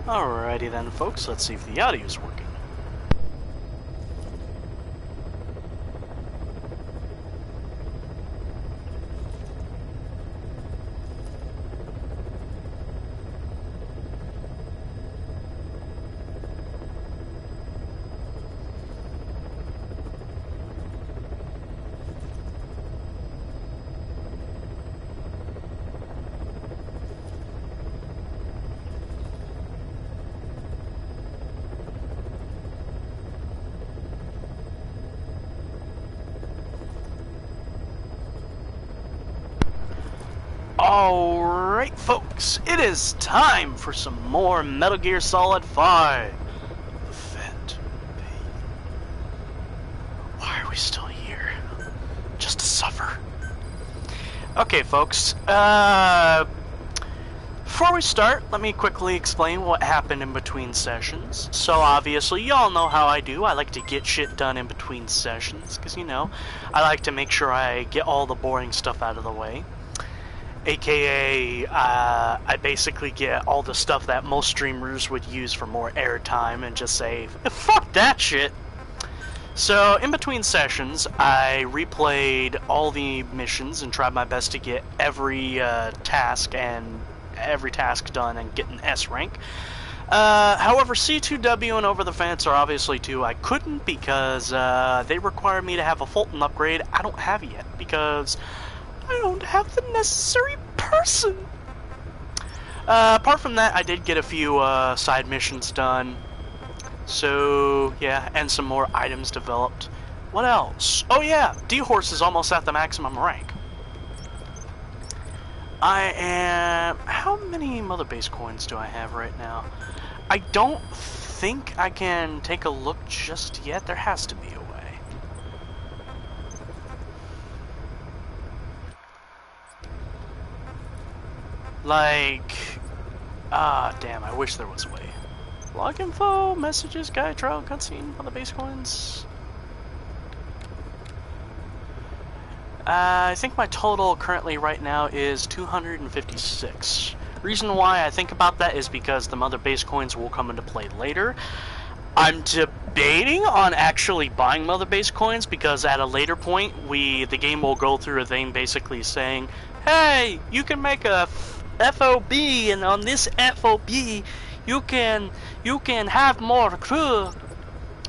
Alrighty then, folks, let's see if the audio's working. Alright, folks, it is time for some more Metal Gear Solid 5. The Phantom Pain. Why are we still here? Just to suffer. Okay, folks, before we start, let me quickly explain what happened in between sessions. So obviously, y'all know how I do. I like to get shit done in between sessions, because, you know, I like to make sure I get all the boring stuff out of the way. AKA, I basically get all the stuff that most streamers would use for more airtime and just say, fuck that shit. So, in between sessions, I replayed all the missions and tried my best to get every task done and get an S rank. However, C2W and Over the Fence are obviously two I couldn't because they require me to have a Fulton upgrade. I don't have it yet because I don't have the necessary person. Apart from that, I did get a few side missions done. So, yeah, and some more items developed. What else? Oh yeah, D-Horse is almost at the maximum rank. I am... How many Mother Base coins do I have right now? I don't think I can take a look just yet. There has to be a way. Like, damn, I wish there was a way. Log info, messages, guide, trial, cutscene, on the base coins. I think my total currently right now is 256. Reason why I think about that is because the Mother Base coins will come into play later. I'm debating on actually buying Mother Base coins because at a later point, the game will go through a thing basically saying, hey, you can make a FOB, and on this FOB you can have more crew.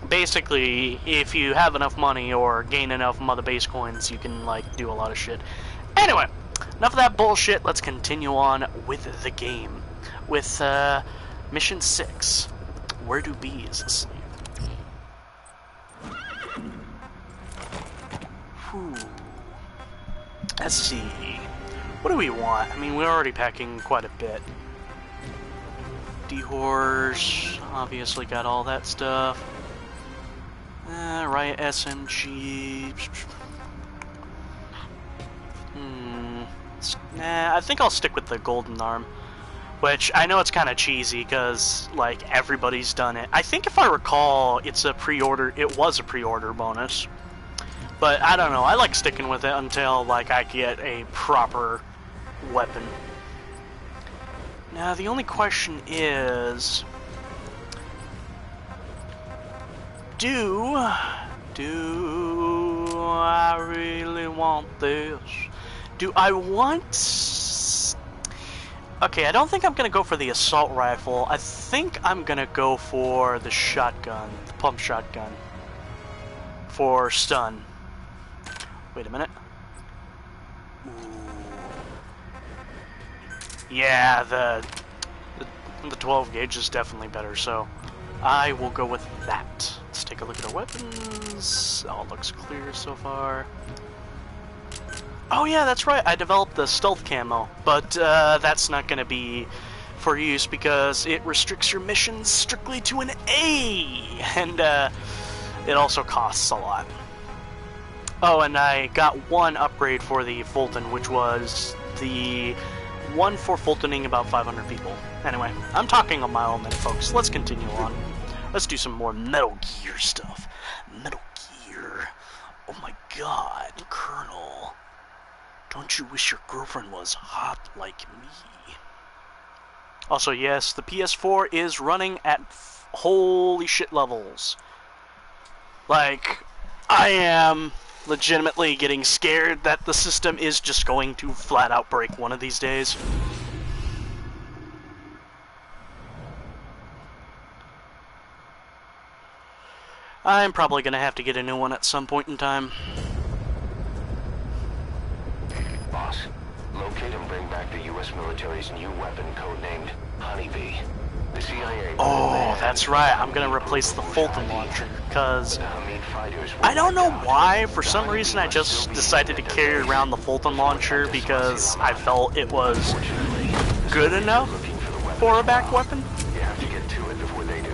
Basically, if you have enough money or gain enough Mother Base coins, you can like do a lot of shit. Anyway, enough of that bullshit. Let's continue on with the game with mission 6. Where do bees sleep? Whew. Let's see. What do we want? I mean, we're already packing quite a bit. D-Horse, obviously got all that stuff. Riot SMG. Nah, I think I'll stick with the Golden Arm. Which, I know it's kind of cheesy, because, like, everybody's done it. I think if I recall, it was a pre-order bonus. But, I don't know, I like sticking with it until, like, I get a proper weapon. Now, the only question is... Do I really want this? Do I want... Okay, I don't think I'm gonna go for the assault rifle. I think I'm gonna go for the shotgun, the pump shotgun. For stun. Wait a minute. Yeah, the 12 gauge is definitely better, so I will go with that. Let's take a look at our weapons. All looks clear so far. Oh yeah, that's right, I developed the stealth camo, but that's not going to be for use because it restricts your missions strictly to an A, and it also costs a lot. Oh, and I got one upgrade for the Fulton, which was the one for Fultoning about 500 people. Anyway, I'm talking a mile a minute, folks. Let's continue on. Let's do some more Metal Gear stuff. Metal Gear. Oh my god, Colonel. Don't you wish your girlfriend was hot like me? Also, yes, the PS4 is running at holy shit levels. Like, I am legitimately getting scared that the system is just going to flat out break one of these days. I'm probably going to have to get a new one at some point in time. Boss, locate and bring back the U.S. military's new weapon codenamed Honeybee. The CIA... Oh, that's right. I'm going to replace the Fulton launcher, because I don't know why. For some reason, I just decided to carry around the Fulton launcher because I felt it was good enough for a back weapon.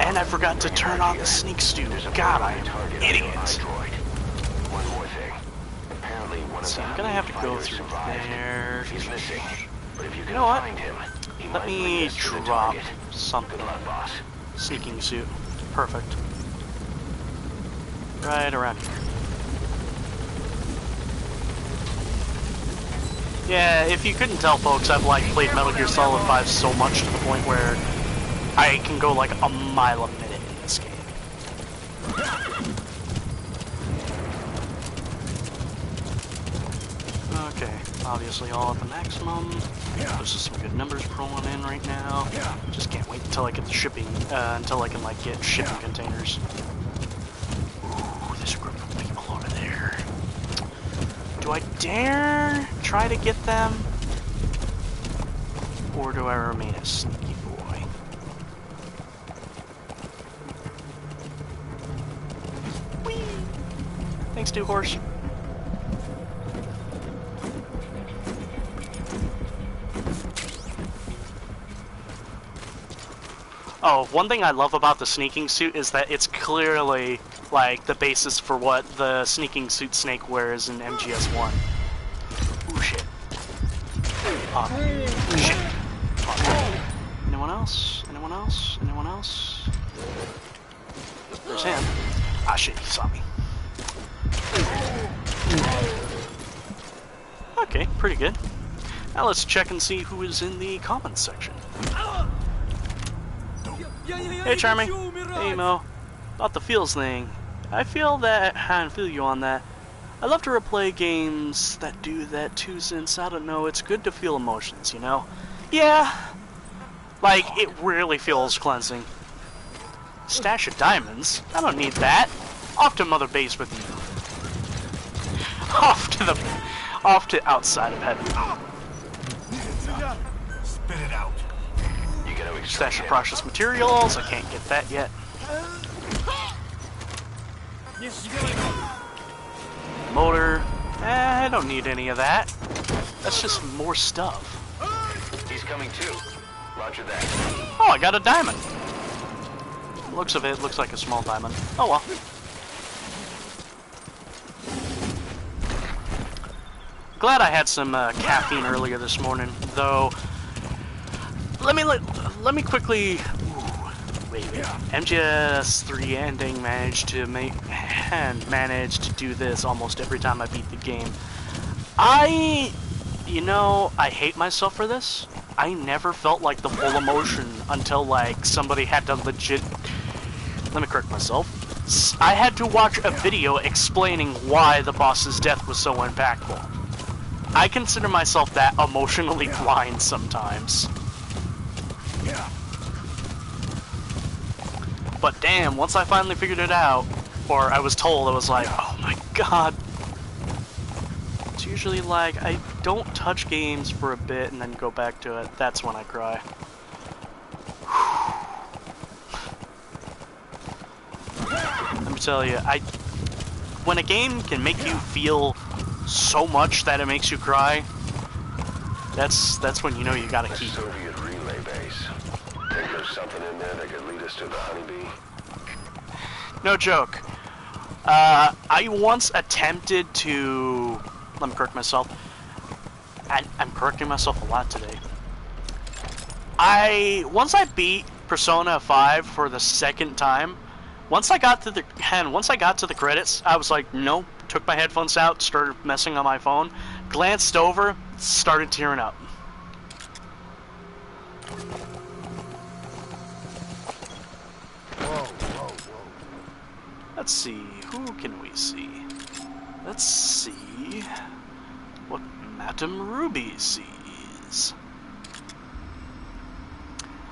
And I forgot to turn on the sneak stew. God, I'm an idiot. So I'm gonna have to go through there. You know what? Let me drop something. Sneaking suit. Perfect. Right around here. Yeah, if you couldn't tell, folks, I've played Metal Gear Solid 5 so much to the point where I can go like a mile a minute in this game. Okay, obviously all at the maximum. Those are some good numbers rolling in right now. Just can't wait until I get the shipping, until I can get shipping containers. Ooh, there's a group of people over there. Do I dare try to get them? Or do I remain a sneaky boy? Whee! Thanks, Two Horse. Oh, one thing I love about the sneaking suit is that it's clearly, like, the basis for what the sneaking suit Snake wears in MGS1. Ooh, shit. Shit. Anyone else? Anyone else? Anyone else? There's him. Ah, shit, he saw me. Okay, pretty good. Now let's check and see who is in the comments section. Hey, Charming. Hey, Mo. About the feels thing. I feel you on that. I love to replay games that do that too, since, I don't know, it's good to feel emotions, you know? Yeah. Like, it really feels cleansing. Stash of diamonds? I don't need that. Off to Mother Base with you. Off to outside of heaven. Spit it out. Stash of precious materials. I can't get that yet. Motor. I don't need any of that. That's just more stuff. He's coming too. Roger that. Oh, I got a diamond. Looks of it looks like a small diamond. Oh well. Glad I had some caffeine earlier this morning, though. Let me quickly. Wait. MGS3 ending managed to do this almost every time I beat the game. I hate myself for this. I never felt like the full emotion until like somebody had to legit. Let me correct myself. I had to watch a video explaining why the boss's death was so impactful. I consider myself that emotionally blind sometimes. But damn, once I finally figured it out, or I was told, I was like, oh my god. It's usually like, I don't touch games for a bit and then go back to it. That's when I cry. Let me tell you, when a game can make you feel so much that it makes you cry, that's when you know you gotta keep it. Soviet relay base. Think there's something in there that could lead us to the Honeybee? No joke. I once attempted to... Let me correct myself. I'm correcting myself a lot today. Once I beat Persona 5 for the second time, once I got to the credits, I was like, nope. Took my headphones out, started messing on my phone, glanced over, started tearing up. let's see. Who can we see? Let's see what Madame Ruby sees.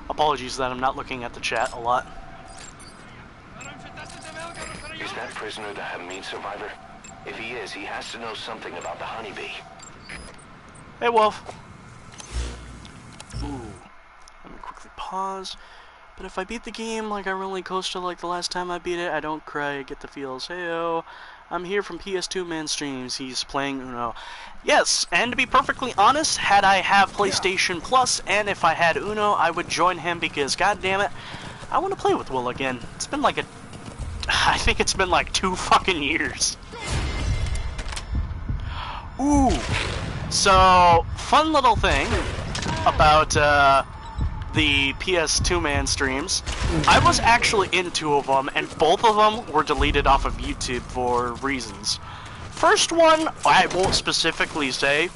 Apologies that I'm not looking at the chat a lot. Is that prisoner the Hamid survivor? If he is, he has to know something about the honeybee. Hey, Wolf. Ooh. Let me quickly pause. But if I beat the game like I really coasted like the last time I beat it, I don't cry, I get the feels. Heyo. I'm here from PS2 Man Streams. He's playing Uno. Yes, and to be perfectly honest, had I have PlayStation Plus, and if I had Uno, I would join him because, goddammit, I want to play with Will again. It's been like I think it's been like 2 fucking years. Ooh. So, fun little thing about, the PS2 Man streams. I was actually in 2 of them, and both of them were deleted off of YouTube for reasons. First one, I won't specifically say,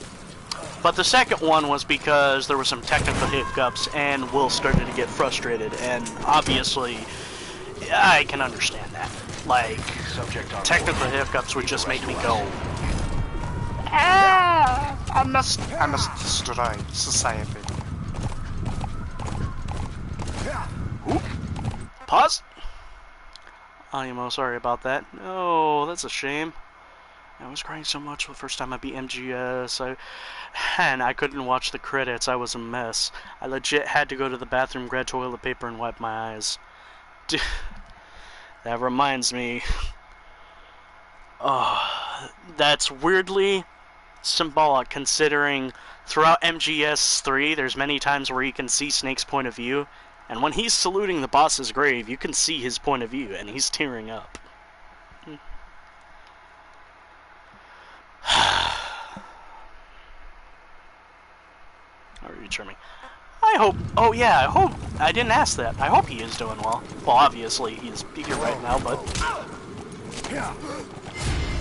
but the second one was because there were some technical hiccups, and Will started to get frustrated, and obviously, I can understand that. Like, technical hiccups would just make me go, I must destroy society. Oop. Pause. I am sorry about that. No, that's a shame. I was crying so much the first time I beat MGS. And I couldn't watch the credits. I was a mess. I legit had to go to the bathroom, grab toilet paper, and wipe my eyes. Dude, that reminds me. Oh, that's weirdly symbolic considering throughout MGS 3 there's many times where you can see Snake's point of view. And when he's saluting the boss's grave, you can see his point of view, and he's tearing up. Are you charming? I hope. Oh yeah, I hope. I didn't ask that. I hope he is doing well. Well, obviously he's here right now, but.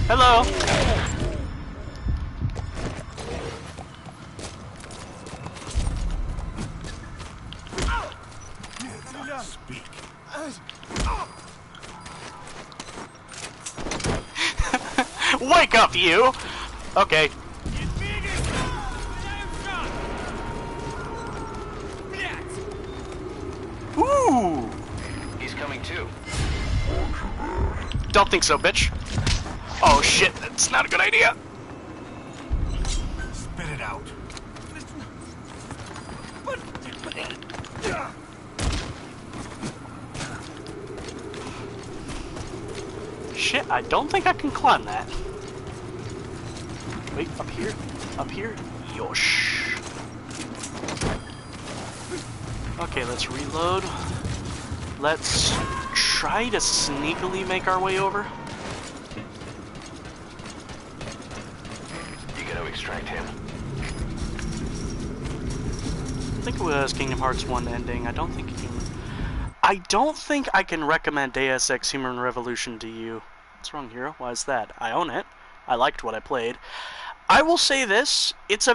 Hello. Speak. Wake up, you! Okay. Ooh! He's coming too. Don't think so, bitch. Oh shit, that's not a good idea. Spit it out. Shit, I don't think I can climb that. Wait, up here? Up here? Yosh. Okay, let's reload. Let's try to sneakily make our way over. You gotta extract him. I think it was Kingdom Hearts 1 ending. I don't think I can recommend Deus Ex Human Revolution to you. What's wrong, hero? Why is that? I own it. I liked what I played. I will say this, it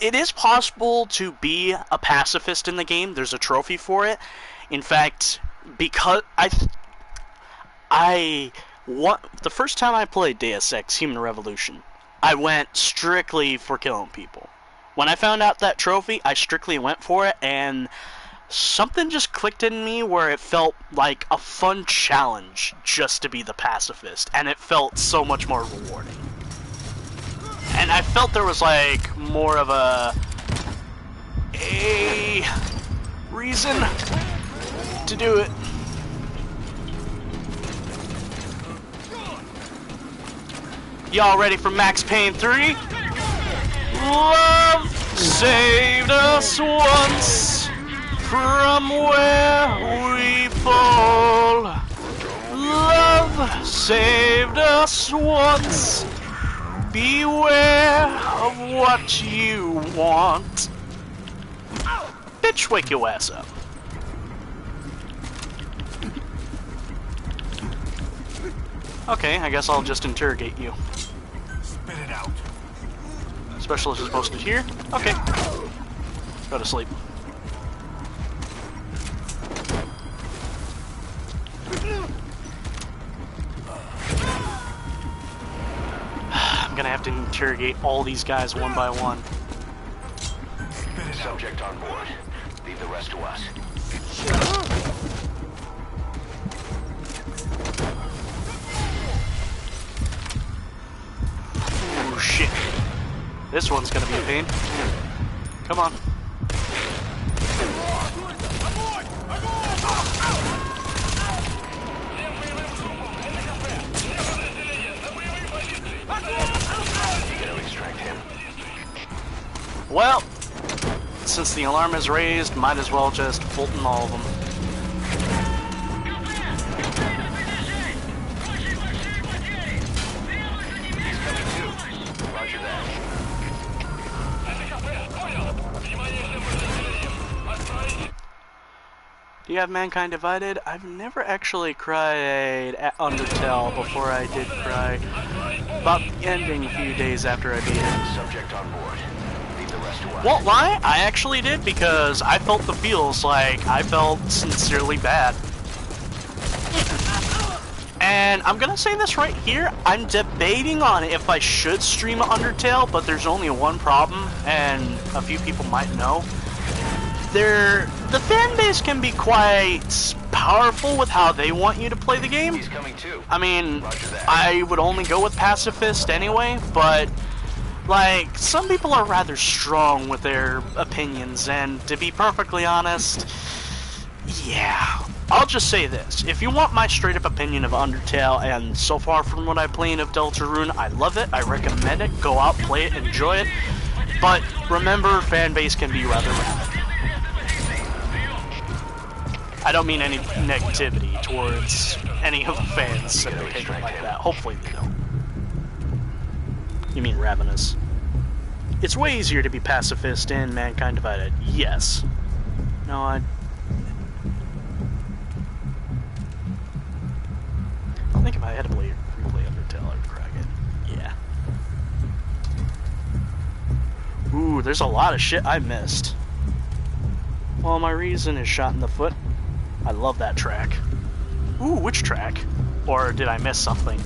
is possible to be a pacifist in the game. There's a trophy for it. In fact, because the first time I played Deus Ex Human Revolution, I went strictly for killing people. When I found out that trophy, I strictly went for it, and something just clicked in me where it felt like a fun challenge just to be the pacifist, and it felt so much more rewarding. And I felt there was like more of a reason to do it. Y'all ready for Max Payne 3? Love saved us once from where we fall. Love saved us once. Beware of what you want. Bitch, wake your ass up. Okay, I guess I'll just interrogate you. Spit it out. Specialist is posted here. Okay. Go to sleep. I'm gonna have to interrogate all these guys one by one. Subject on board. Leave the rest to us. Oh shit. This one's gonna be a pain. Come on. You gonna extract him? Well, since the alarm is raised, might as well just Fulton all of them. Roger that. Do you have Mankind Divided? I've never actually cried at Undertale before I did cry about the ending a few days after I beat it. Subject on board. Leave the rest to us. Won't lie, I actually did because I felt the feels, like I felt sincerely bad. And I'm gonna say this right here, I'm debating on if I should stream Undertale, but there's only one problem, and a few people might know. The fan base can be quite powerful with how they want you to play the game. He's coming too. I mean, Roger that. I would only go with pacifist anyway, but like, some people are rather strong with their opinions, and to be perfectly honest, yeah. I'll just say this, if you want my straight up opinion of Undertale, and so far from what I've played of Deltarune, I love it, I recommend it, go out, play it, enjoy it, but remember, fanbase can be rather rabid. I don't mean any negativity towards any of the fans that they take it like that. Hopefully they don't. You mean ravenous. It's way easier to be pacifist in Mankind Divided. Yes. No, I think if I had to replay Undertale, I would crack it. Yeah. Ooh, there's a lot of shit I missed. Well, my reason is shot in the foot. I love that track. Ooh, which track? Or did I miss something?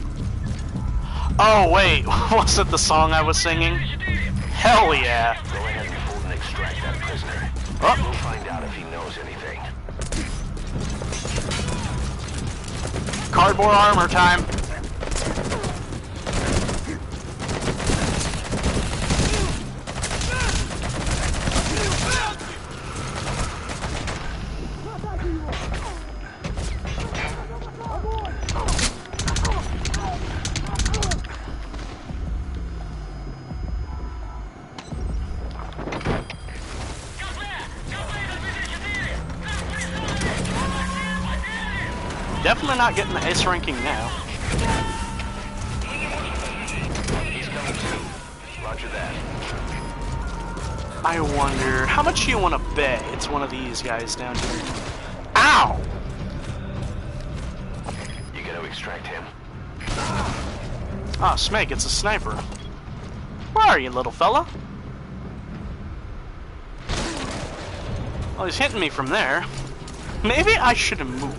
Oh, wait, was it the song I was singing? Hell yeah. Go ahead and hold and extract that prisoner. Oh. We'll find out if he knows anything. Cardboard armor time. Definitely not getting the ace ranking now. He's coming too. Roger that. I wonder, how much do you want to bet it's one of these guys down here? Ow! You gonna extract him? Ah, Smeg, it's a sniper. Where are you, little fella? Well, he's hitting me from there. Maybe I should have moved.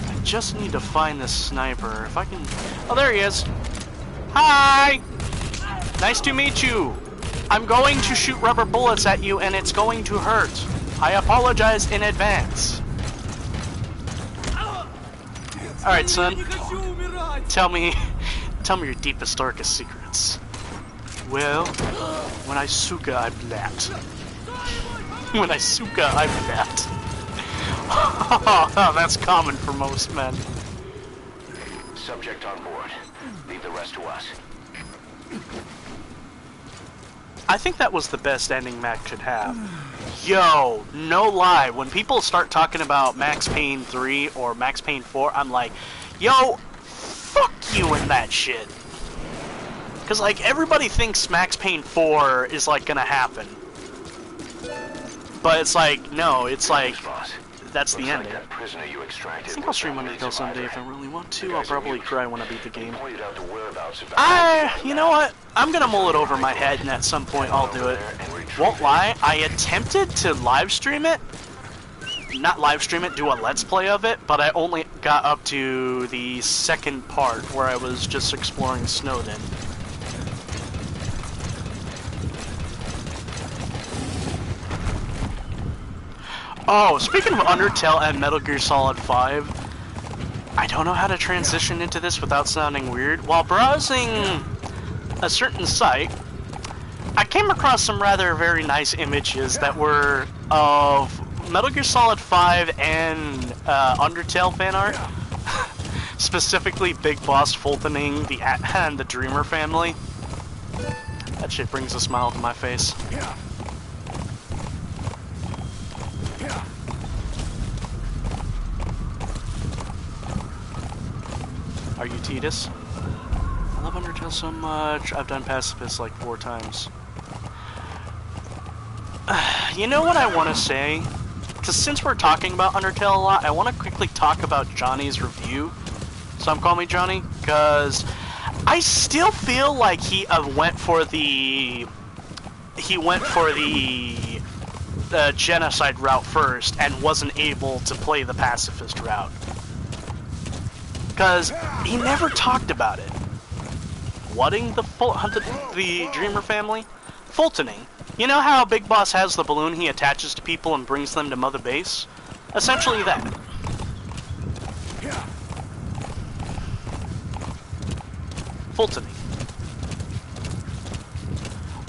I just need to find this sniper. If I can... Oh, there he is. Hi! Nice to meet you. I'm going to shoot rubber bullets at you and it's going to hurt. I apologize in advance. Alright, son. Tell me your deepest, darkest secrets. Well, when I suka, I blat. When I suka, I blat. Oh, that's common for most men. Subject on board. Leave the rest to us. I think that was the best ending Max could have. Yo, no lie, when people start talking about Max Payne 3 or Max Payne 4, I'm like, yo, fuck you and that shit. Because, like, everybody thinks Max Payne 4 is, like, gonna happen. But it's like, no, it's like, that's the Looks like ending. that prisoner you extracted I think I'll was stream that Undertale lead someday if I survivor. really want The to. I'll guys on probably mute cry when I beat the game. pointed out the whereabouts of the You know what? I'm gonna mull it over my head, and at some point I'll do it. Won't lie, I attempted to live stream it. Not live stream it, do a let's play of it, but I only got up to the second part where I was just exploring Snowden. Oh, speaking of Undertale and Metal Gear Solid 5, I don't know how to transition into this without sounding weird. While browsing a certain site, I came across some rather very nice images that were of Metal Gear Solid 5 and Undertale fan art. Specifically Big Boss Fultoning and the Dreamer family. That shit brings a smile to my face. Are you Titus? I love Undertale so much. I've done Pacifist like 4 times. You know what I want to say? Because since we're talking about Undertale a lot, I want to quickly talk about Johnny's review. Some call me Johnny, because I still feel like he went for the genocide route first and wasn't able to play the pacifist route. Because he never talked about it. Whatting the Dreamer family? Fultoning. You know how Big Boss has the balloon he attaches to people and brings them to Mother Base? Essentially that. Fultoning.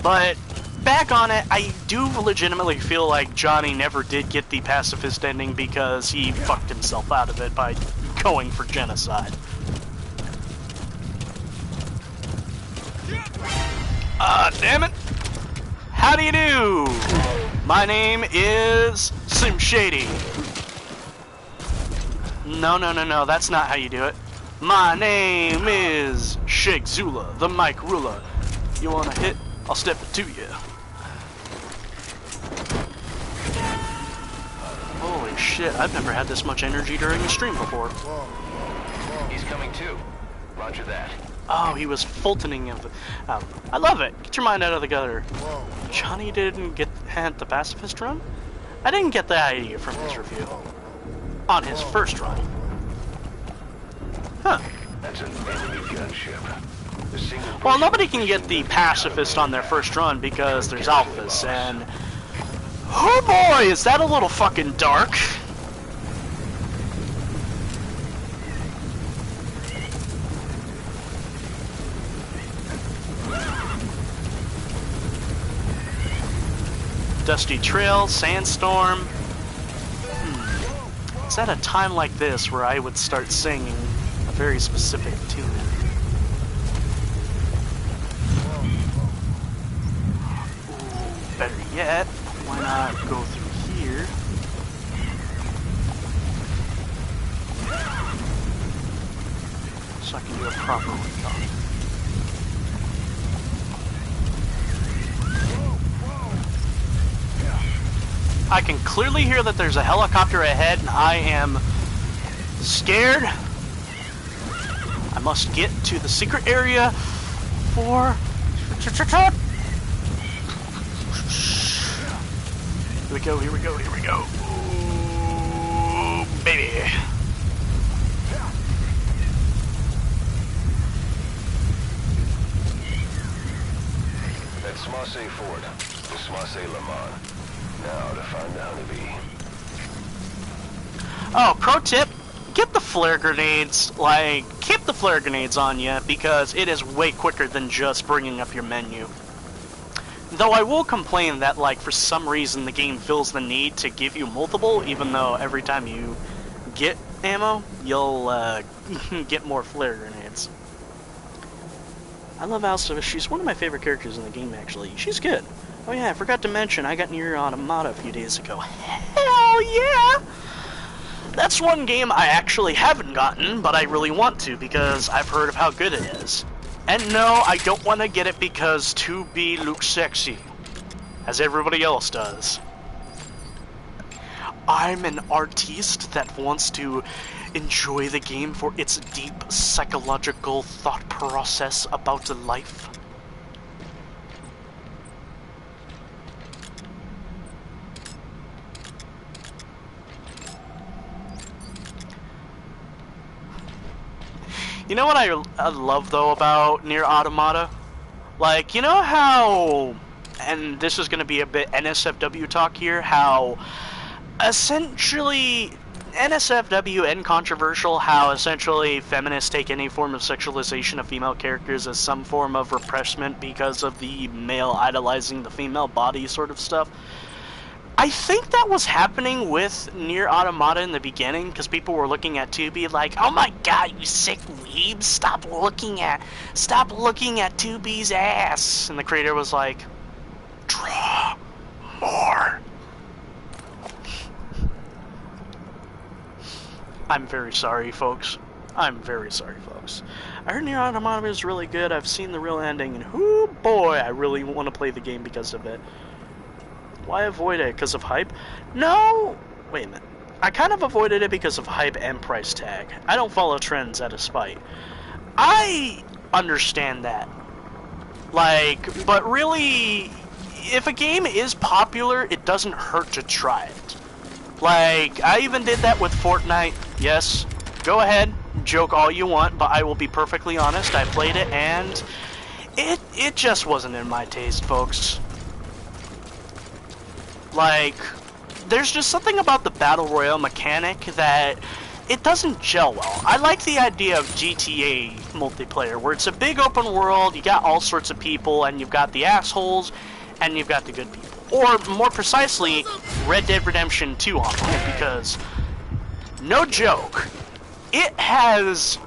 But back on it, I do legitimately feel like Johnny never did get the pacifist ending because he fucked himself out of it by going for genocide. Damn it! How do you do? My name is Slim Shady. No, that's not how you do it. My name is Sheikh Zula, the Mike Ruler. You wanna hit? I'll step it to you. Holy shit, I've never had this much energy during a stream before. He's coming too. Roger that. Oh, he was Fultoning of the... I love it. Get your mind out of the gutter. Johnny didn't had the pacifist run? I didn't get that idea from his review. On his first run. Huh. That's an enemy gunship. Well, nobody can get the pacifist on their first run because there's alphas, and... Oh boy, is that a little fucking dark. Dusty trail, sandstorm. It's at a time like this where I would start singing a very specific tune. Ooh, better yet, why not go through here? So I can do a proper recon. I can clearly hear that there's a helicopter ahead, and I am scared. I must get to the secret area for... Here we go, here we go, here we go. Ooh, baby. That's Marseille Ford. This Marseille Le Mans. Now to find the honeybee. Oh, pro tip, get the flare grenades, keep the flare grenades on you, because it is way quicker than just bringing up your menu. Though I will complain that, for some reason the game feels the need to give you multiple, even though every time you get ammo, you'll get more flare grenades. I love Alsa. She's one of my favorite characters in the game, actually. She's good. Oh yeah, I forgot to mention, I got Nier Automata a few days ago. Hell yeah! That's one game I actually haven't gotten, but I really want to, because I've heard of how good it is. And no, I don't want to get it because 2B looks sexy, as everybody else does. I'm an artiste that wants to enjoy the game for its deep psychological thought process about life. You know what I love, though, about Nier Automata? Like, you know how, and this is going to be a bit NSFW talk here, how essentially NSFW and controversial, how essentially feminists take any form of sexualization of female characters as some form of repressment because of the male idolizing the female body sort of stuff. I think that was happening with Nier Automata in the beginning, because people were looking at 2B like, oh my god, you sick weebs, stop looking at 2B's ass. And the creator was like, draw more. I'm very sorry, folks. I'm very sorry, folks. I heard Nier Automata is really good. I've seen the real ending, and whoo boy, I really want to play the game because of it. Why avoid it? Because of hype? No! Wait a minute. I kind of avoided it because of hype and price tag. I don't follow trends out of spite. I understand that. Like, but really, if a game is popular, it doesn't hurt to try it. Like, I even did that with Fortnite. Yes, go ahead, joke all you want, but I will be perfectly honest. I played it, and it just wasn't in my taste, folks. Like, there's just something about the Battle Royale mechanic that it doesn't gel well. I like the idea of GTA multiplayer, where it's a big open world, you got all sorts of people, and you've got the assholes, and you've got the good people. Or, more precisely, Red Dead Redemption 2 Online, because, no joke, it has,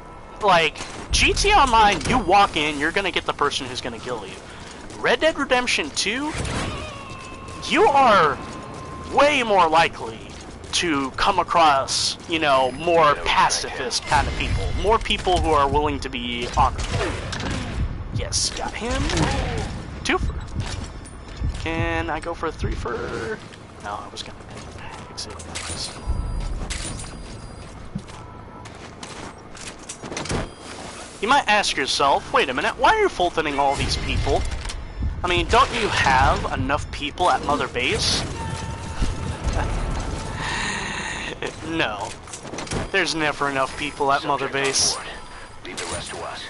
like, GTA Online, you walk in, you're gonna get the person who's gonna kill you. Red Dead Redemption 2, you are way more likely to come across, you know, more pacifist kind of people. More people who are willing to be honorable. Yes, got him. Twofer. Can I go for a threefer? No, I was gonna exit this. You might ask yourself, wait a minute, why are you full-thinning all these people? I mean, don't you have enough people at Mother Base? No. There's never enough people at Mother Base. Leave the rest to us.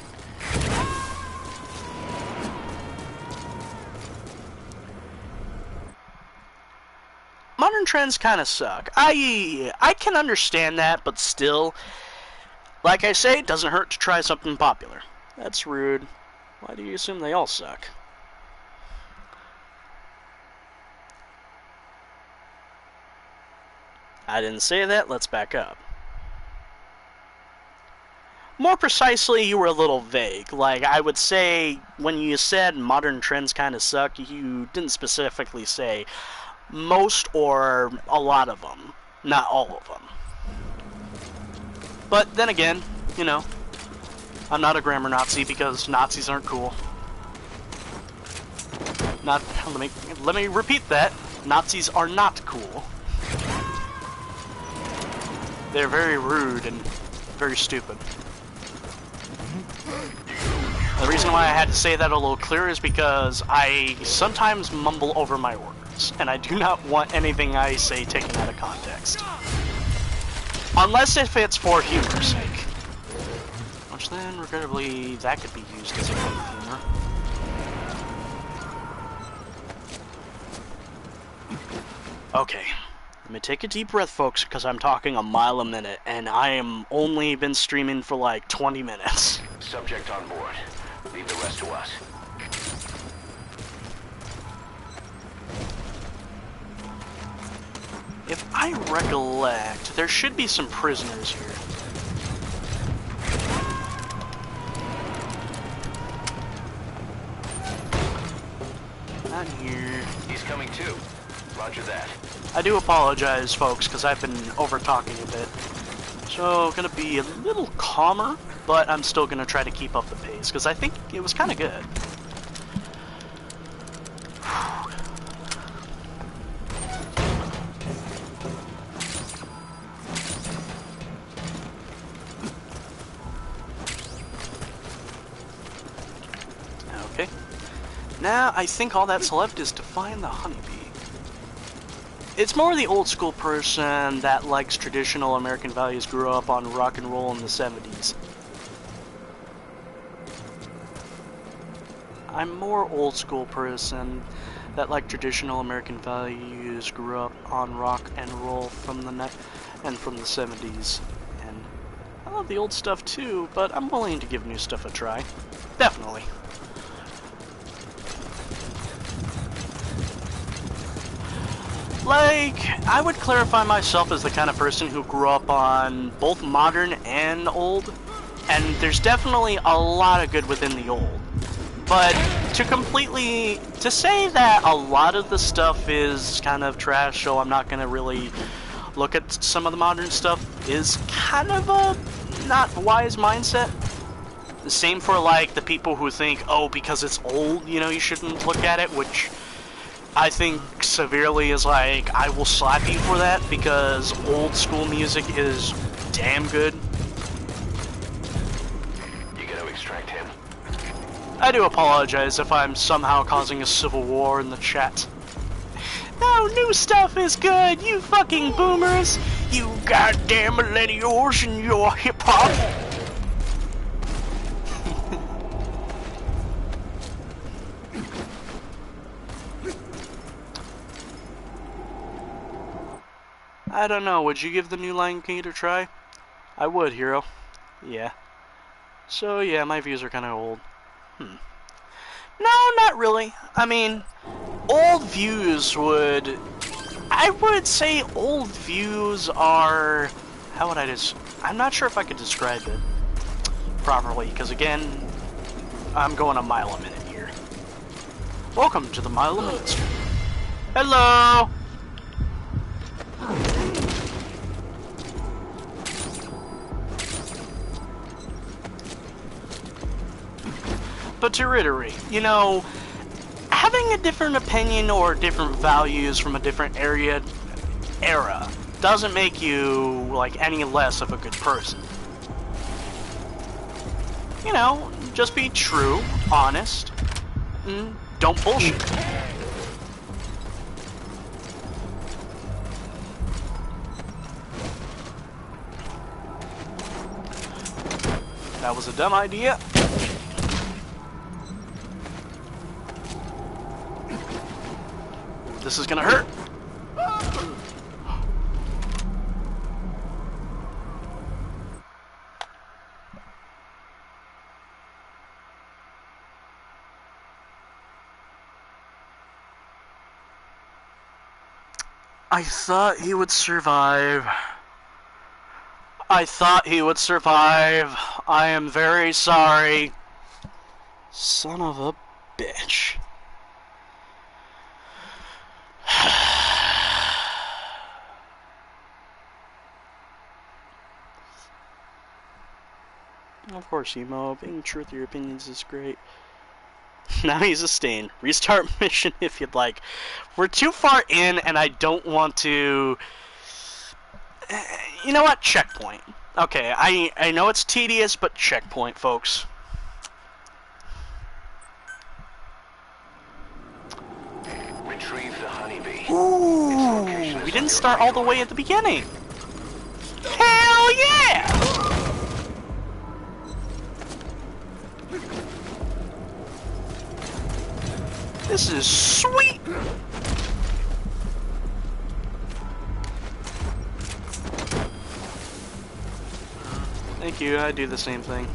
Modern trends kind of suck. I can understand that, but still, like I say, it doesn't hurt to try something popular. That's rude. Why do you assume they all suck? I didn't say that, let's back up. More precisely, you were a little vague. Like, I would say, when you said modern trends kind of suck, you didn't specifically say most or a lot of them. Not all of them. But then again, you know, I'm not a grammar Nazi because Nazis aren't cool. Let me repeat that. Nazis are not cool. They're very rude and very stupid. The reason why I had to say that a little clearer is because I sometimes mumble over my words, and I do not want anything I say taken out of context. Unless if it's for humor's sake. Which then, regrettably, that could be used as a form of humor. Okay. Let me take a deep breath, folks, because I'm talking a mile a minute, and I am only been streaming for like 20 minutes. Subject on board. Leave the rest to us. If I recollect, there should be some prisoners here. Not here. He's coming too. Roger that. I do apologize, folks, because I've been over-talking a bit. So, gonna be a little calmer, but I'm still gonna try to keep up the pace, because I think it was kind of good. Now, I think all that's left is to find the honeybee. It's more the old school person that likes traditional American values, grew up on rock and roll in the 70s. I'm more old school person that like traditional American values, grew up on rock and roll from the 70s. And I love the old stuff too, but I'm willing to give new stuff a try. Definitely. Like, I would clarify myself as the kind of person who grew up on both modern and old, and there's definitely a lot of good within the old. But to say that a lot of the stuff is kind of trash, so I'm not going to really look at some of the modern stuff, is kind of a not wise mindset. The same for, like, the people who think, oh, because it's old, you know, you shouldn't look at it, which I think severely is like, I will slap you for that, because old school music is damn good. You gotta extract him. I do apologize if I'm somehow causing a civil war in the chat. No, new stuff is good, you fucking boomers! You goddamn millennials and your hip-hop! I don't know, would you give the new Lion King a try? I would, Hero. Yeah. So yeah, my views are kinda old. No, not really. I mean, old views I would say old views are... How would I'm not sure if I could describe it properly, because again, I'm going a mile a minute here. Welcome to the Mile a Minute stream. Hello! But to reiterate, you know, having a different opinion or different values from a different era doesn't make you, like, any less of a good person. You know, just be true, honest, and don't bullshit. That was a dumb idea. This is gonna hurt. I thought he would survive. I thought he would survive. I am very sorry. Son of a bitch. Of course, Emo. Being true with your opinions is great. Now he's a stain. Restart mission if you'd like. We're too far in, and I don't want to... You know what? Checkpoint. Okay, I know it's tedious, but checkpoint, folks. Retrieve the honeybee. Ooh, we didn't start all the way at the beginning. Hell yeah! This is sweet! Thank you, I do the same thing.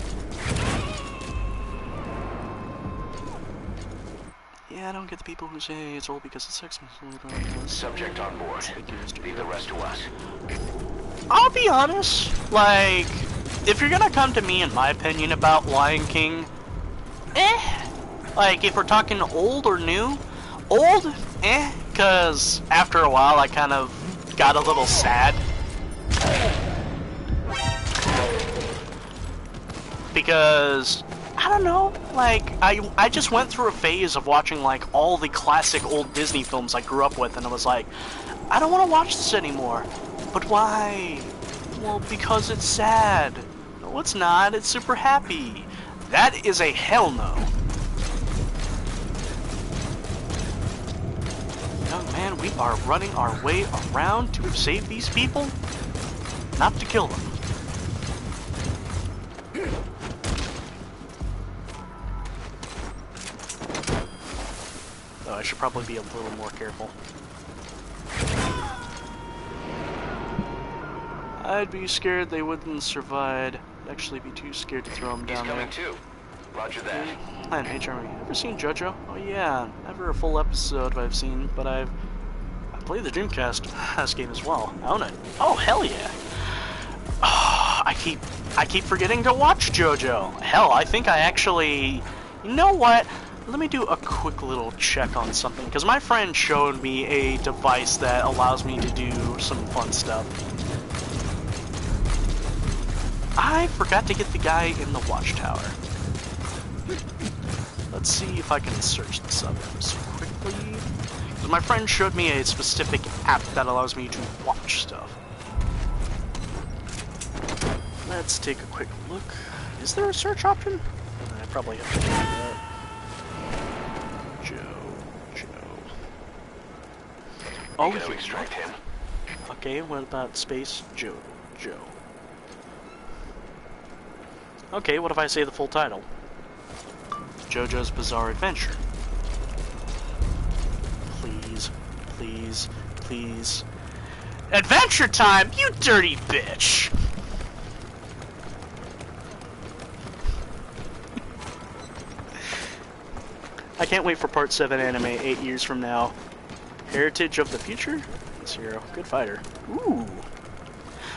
Yeah, I don't get the people who say it's old because it's sex. Subject on board. Leave the rest to us. I'll be honest, like, if you're gonna come to me in my opinion about Lion King, like, if we're talking old or new, old, because after a while I kind of got a little sad. Because, I don't know, like, I just went through a phase of watching, like, all the classic old Disney films I grew up with, and I was like, I don't want to watch this anymore. But why? Well, because it's sad. No, it's not. It's super happy. That is a hell no. and we are running our way around to save these people, not to kill them. Though I should probably be a little more careful. I'd be scared they wouldn't survive. I'd actually be too scared to throw them down there. He's coming too. Roger that. Hi, Mage Army. Ever seen JoJo? Oh yeah, never a full episode I've seen, but I played the Dreamcast game as well. I own it. Oh hell yeah! Oh, I keep forgetting to watch JoJo. Hell, I think I actually. You know what? Let me do a quick little check on something, because my friend showed me a device that allows me to do some fun stuff. I forgot to get the guy in the watchtower. Let's see if I can search this up so quickly. Because my friend showed me a specific app that allows me to watch stuff. Let's take a quick look. Is there a search option? I probably have to do that. Joe. Oh, you gotta extract him. Okay, what about space? Joe. Okay, what if I say the full title? JoJo's Bizarre Adventure. Please. Adventure time, you dirty bitch! I can't wait for Part 7 anime 8 years from now. Heritage of the Future? This hero. Good fighter. Ooh.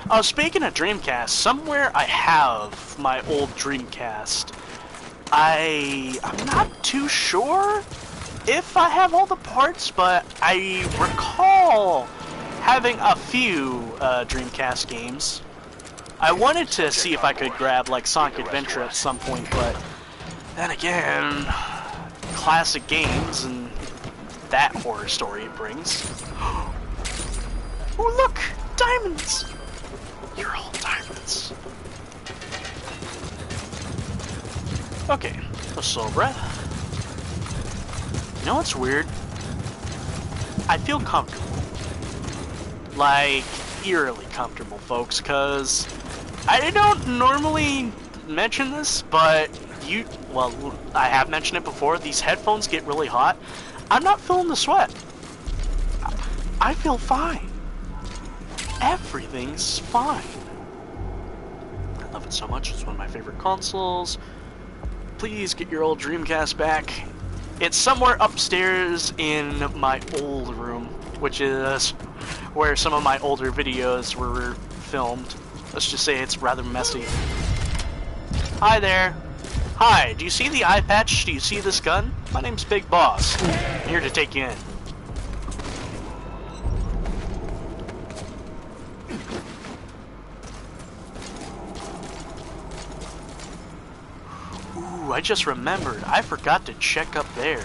Oh, speaking of Dreamcast, somewhere I have my old Dreamcast. I'm not too sure if I have all the parts, but I recall having a few Dreamcast games. I wanted to see if I could grab like Sonic Adventure at some point, but then again, classic games and that horror story it brings. Oh look! Diamonds! You're all diamonds. Okay, a slow breath. You know what's weird? I feel comfortable. Like, eerily comfortable, folks, because I don't normally mention this, but I have mentioned it before, these headphones get really hot. I'm not feeling the sweat. I feel fine. Everything's fine. I love it so much. It's one of my favorite consoles. Please get your old Dreamcast back. It's somewhere upstairs in my old room, which is where some of my older videos were filmed. Let's just say it's rather messy. Hi there. Hi, do you see the eye patch? Do you see this gun? My name's Big Boss. I'm here to take you in. Ooh, I just remembered. I forgot to check up there.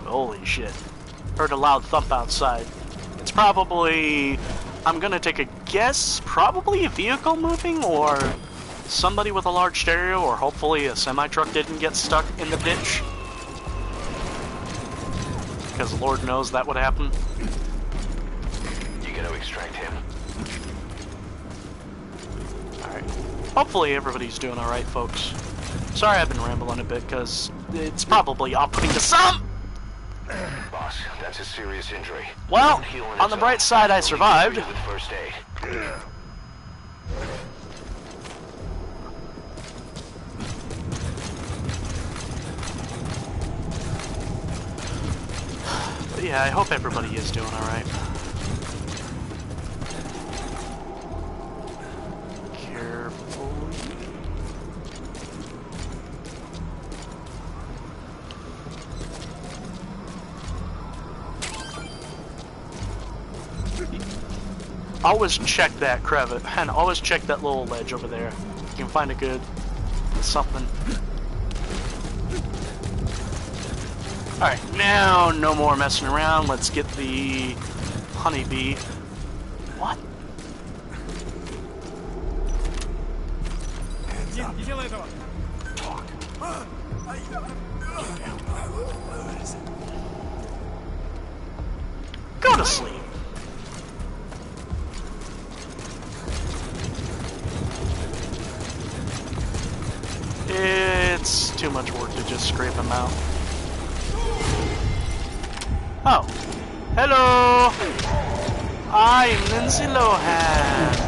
Holy shit. Heard a loud thump outside. It's probably... I'm gonna take a guess, probably a vehicle moving, or somebody with a large stereo, or hopefully a semi-truck didn't get stuck in the ditch. Because Lord knows that would happen. You gotta extract him. Alright. Hopefully everybody's doing alright, folks. Sorry I've been rambling a bit, because it's probably off-putting to some! Boss, that's a serious injury. Well, on the bright side, I survived. With first aid. But yeah, I hope everybody is doing alright. Carefully. Always check that crevice, and always check that little ledge over there. You can find a good something. Alright, now no more messing around. Let's get the honeybee. What? Talk. Go to sleep. It's too much work to just scrape him out. Oh. Hello! I'm Lindsay Lohan.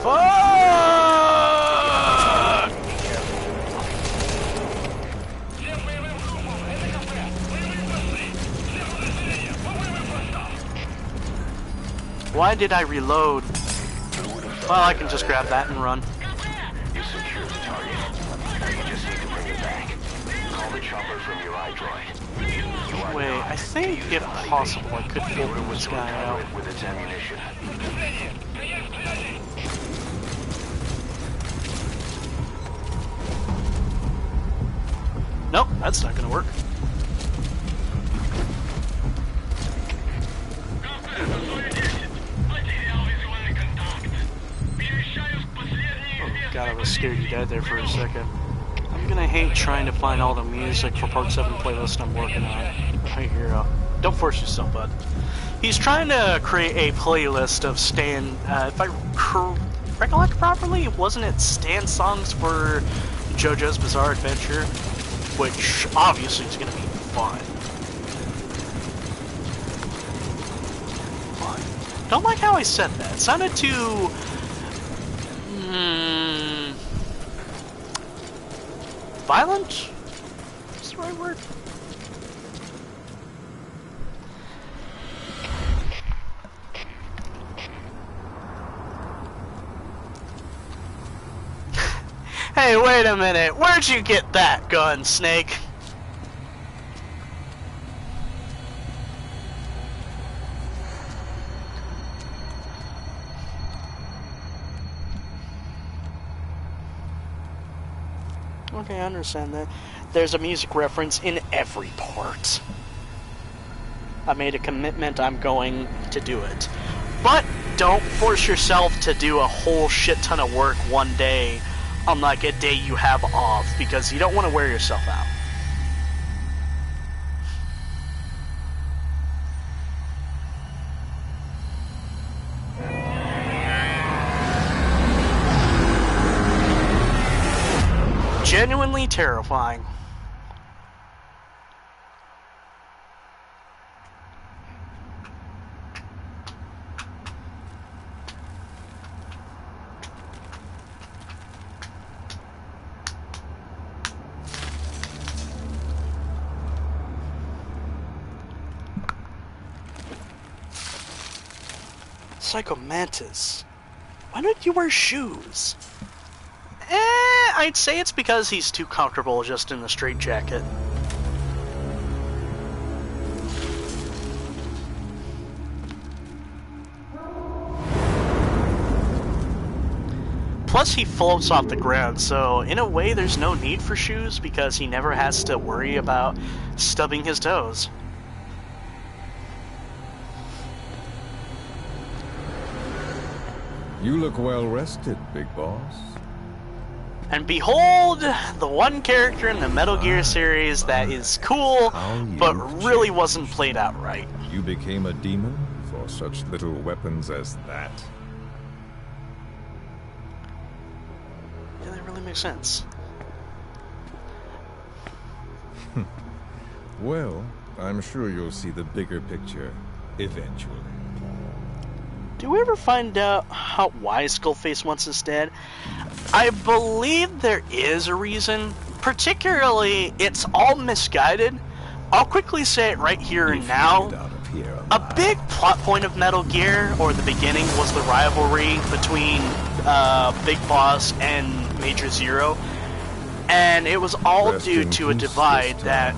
Fuck! Why did I reload? Well, I can just grab that and run. You secured the target. Now you just need to bring it back. Call the chopper from your iDroid. Wait, I think if possible I could pull this guy out. With its ammunition. Nope, that's not gonna work. Oh god, I was scared you died there for a second. I'm gonna hate trying to find all the music for Part 7 playlist I'm working on. Right here, don't force yourself, bud. He's trying to create a playlist of Stan, if I recollect properly, wasn't it Stan songs for JoJo's Bizarre Adventure? Which obviously is going to be fun. Don't like how I said that. It sounded too... violent? Is the right word? Hey, wait a minute. Where'd you get that gun, Snake? Okay, I understand that. There's a music reference in every part. I made a commitment, I'm going to do it. But don't force yourself to do a whole shit ton of work one day on like a day you have off, because you don't want to wear yourself out. Genuinely terrifying. Psycho Mantis, why don't you wear shoes? I'd say it's because he's too comfortable just in the straitjacket. Plus he floats off the ground, so in a way there's no need for shoes because he never has to worry about stubbing his toes. You look well rested, big boss. And behold, the one character in the Metal Gear series that is cool, but really wasn't played out right. You became a demon for such little weapons as that? Yeah, that really makes sense. Well, I'm sure you'll see the bigger picture eventually. Do we ever find out why Skullface wants us dead? I believe there is a reason. Particularly, it's all misguided. I'll quickly say it right here and now. A big plot point of Metal Gear, or the beginning, was the rivalry between Big Boss and Major Zero. And it was all due to a divide that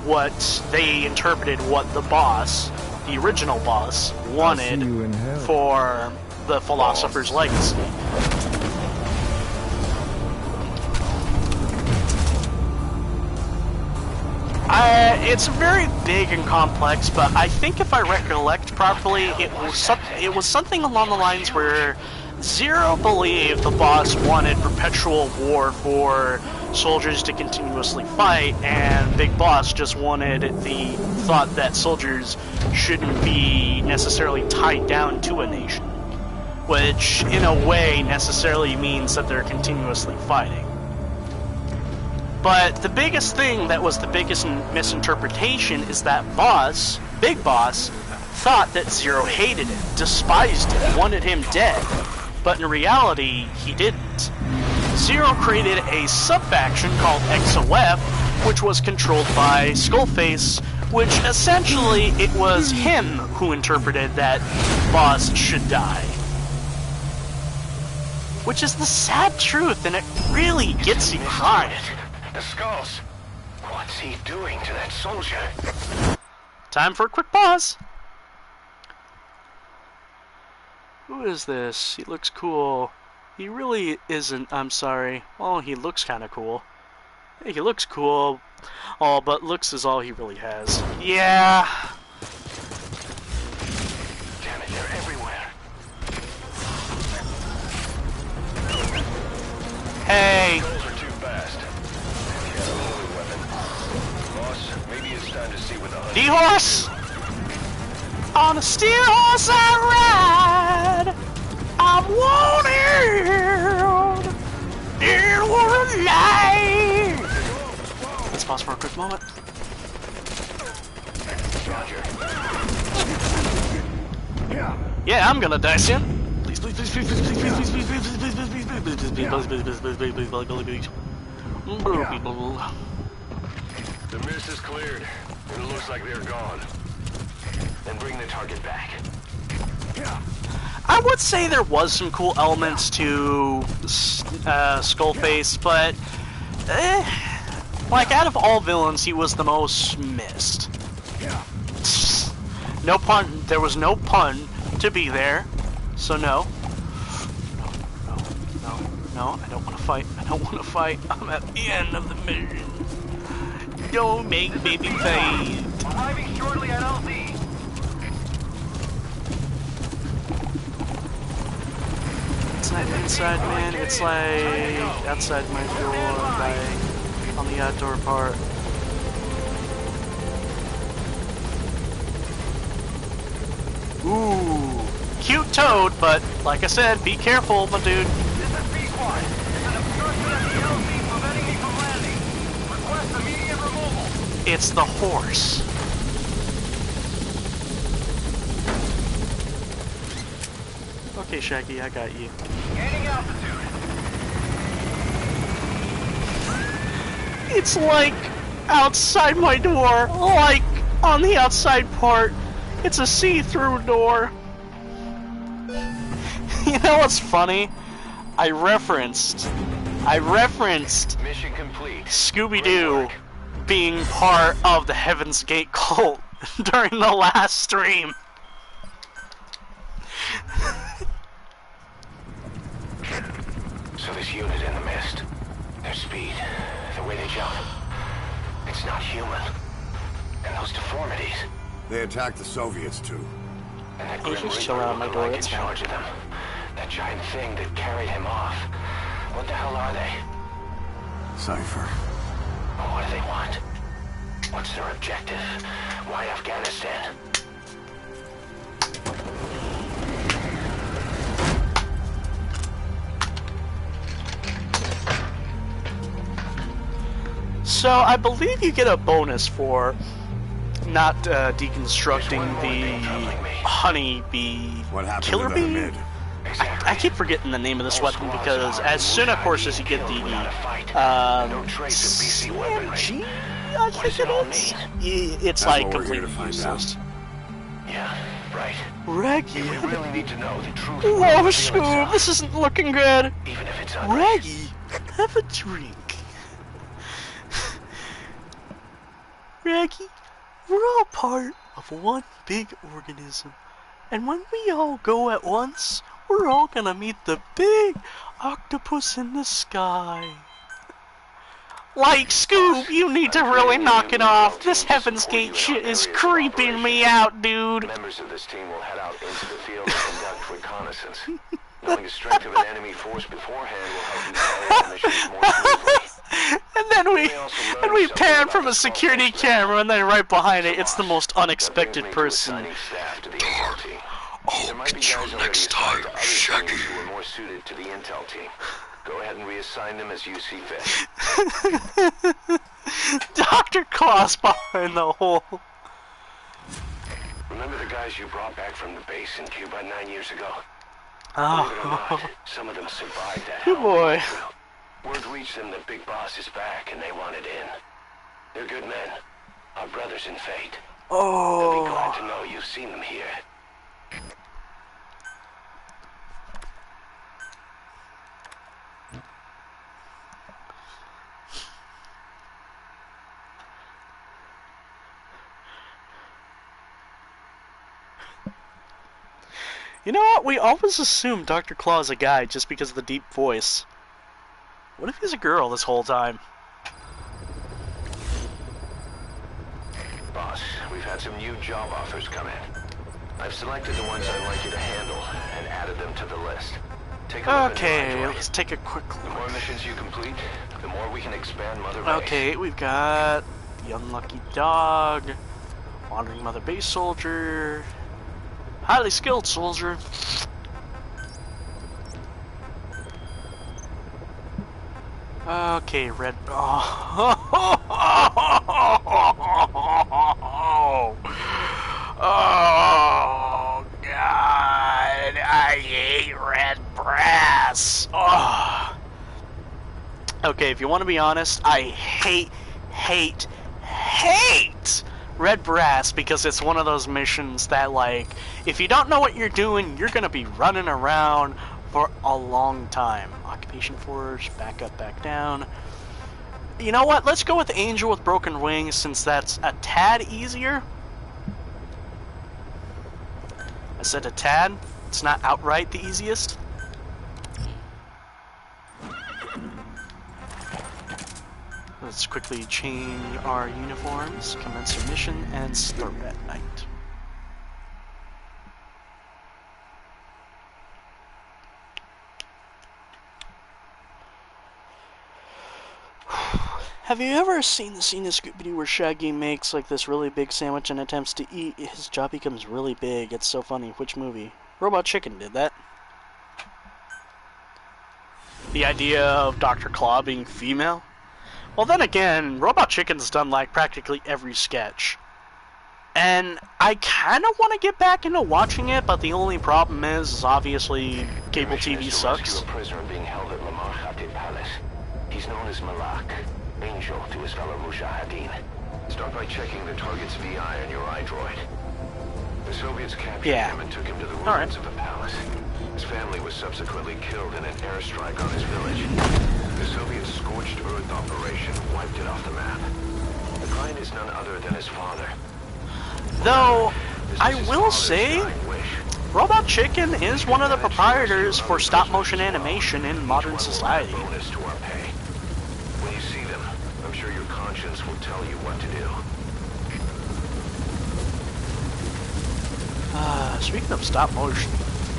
what they interpreted what the boss, the original boss, wanted for the Philosopher's Legacy. It's very big and complex, but I think if I recollect properly, it was something along the lines where Zero believed the boss wanted perpetual war for soldiers to continuously fight, and Big Boss just wanted the thought that soldiers shouldn't be necessarily tied down to a nation, which in a way necessarily means that they're continuously fighting. But the biggest thing that was the biggest misinterpretation is that Boss, Big Boss, thought that Zero hated him, despised him, wanted him dead. But in reality, he didn't. Zero created a sub-faction called XOF, which was controlled by Skullface, which essentially it was him who interpreted that Boss should die. Which is the sad truth, and it really gets you crying. The skulls. What's he doing to that soldier? Time for a quick pause. Who is this? He looks cool. He really isn't, I'm sorry. Well, he looks kind of cool. Hey, he looks cool. Oh, but looks is all he really has. Yeah. Damn it, they're everywhere. Hey. Those are too fast. He had a holy weapon. Boss, maybe it's time to see what the D-horse! On a steel horse I ride. I'm wanted. It was a lie. Let's pause for a quick moment. Yeah, I'm gonna die soon. Please, please, please, please, please, please, please, please, please, please, please, please, please, please, please, please, please. The mist is cleared, and it looks like they're gone. Then bring the target back. I would say there was some cool elements to Skullface, but like out of all villains, he was the most missed. No pun. There was no pun to be there, so no. No. I don't want to fight. I don't want to fight. I'm at the end of the mission. Don't make baby fight. Arriving shortly at LZ. It's not inside, man. It's like outside my door, like on the outdoor part. Ooh, cute toad, but like I said, be careful, my dude. This is B-Squad. It's an obstruction at the LZ preventing me from landing. Request immediate removal. It's the horse. Okay, Shaggy, I got you. Gaining altitude. It's like outside my door, like on the outside part. It's a see-through door. You know what's funny? I referenced Mission complete. Scooby-Doo being part of the Heaven's Gate cult during the last stream. So this unit in the mist, their speed, the way they jump, it's not human. And those deformities. They attacked the Soviets too. And that You grim should chill reaper out my looking door, like in it's fine. charge of them. That giant thing that carried him off. What the hell are they? Cypher. What do they want? What's their objective? Why Afghanistan? So I believe you get a bonus for not deconstructing the honeybee What happened killer to the bee. mid? I keep forgetting the name of this weapon because as soon, of course, as you get the CMG, I think it is. It's That's like what we're here completely to find useless. Yeah, right. Raggy. We really need to know the truth. Whoa, Scoob, this isn't looking good. Even if it's ugly. Raggy, have a drink. Raggy, we're all part of one big organism. And when we all go at once, we're all gonna meet the big octopus in the sky. Like, Scoob, you need to really knock it off. This Heaven's Gate shit is creeping me out, dude. Members of this team will head out into the field to conduct reconnaissance. Knowing the strength of an enemy force beforehand will help you carry out missions more smoothly. And we pan from a security camera, and then right behind it, it's the most unexpected person. I'll get you next time, Shaggy. Who are more suited to the intel team. Go ahead and reassign them as you see fit. Dr. Claus behind the hole. Remember the guys you brought back from the base in Cuba 9 years ago? Oh, Believe it or not, some of them survived that. good boy. Word reached them that Big Boss is back and they want it in. They're good men. Our brothers in fate. They'll be glad to know you've seen them here. You know what? We always assume Dr. Claw's a guy just because of the deep voice. What if he's a girl this whole time? Boss, we've had some new job offers come in. I've selected the ones I'd like you to handle and added them to the list. Take a look. Okay, let's take a quick The look. more missions you complete, the more we can expand Mother Base. Okay, we've got the Unlucky Dog, Wandering Mother Base Soldier, Highly Skilled Soldier. Okay, Red. Oh, God. I hate red brass. Oh. Okay, if you want to be honest, I hate red brass because it's one of those missions that, like, if you don't know what you're doing, you're going to be running around for a long time. Occupation Forge, back up, back down. You know what? Let's go with Angel with Broken Wings since that's a tad easier. I said a tad. It's not outright the easiest. Let's quickly change our uniforms, commence our mission, and start at night. Have you ever seen the scene in Scooby-Doo where Shaggy makes like this really big sandwich and attempts to eat? His jaw becomes really big. It's so funny. Which movie? Robot Chicken did that. The idea of Dr. Claw being female? Well, then again, Robot Chicken's done like practically every sketch. And I kind of want to get back into watching it, but the only problem is obviously cable TV sucks. A prisoner being held at Lamar Khatib Palace. He's known as Malak, Angel to his fellow Mujahideen. Start by checking the target's VI on your iDroid. The Soviets captured him and took him to the ruins of the palace. His family was subsequently killed in an airstrike on his village. The Soviet scorched earth operation wiped it off the map. The client is none other than his father. Though, I will say, Robot Chicken is one of the proprietors for stop-motion animation in modern society. When you see them, I'm sure your conscience will tell you what to do. Speaking of stop-motion,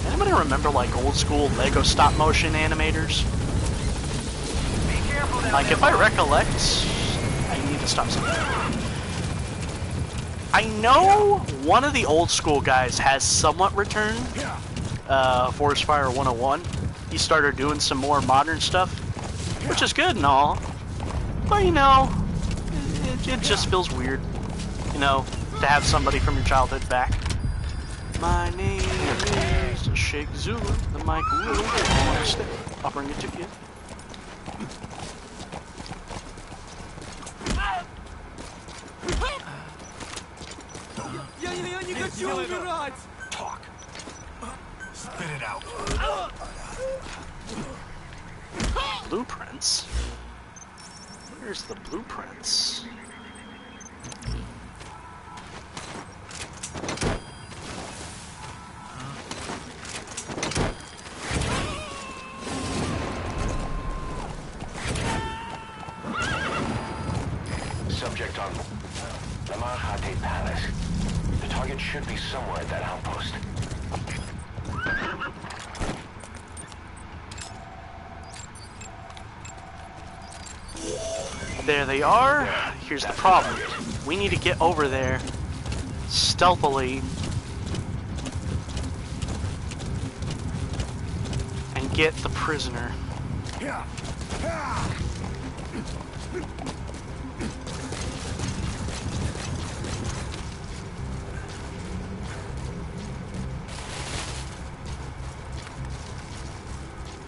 anybody remember like old-school Lego stop-motion animators? Like, if I recollect, I need to stop something. I know one of the old-school guys has somewhat returned, Forest Fire 101. He started doing some more modern stuff, which is good and all. But, you know, it just feels weird, you know, to have somebody from your childhood back. My name is Sheikh Zulu, the mic ruler. I'll bring it to you. Talk. Spit it out. Blueprints? Where's the blueprints? Moshahate Palace. The target should be somewhere at that outpost. There they are. Here's the problem. We need to get over there stealthily and get the prisoner.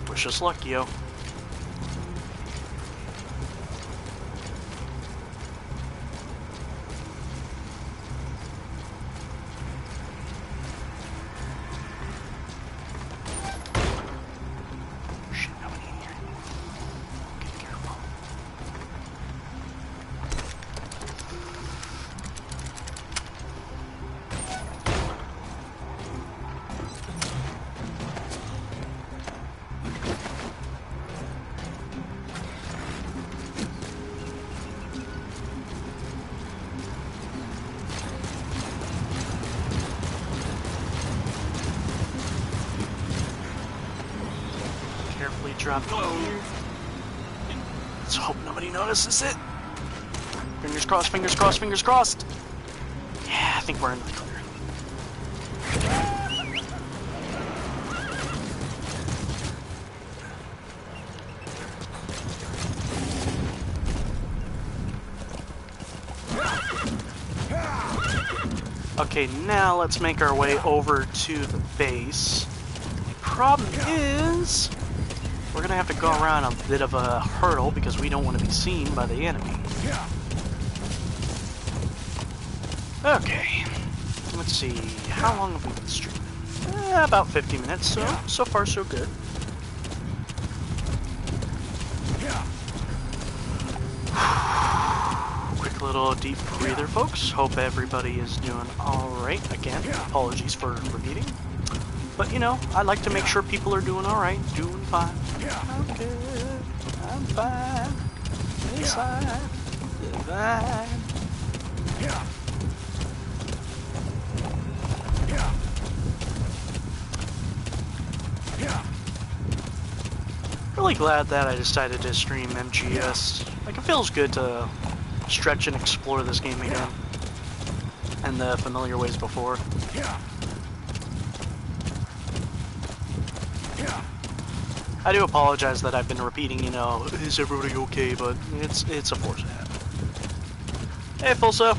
Wish us luck, yo. Carefully drop down here. Let's hope nobody notices it. Fingers crossed, fingers crossed, fingers crossed. Yeah, I think we're in the clear. Okay, now let's make our way over to the base. The problem is, we're gonna have to go around a bit of a hurdle because we don't want to be seen by the enemy. Okay, let's see, how long have we been streaming? About 50 minutes, so far so good. Quick little deep breather, folks. Hope everybody is doing alright. Again, apologies for repeating. But, you know, I like to make sure people are doing alright, doing fine. I'm good, I'm fine, yes I'm divine. Really glad that I decided to stream MGS. Like, it feels good to stretch and explore this game again. And the familiar ways before. I do apologize that I've been repeating, you know, is everybody okay, but it's a force habit. Hey, Fulso.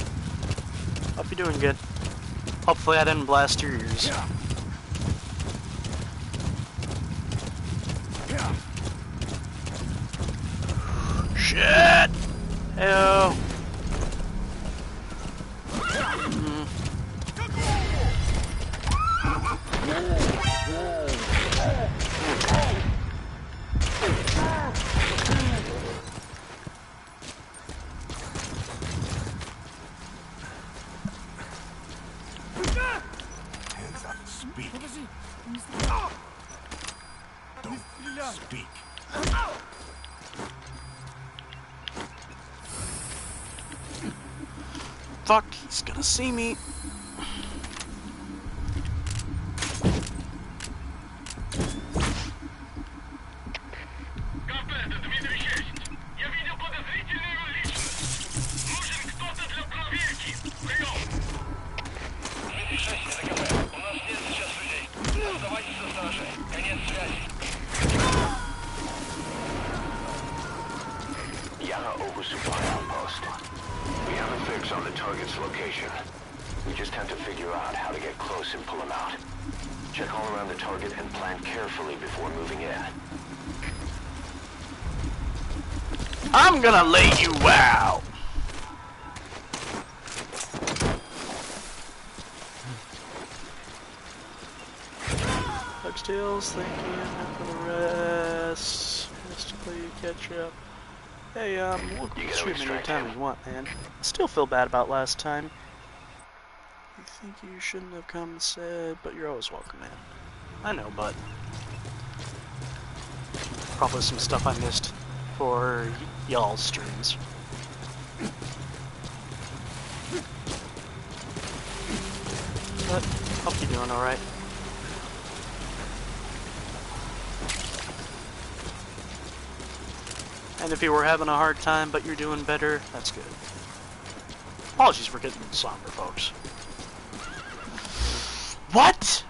Hope you're doing good. Hopefully I didn't blast your ears. Shit! Ew. Hands up. Speak. Don't speak. Fuck, he's gonna see me. Oversupply outpost. We have a fix on the target's location. We just have to figure out how to get close and pull him out. Check all around the target and plan carefully before moving in. I'm gonna lay you out. Tails, thank you for the rest. Mystically catch up. Hey, we'll stream anytime you want, man. I still feel bad about last time. You think you shouldn't have come and said, but you're always welcome, man. I know, but probably some stuff I missed for y'all's streams. But hope you're doing alright. And if you were having a hard time but you're doing better, that's good. Apologies for getting somber, folks. What?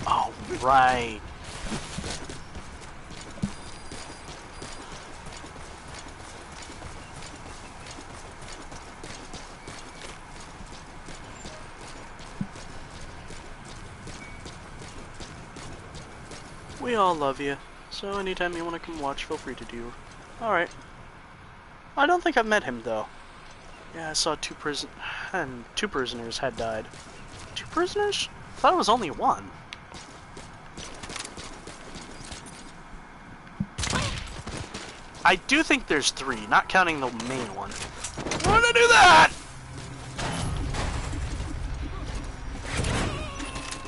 Oh, right. We all love you, so anytime you want to come watch, feel free to do. Alright. I don't think I've met him, though. Yeah, I saw two prisoners had died. 2 prisoners? I thought it was only 1. I do think there's 3, not counting the main one. Why would I do that?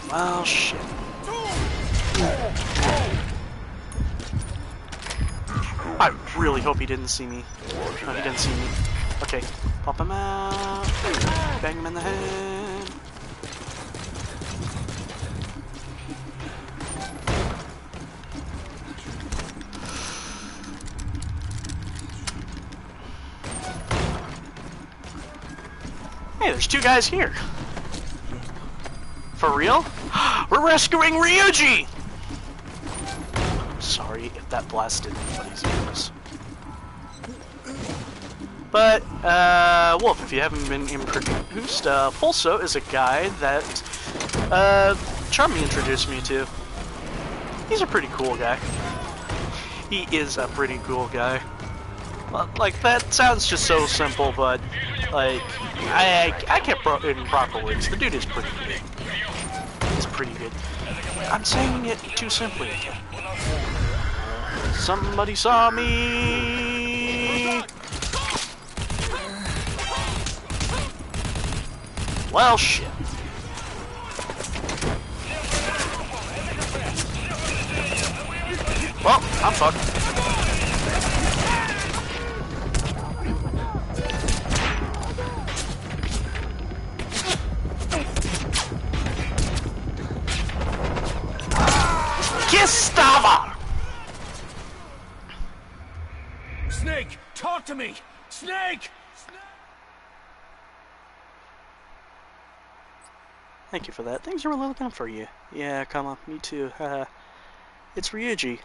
Well, shit. I really hope he didn't see me. No, he didn't see me. Okay, pop him out. Bang him in the head. Hey, there's 2 guys here. For real? We're rescuing Ryuji! Sorry if that blasted anybody's ears. But, Wolf, if you haven't been introduced, Pulso is a guy that, Charmy introduced me to. He's a pretty cool guy. He is a pretty cool guy. Well, like, that sounds just so simple, but, like, I can't put it in proper words. The dude is pretty good. He's pretty good. I'm saying it too simply. Somebody saw me! Well, shit. Well, I'm fucked. Kistava! Snake, talk to me! Snake! Thank you for that. Things are really looking up for you. Yeah, come on, me too. It's Ryuji.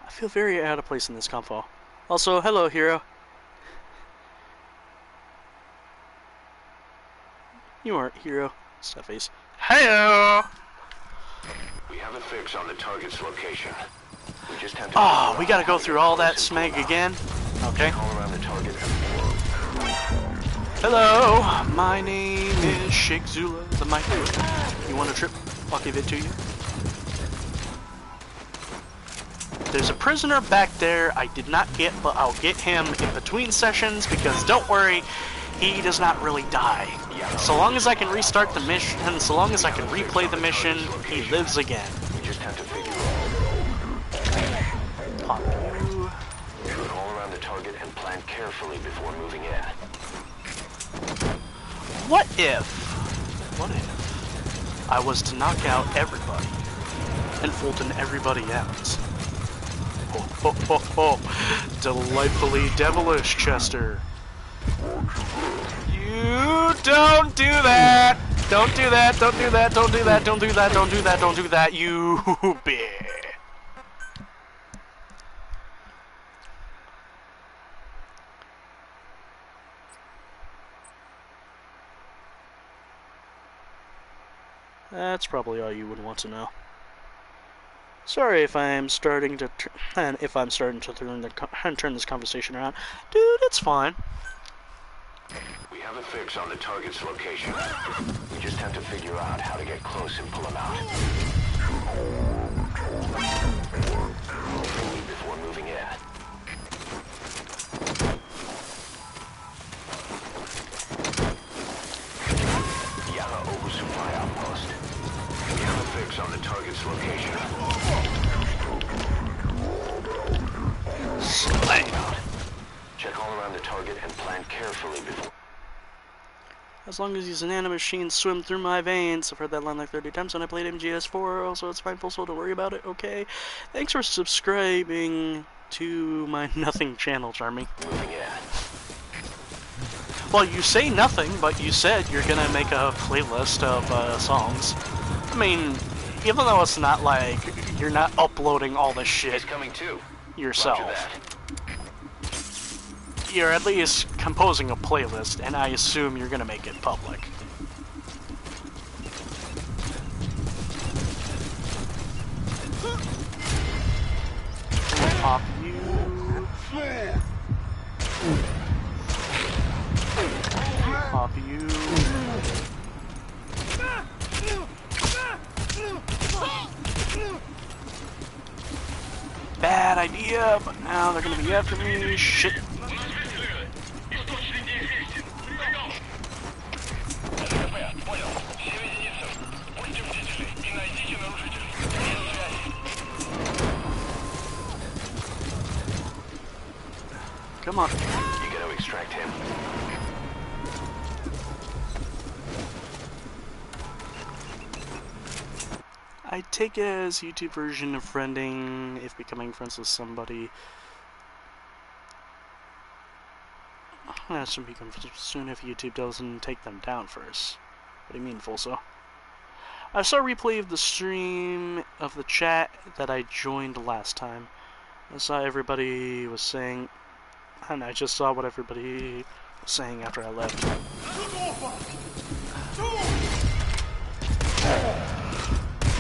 I feel very out of place in this convo. Also, hello, hero. You aren't hero. Stuffface. Hello! We have a fix on the target's location. We just have to... Oh, we gotta go through all that smeg again? Okay. All around the target. Hello, my name is Sheikh Zula, the Mighty. You want a trip? I'll give it to you. There's a prisoner back there I did not get, but I'll get him in between sessions because don't worry, he does not really die. So long as I can restart the mission, and so long as I can replay the mission, he lives again. We just have to figure Pop you. Look all around the target and plan carefully before moving in. What if I was to knock out everybody and Fulton everybody out? Ho ho ho ho! Delightfully devilish, Chester. You don't do that! Don't do that! Don't do that! Don't do that! Don't do that! Don't do that! Don't do that! You bitch! That's probably all you would want to know. Sorry if I'm starting to turn this conversation around, dude. It's fine. We have a fix on the target's location. We just have to figure out how to get close and pull him out. Before moving in. Yama oversupply outpost. We have a fix on the target's location. Slay out. Check Check all around the target and plan carefully before... As long as these nanomachines swim through my veins. I've heard that line like 30 times when I played MGS4, also it's fine, full soul, don't worry about it, okay? Thanks for subscribing to my nothing channel, Charmy. Moving in. Well, you say nothing, but you said you're gonna make a playlist of songs. I mean, even though it's not like you're not uploading all this shit He's coming too. yourself, Roger that. you're at least composing a playlist, and I assume you're gonna make it public. Pop you. Pop you. Bad idea, but now they're gonna be after me. Shit. Come on. You gotta extract him. I take it as YouTube version of friending if becoming friends with somebody. That should become friends soon if YouTube doesn't take them down first. What do you mean, Fulso? I saw a replay of the stream of the chat that I joined last time. I saw everybody was saying, and I just saw what everybody was saying after I left.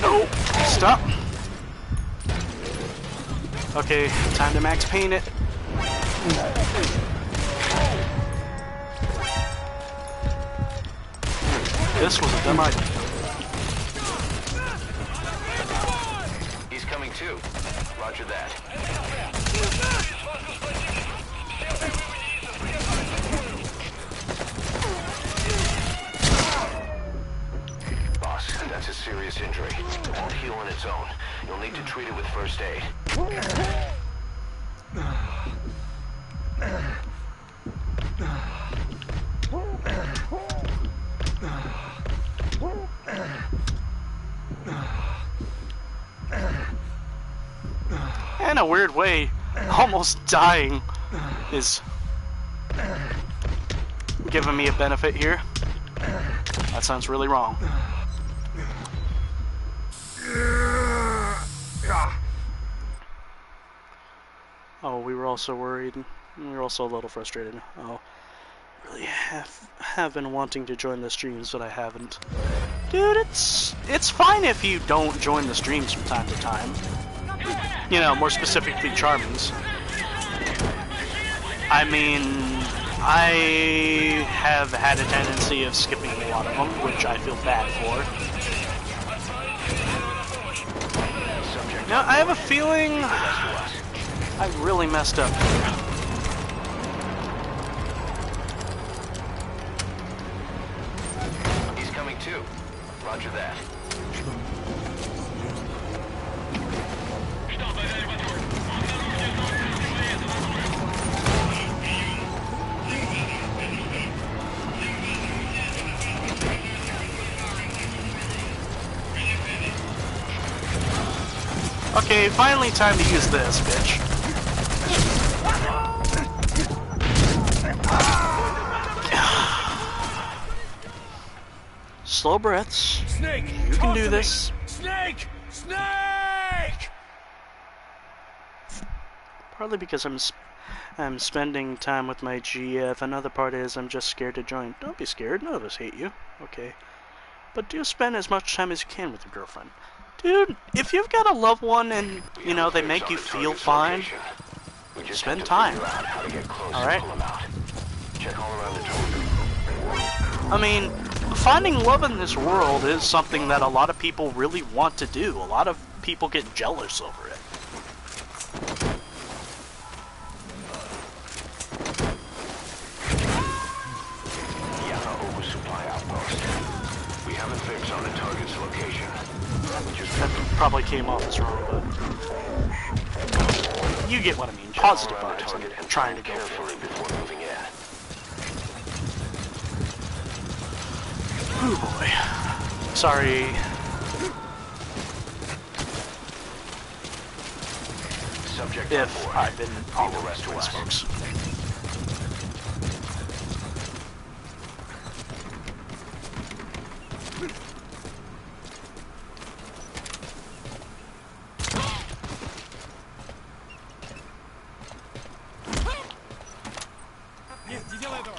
No! Stop! Okay, time to max paint it. This was a dumb idea. He's coming too. Roger that. Boss, that's a serious injury. It won't heal on its own. You'll need to treat it with first aid. In a weird way, almost dying is giving me a benefit here. That sounds really wrong. Oh, we were also worried. We were also a little frustrated. Oh, really have been wanting to join the streams, but I haven't. Dude, it's fine if you don't join the streams from time to time. You know, more specifically Charming's. I mean, I have had a tendency of skipping a lot of them, which I feel bad for. Now, I have a feeling I really messed up here. He's coming too. Roger that. Okay, finally time to use this, bitch. Slow breaths. Snake, You can do this. Snake! Snake! Partly because I'm spending time with my GF. Another part is I'm just scared to join. Don't be scared. None of us hate you. Okay. But do spend as much time as you can with your girlfriend. Dude, if you've got a loved one and, you know, they make you feel fine, spend time. Alright? I mean, finding love in this world is something that a lot of people really want to do. A lot of people get jealous over it. We have a fix on the target's location. That probably came off as wrong, but you get what I mean. Positive vibes. I'm trying to go for it. boy. Sorry. Subject If on board. I've been all the rest to us, folks. Нет, не делай этого!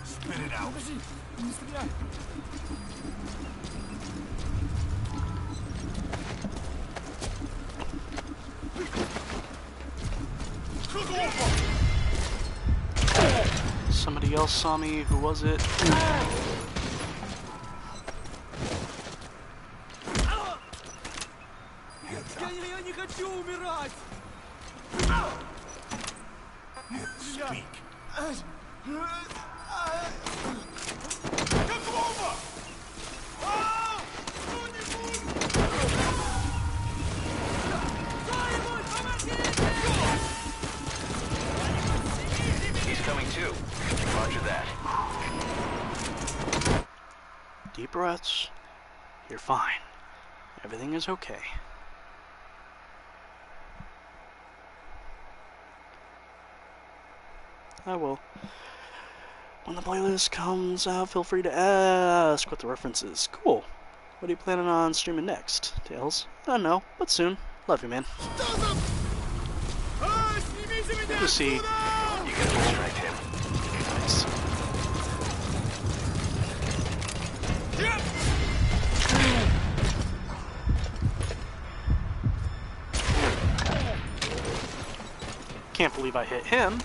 Spit it out. Подожди, не стреляй. Somebody else saw me. Who was it? Я не хочу умирать! Speak. Какого? He's coming too. Roger that. Deep breaths. You're fine. Everything is okay. I will. When the playlist comes out, feel free to ask what the reference is. Cool. What are you planning on streaming next, Tails? I don't know, but soon. Love you, man. Good to see. You gotta distract him. Nice. Can't believe I hit him.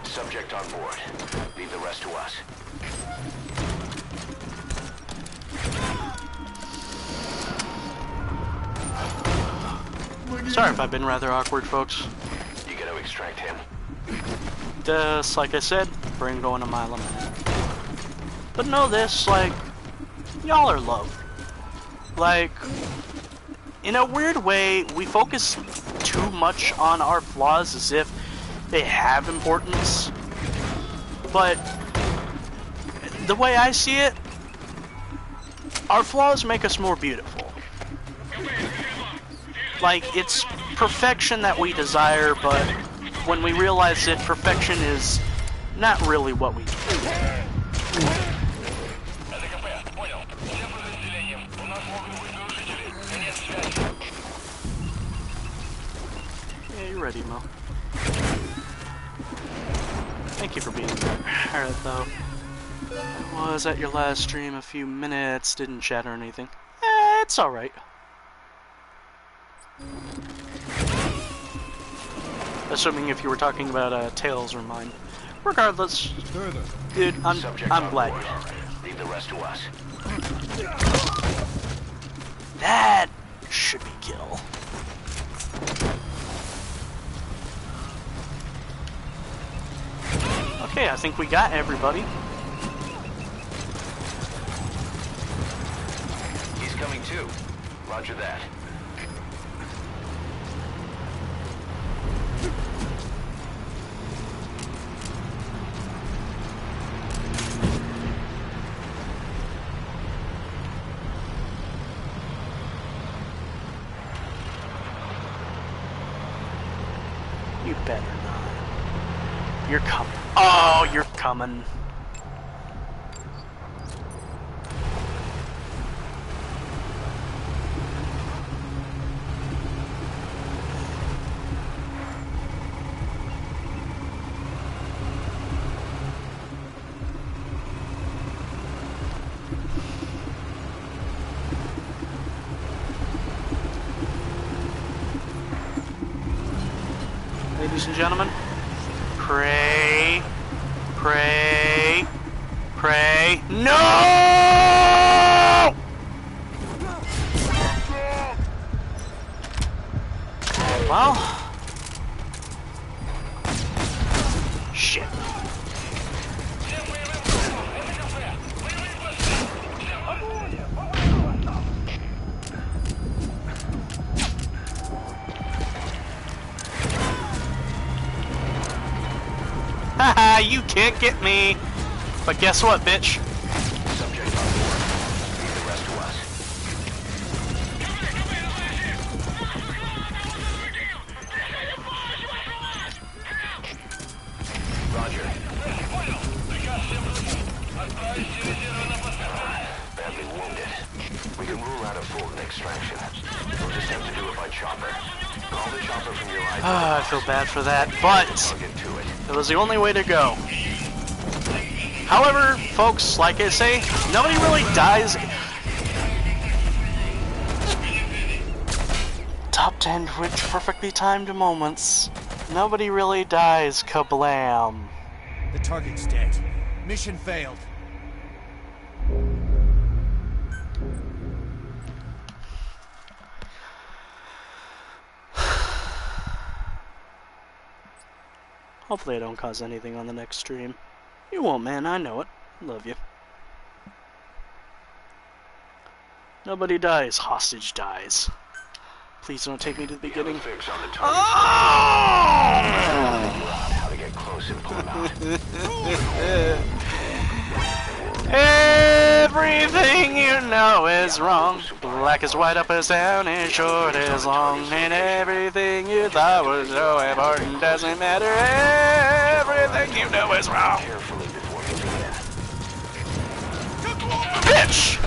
Subject on board. Leave the rest to us. Sorry if I've been rather awkward, folks. You gotta extract him. Just like I said, brain going a mile a minute. But know this, like, y'all are loved. Like, in a weird way, we focus too much on our flaws as if they have importance. But the way I see it, our flaws make us more beautiful. Like, it's perfection that we desire, but when we realize that perfection is not really what we need. Yeah, you're ready, Mo. Thank you for being there. Alright, though. I was at your last stream a few minutes, didn't chat or anything. It's alright. Assuming if you were talking about Tails or mine. Regardless, dude, I'm glad you did. Leave the rest to us. That should be kill. Okay, I think we got everybody. He's coming too. Roger that. You better not. You're coming. Oh, you're coming. Ladies and gentlemen, pray, pray, pray. No! Well... Shit. Haha, you can't get me! But guess what, bitch? Subject on board. Leave the rest to us. Roger. Badly wounded. We can rule out a Fulton extraction. We'll just have to do it by chopper. Call the chopper from your eye. I feel bad for that, but I'll get to it. it was the only way to go. However, folks, like I say, nobody really dies. Top 10 which perfectly timed moments. Nobody really dies, kablam. The target's dead. Mission failed. Hopefully I don't cause anything on the next stream. You won't, man, I know it. Love you. Nobody dies. Hostage dies. Please don't take me to the beginning. Fix on the target. Oh! How to get close and pull him out. Everything you know is wrong. Black is white, up is down, and short is long. And everything you thought was so important doesn't matter. Everything you know is wrong. Carefully before moving in. Bitch!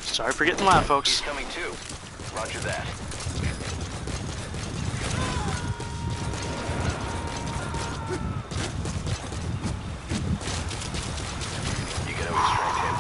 Sorry for getting loud, He's folks. coming too. Roger that. You gotta extract him.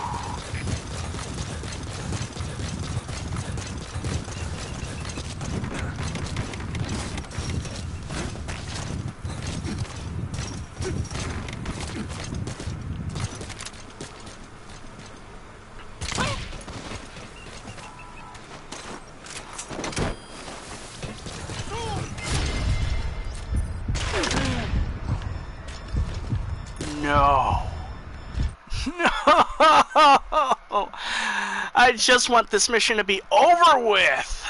No. No! I just want this mission to be over with!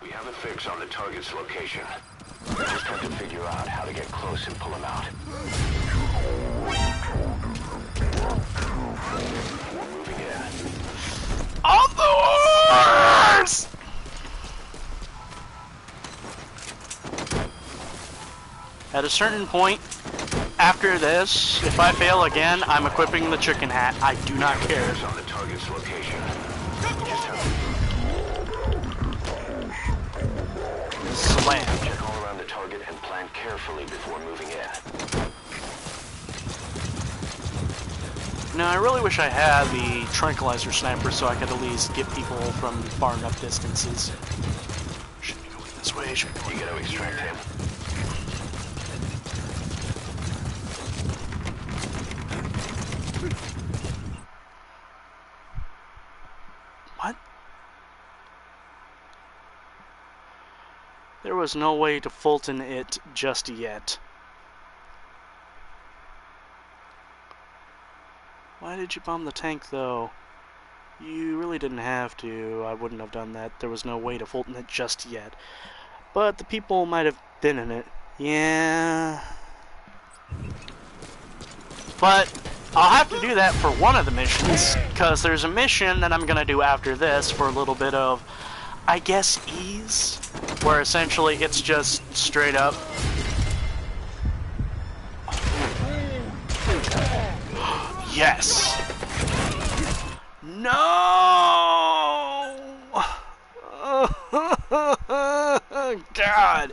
We have a fix on the target's location. We just have to figure out how to get close and pull him out. We're moving in. On the horse! At a certain point, after this, if I fail again, I'm equipping the chicken hat. I do not care. Fix on the target's location. We just have to Slam. check all around the target and plan carefully before moving in. Now, I really wish I had the tranquilizer sniper so I could at least get people from far enough distances. Should be going this way, should be going You gotta extract him. What? There was no way to Fulton it just yet. Why did you bomb the tank, though? You really didn't have to. I wouldn't have done that. There was no way to Fulton it just yet. But the people might have been in it. Yeah. But I'll have to do that for one of the missions, because there's a mission that I'm going to do after this for a little bit of, I guess, ease, where essentially it's just straight up. Yes! No! God!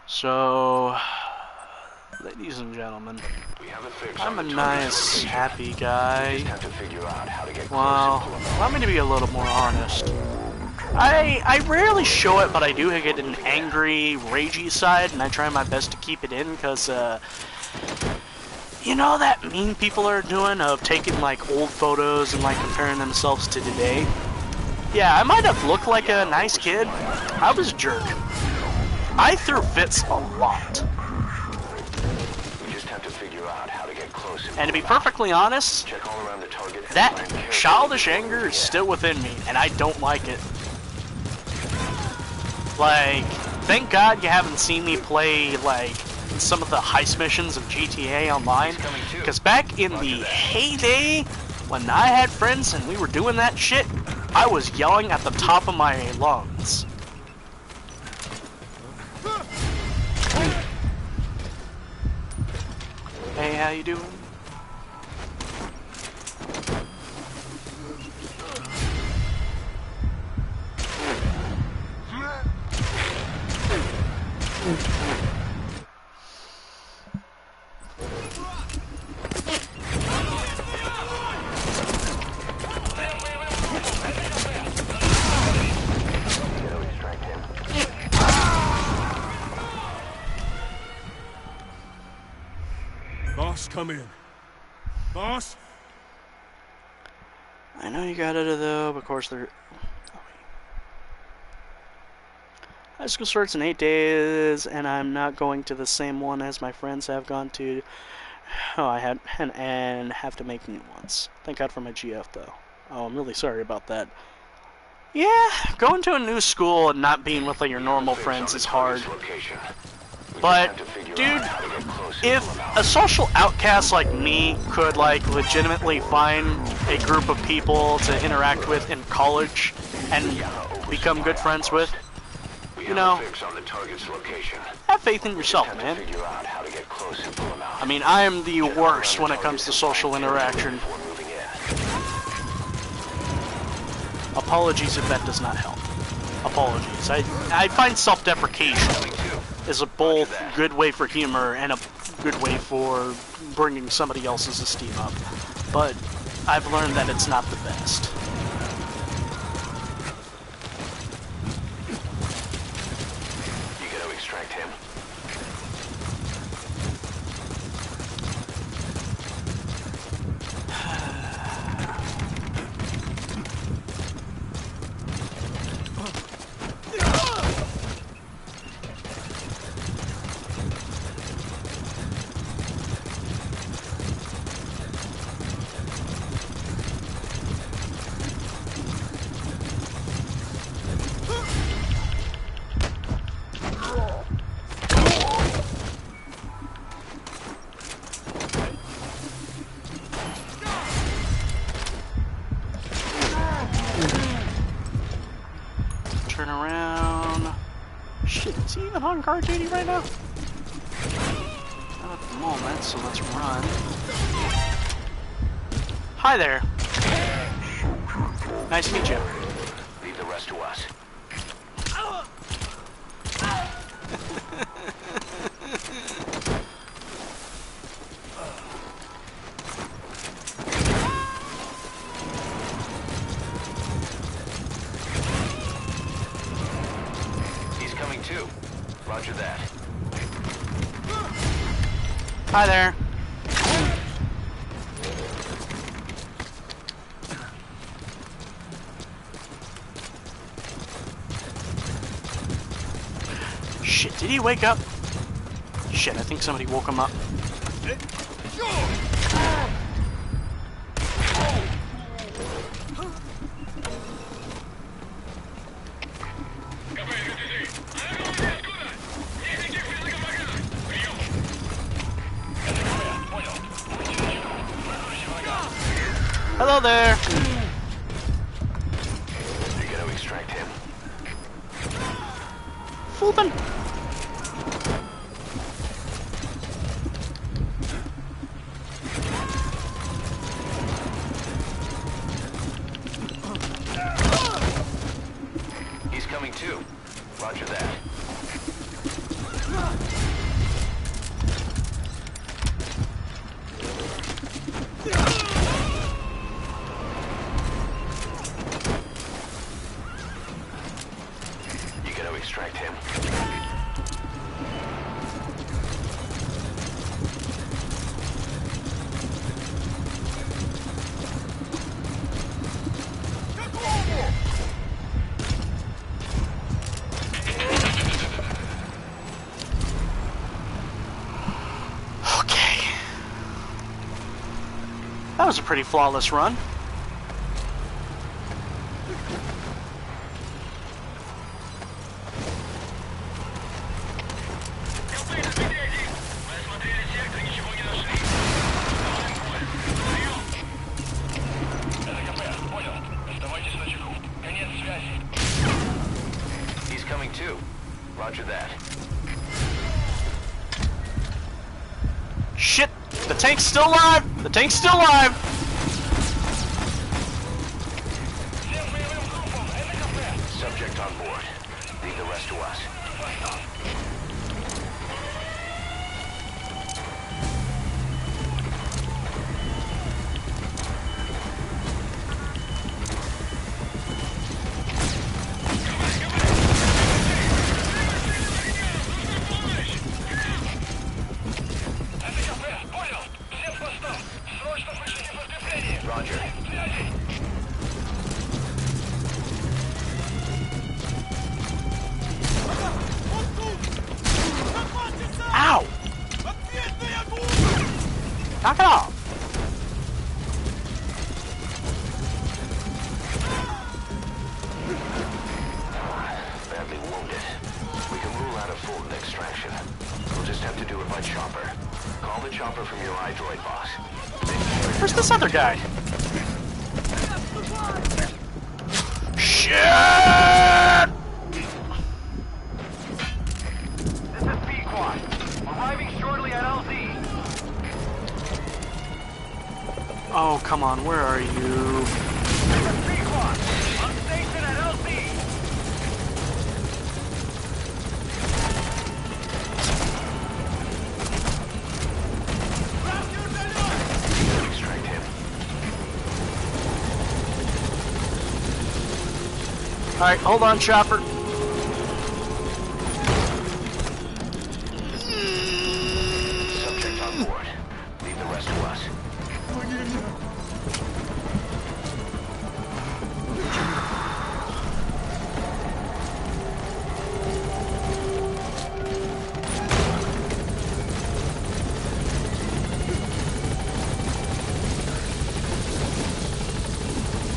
So, ladies and gentlemen, We have a fix I'm a on the nice, target's happy location. guy. We just have to figure out how to get Well, close and pull him allow me to be a little more honest. I rarely show it, but I do get an angry, ragey side, and I try my best to keep it in, because, You know that meme people are doing of taking like old photos and like comparing themselves to today? Yeah, I might have looked like a nice kid. I was a jerk. I threw fits a lot. We just have to figure out how to get close. And to be perfectly honest, Check all around the target. that childish anger is still within me, and I don't like it. Like, thank God you haven't seen me play, like, some of the heist missions of GTA Online, because back in the heyday, when I had friends and we were doing that shit, I was yelling at the top of my lungs. Hey, how you doing? Boss, come in. Boss? I know you got it though, but of course they're... High school starts in 8 days, and I'm not going to the same one as my friends have gone to. Oh, I had and have to make new ones. Thank God for my GF though. Oh, I'm really sorry about that. Yeah, going to a new school and not being with like your normal friends is hard. But, dude, if a social outcast like me could, like, legitimately find a group of people to interact with in college and become good friends with, you know, have faith in yourself, man. I mean, I am the worst when it comes to social interaction. Apologies if that does not help. Apologies. I find self-deprecation is a both good way for humor and a good way for bringing somebody else's esteem up. But I've learned that it's not the best. You gotta extract him. Turn around. Shit, is he even on guard duty right now? Not at the moment, so let's run. Hi there. Nice to meet you. Leave the rest to us. He's coming too. Roger that. Hi there. Shit, did he wake up? Shit, I think somebody woke him up. Hello there. You gotta extract him. Fulton. He's coming too. Roger that. You gotta extract him. was a pretty flawless run. He's coming too. Roger that. Shit! The tank's still alive! The tank's still alive! Subject on board. Leave the rest to us. Roger. Ow! Knock it off! Badly wounded. We can rule out a full extraction. We'll just have to do it by chopper. Call the chopper from your iDroid boss. Where's this other guy? Shit! This is P-Quad. Arriving shortly at LZ. Oh, come on, where are you? This is P-Quad. On station at LZ. Extract him. Alright, hold on, chopper. Subject on board. Leave the rest to us.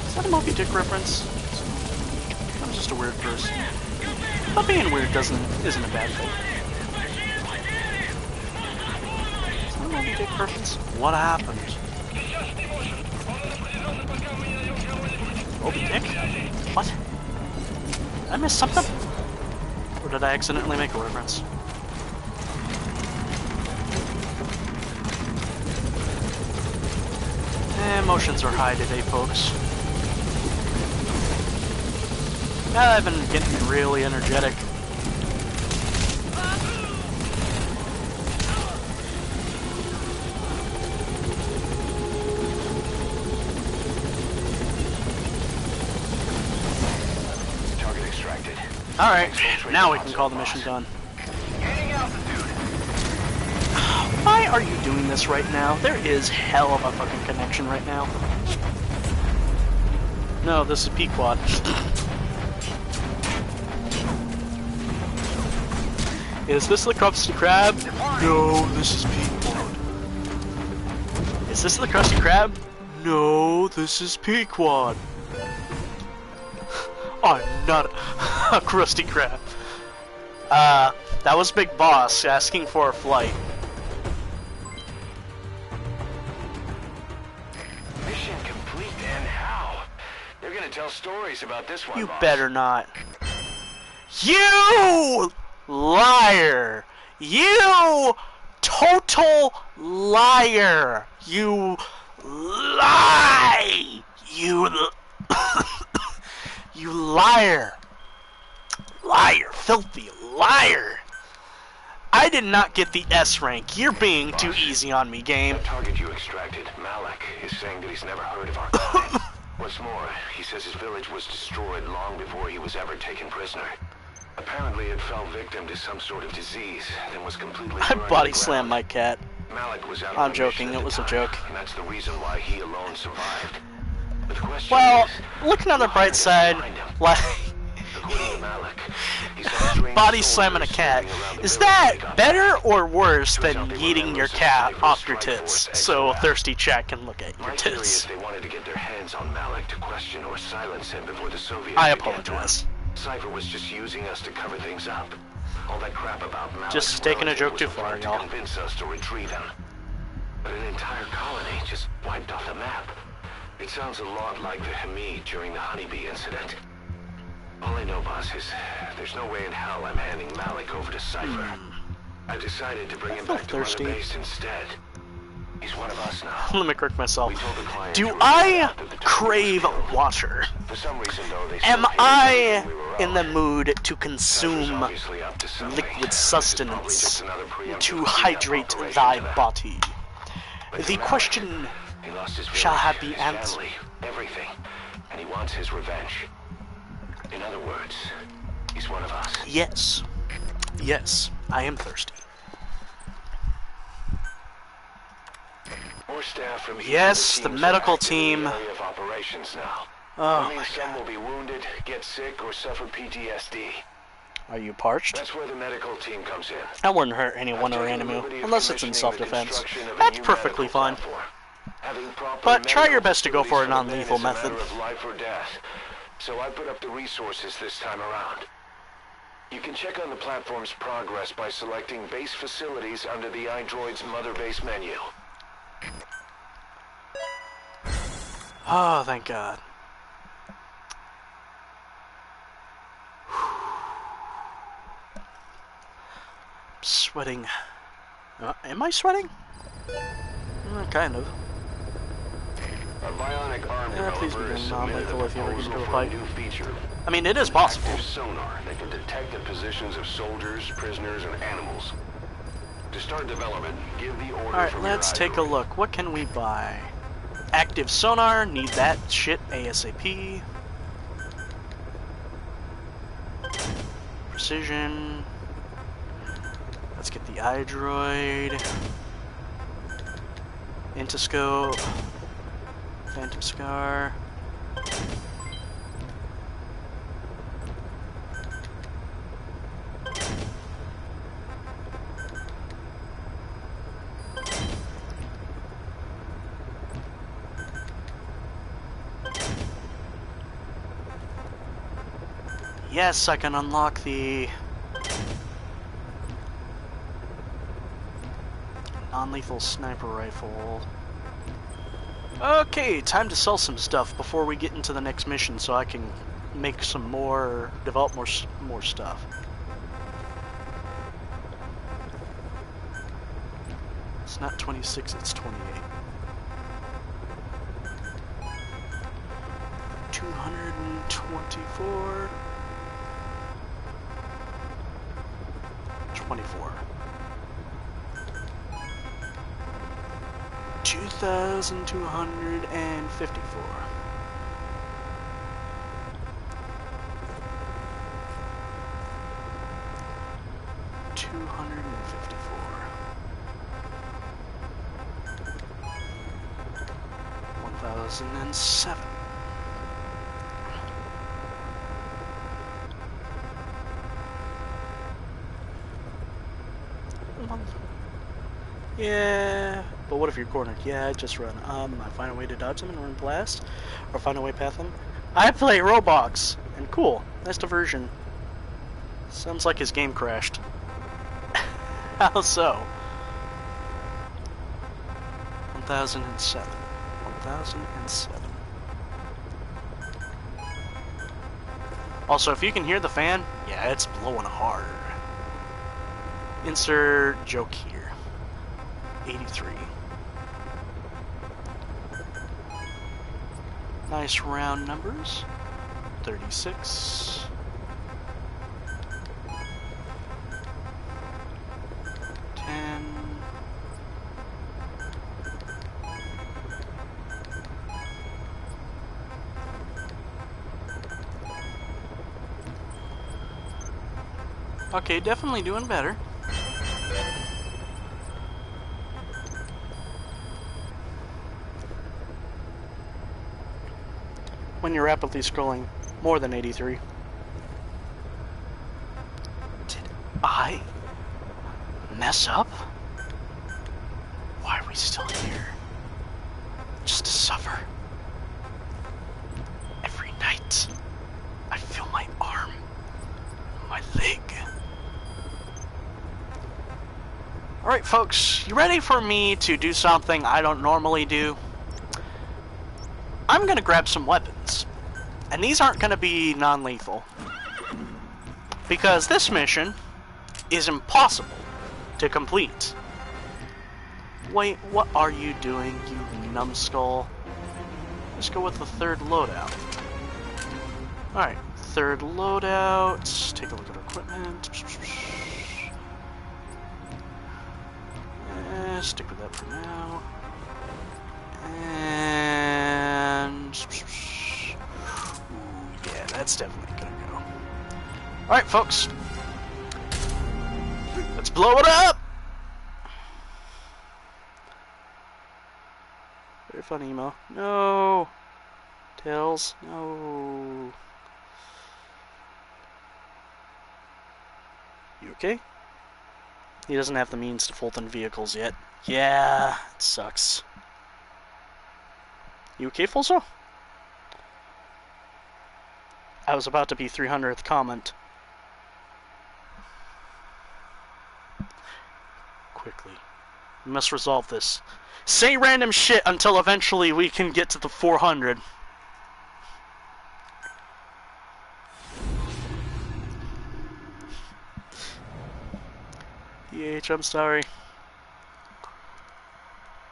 Is that a Moby Dick reference? I'm just a weird person. But being weird isn't a bad thing. Is that a Moby Dick reference? What happened? Moby Dick? What? Did I miss something? Or did I accidentally make a reference? Emotions are high today, folks. I've been getting really energetic. Target extracted. Alright, now we can call the mission done. Gaining altitude. Why are you doing this right now? There is hell of a fucking connection right now. No, this is P-Quad. Is this the Krusty Krab? No, this is P-Quad. Is this the Krusty Krab? No, this is P-Quad. I'm not a Krusty Krab. That was Big Boss asking for a flight. Mission complete, and how? They're gonna tell stories about this one, You boss. better not. You liar! You total liar! You lie! You you liar! Liar! Filthy liar! I did not get the S rank. You're being too easy on me, game. The target you extracted, Malik, is saying that he's never heard of our kind. What's more, he says his village was destroyed long before he was ever taken prisoner. Apparently it fell victim to some sort of disease, then was completely I burned body to the slammed my ground. cat. Malik was out I'm on joking, mission at it was the a time, joke. and that's the reason why he alone survived. But the question Well, is, looking on the why bright did he side, find him? like... According to Malik, Body slamming a cat. Is that better or worse than yeeting your cat off your tits so Thirsty Chat can look at your tits? They wanted to get their hands on Malik to question or silence him before the Soviets I began to apologize. Cypher was just using us to cover things up. All that crap about Malik's Just taking a joke relative too was far, to y'all. convince us to retrieve him. But an entire colony just wiped off the map. It sounds a lot like the Hamid during the Honeybee incident. All I know, boss, is there's no way in hell I'm handing Malik over to Cypher. I decided to bring him back to thirsty. Mother Base instead. He's one of us now. Let me correct myself. We told the client Do to I report that the target crave was killed. water? For some reason, though, they Am still I hated we were in the out. mood to Cypher's consume obviously up to something. liquid This is probably sustenance just another preemptive to cleanup hydrate operation thy to them. body? But The for question Malik, he lost his shall village, have the his answer. family, everything, and he wants his revenge. In other words, he's one of us. Yes. Yes, I am thirsty. More staff from each Yes, of the teams medical are active in team. the area of operations now. Oh That my means some god. will be wounded, get sick, or suffer PTSD. Are you parched? That's where the medical team comes in. That wouldn't hurt anyone or I've taken the animal, liberty of unless it's in commissioning the self-defense. construction of a That's new perfectly medical fine. platform. Having proper But try your medical best to go for a facilities the men non-lethal is a matter method. of life or death. So I put up the resources this time around. You can check on the platform's progress by selecting base facilities under the iDroid's Mother Base menu. Oh, thank God. Sweating. Am I sweating? Kind of. A bionic arm Please developer be has non-lethal if you ever get into a fight. new feature. I mean, it is possible. Active sonar that can detect the positions of soldiers, prisoners, and animals. To start development, give the order Alright, from let's your take a iDroid. look. What can we buy? Active sonar, need that shit ASAP. Precision. Let's get the iDroid. Intascope. Phantom Scar. Yes, I can unlock the non-lethal sniper rifle. Okay, time to sell some stuff before we get into the next mission so I can make some more, develop more stuff. It's not 26, it's 28. 224. 24. 2,254. $254. 1,007. Yeah, but what if you're cornered? Yeah, just run. I find a way to dodge them and run blast, or find a way past them. I play Roblox, and cool, nice diversion. Sounds like his game crashed. How so? 1007. 1007. Also, if you can hear the fan, yeah, it's blowing hard. Insert joke here. 83. Nice round numbers. 36. 10. Okay, definitely doing better. When you're rapidly scrolling more than 83. I mess up? Why are we still here? Just to suffer. Every night, I feel my arm, my leg. Alright folks, you ready for me to do something I don't normally do? I'm gonna grab some weapons. And these aren't gonna be non-lethal. Because this mission is impossible to complete. Wait, what are you doing, you numbskull? Let's go with the third loadout. Alright, third loadout. Take a look at equipment. Stick with that for now. And... ooh, yeah, that's definitely gonna go. Alright, folks. Let's blow it up! Very fun emo. No! Tails, no. You okay? He doesn't have the means to Fulton vehicles yet. Yeah, it sucks. You okay, Fulso? I was about to be 300th comment. Quickly. We must resolve this. Say random shit until eventually we can get to the 400. I'm sorry.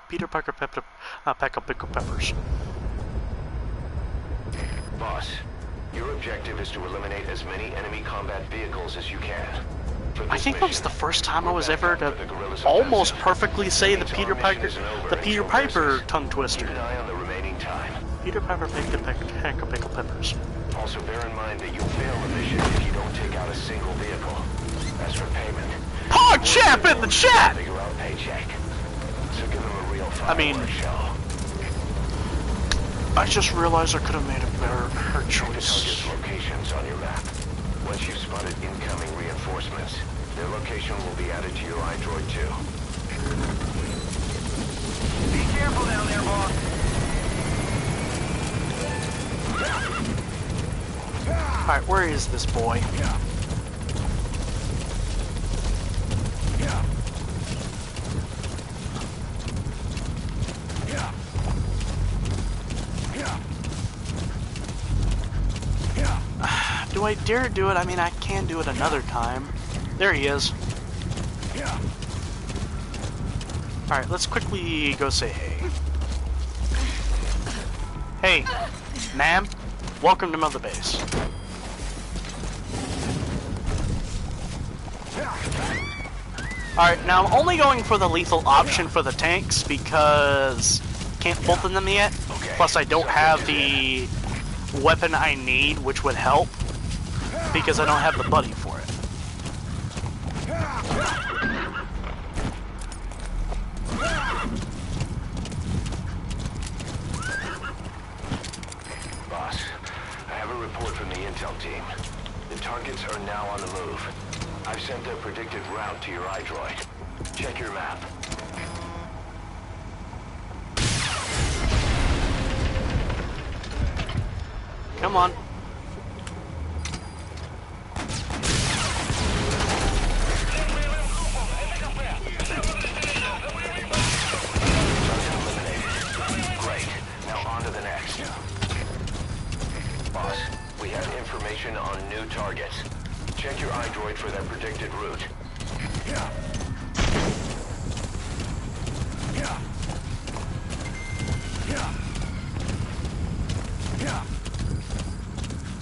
Peter Parker pack up pickle peppers. Boss, your objective is to eliminate as many enemy combat vehicles as you can. I think that was the first time I was ever to almost perfectly say the Peter Piper tongue twister. Keep an eye on the remaining time. Peter Piper pack up pickle peppers. Also bear in mind that you fail the mission if you don't take out a single vehicle. As for payment, Hog chap in the chat! figure out paycheck. So give him a real I mean, show. I just realized I could have made a better Check the choice. target's locations on your map. Once you've spotted incoming reinforcements, their location will be added to your iDroid too. Be careful down there, boss. Alright, where is this boy? Do I dare do it? I mean, I can do it another time. There he is. Alright, let's quickly go say hey. Hey, ma'am. Welcome to Mother Base. Alright, now I'm only going for the lethal option for the tanks because can't bolt in them yet. Plus I don't have the weapon I need, which would help, because I don't have the buddy for it. Boss, I have a report from the intel team. The targets are now on the move. I've sent their predicted route to your iDroid. Check your map. Come on. Great. Now on to the next. Boss, we have information on new targets. Check your iDroid for their predicted route.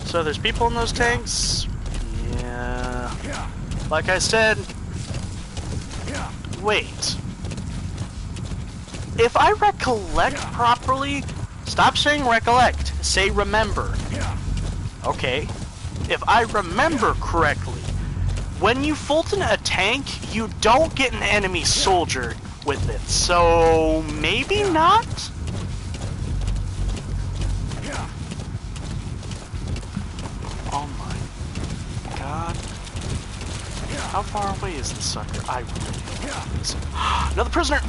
So there's people in those tanks? Yeah. Like I said... Wait. If I recollect properly... Stop saying recollect. Say remember. Okay. If I remember correctly, when you Fulton a tank, you don't get an enemy soldier with it. So maybe not? Oh my god. How far away is this sucker? I really don't know. Another prisoner!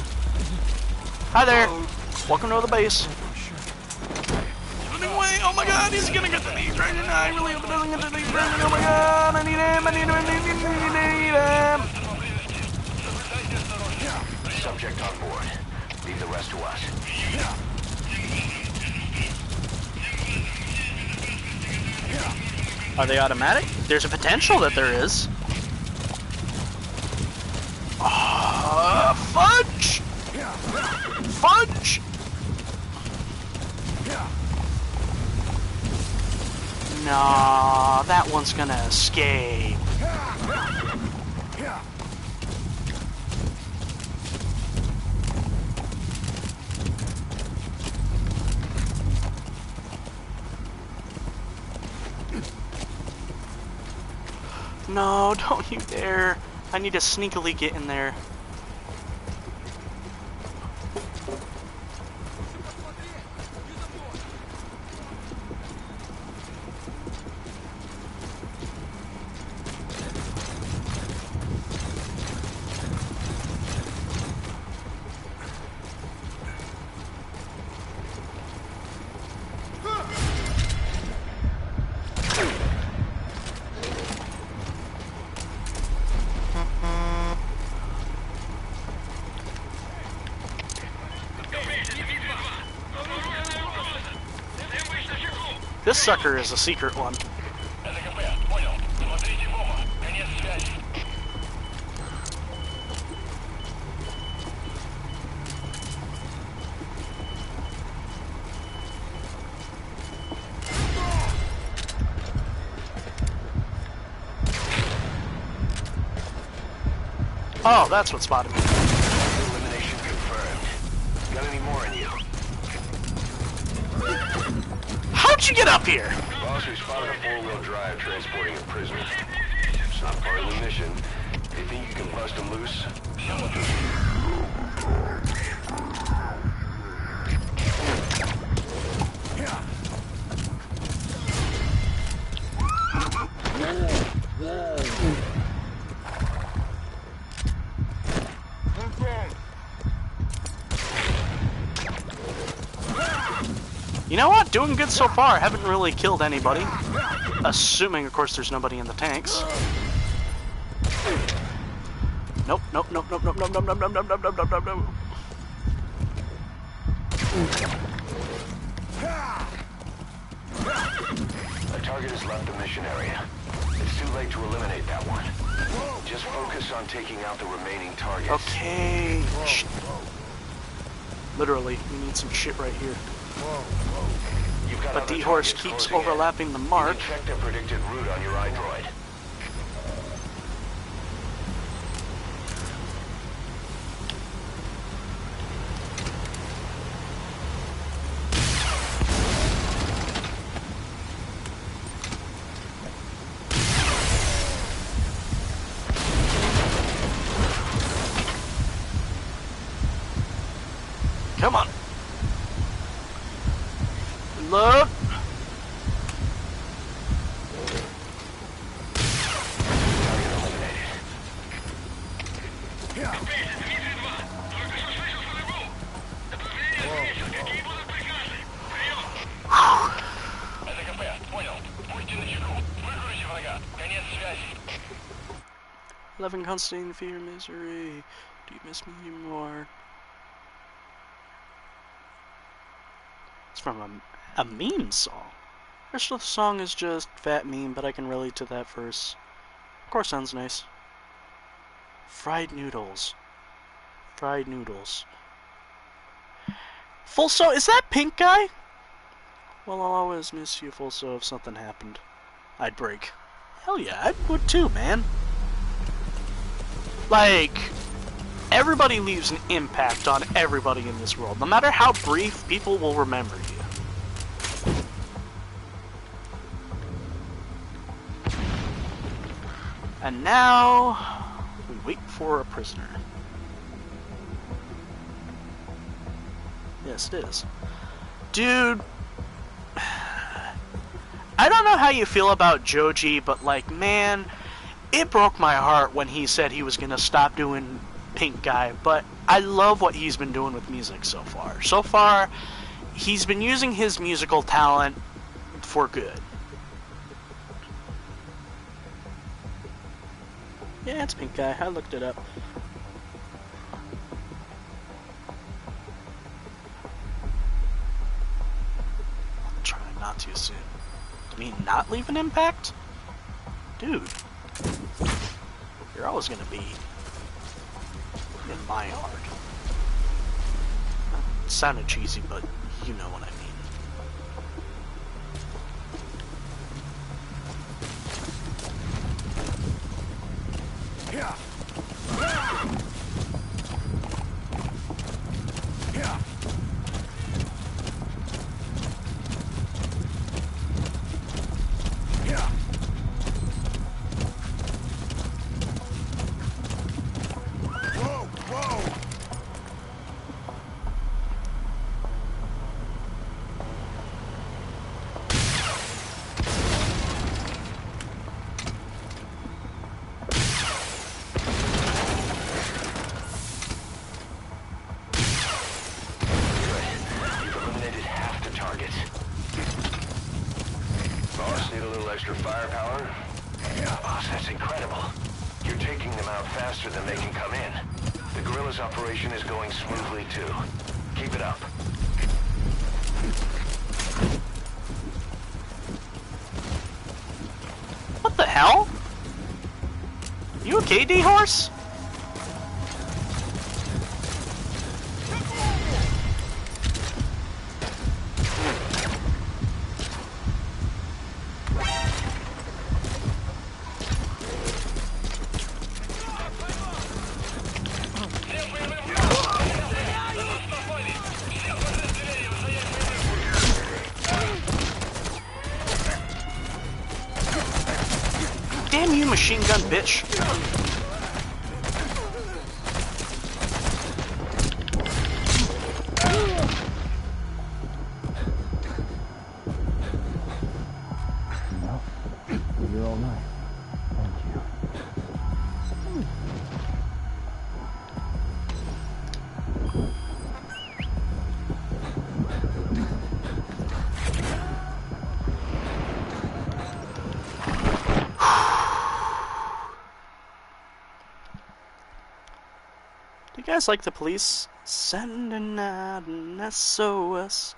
Hi there! Welcome to the base. Running away! Oh my god, he's gonna get the knees right now. I really hope it doesn't get the knees right now. Oh my god, I need him, I need him, I need him, I need him! Subject on board. Leave the rest to us. Are they automatic? There's a potential that there is. Fudge! Fudge! No, that one's gonna escape. No, don't you dare. I need to sneakily get in there. This sucker is a secret one. Oh, that's what spotted me. Elimination confirmed. Got any more in you? How'd you get up here? Boss, we spotted a four-wheel drive transporting a prisoner. It's not part of the mission. You think you can bust him loose? You know what? Doing good so far. Haven't really killed anybody. Assuming, of course, there's nobody in the tanks. Nope, nope, nope, nope, nope, nope, nope, nope, nope, nope, nope, nope, nope, nope. A target has left the mission area. It's too late to eliminate that one. Just focus on taking out the remaining targets. Okay. Literally, we need some shit right here. You've got But other D-Horse targets keeps closing in. overlapping the You mark. can check their predicted route on your iDroid. Come on. Load. Target eliminated. Loving constant fear, misery. Do you miss me anymore? It's from a meme song. The rest of the song is just fat meme, but I can relate to that verse. Of course, sounds nice. Fried noodles. Fried noodles. Fulso, is that pink guy? Well, I'll always miss you, Fulso, if something happened. I'd break. Hell yeah, I would too, man. Like, everybody leaves an impact on everybody in this world. No matter how brief, people will remember you. And now, we wait for a prisoner. Yes, it is. Dude, I don't know how you feel about Joji, but like, man, it broke my heart when he said he was going to stop doing Pink Guy, but I love what he's been doing with music so far. So far, he's been using his musical talent for good. Yeah, it's Pink Guy. I looked it up. I'm trying not too soon. You mean not leave an impact? Dude. You're always gonna be in my heart. It sounded cheesy, but you know what I mean. Yeah. Yeah. Yeah. Whoa, whoa. Extra firepower? Yeah, boss, that's incredible. You're taking them out faster than they can come in. The guerrillas operation is going smoothly, too. Keep it up. What the hell? You okay, D-Horse? Damn you, machine gun bitch. You're all right. Thank you. Do you guys like the police? Sending out an SOS.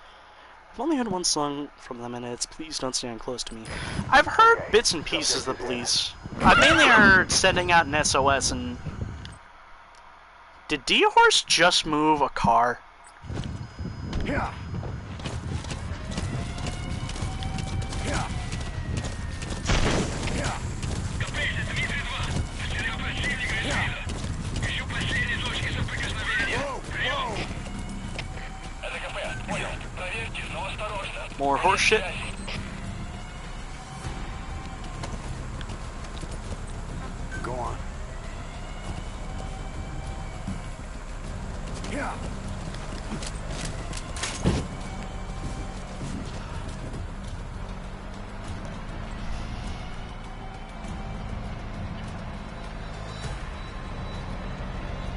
I've only heard one song from them, and it's Please Don't Stand Close to Me. I've heard bits and pieces of the police. I've mainly heard Sending Out an SOS, and... Did D-Horse just move a car? Yeah. Yeah. Yeah. More horse shit? Go on. Yeah.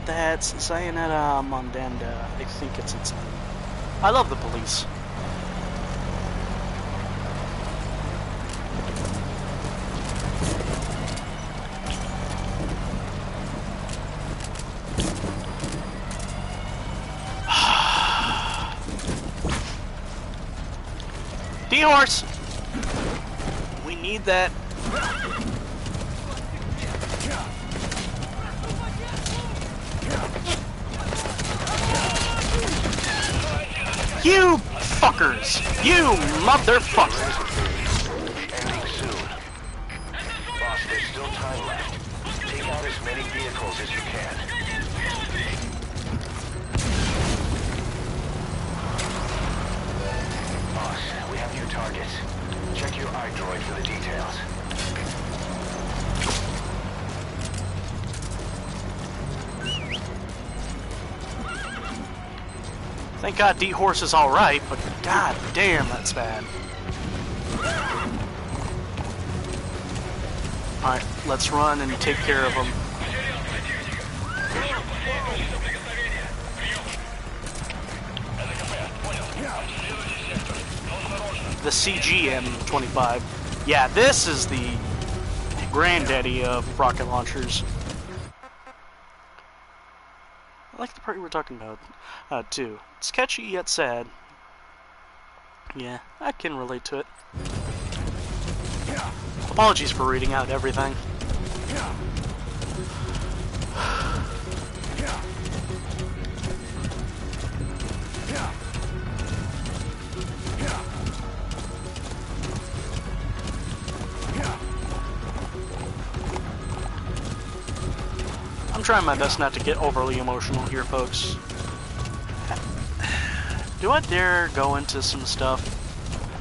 That's Sayonara Mondanda. I think it's its name. I love the police. D-Horse! We need that. You fuckers! You motherfuckers! Ending soon. Boss, there's still time left. Take out as many vehicles as you can. Boss, we have new targets. Check your iDroid for the details. Thank God D-Horse is alright, but god damn, that's bad. Alright, let's run and take care of them. The CGM-25. Yeah, this is the granddaddy of rocket launchers. I like the part you were talking about, too. It's catchy yet sad. Yeah, I can relate to it. Apologies for reading out everything. I'm trying my best not to get overly emotional here, folks. Do I dare go into some stuff?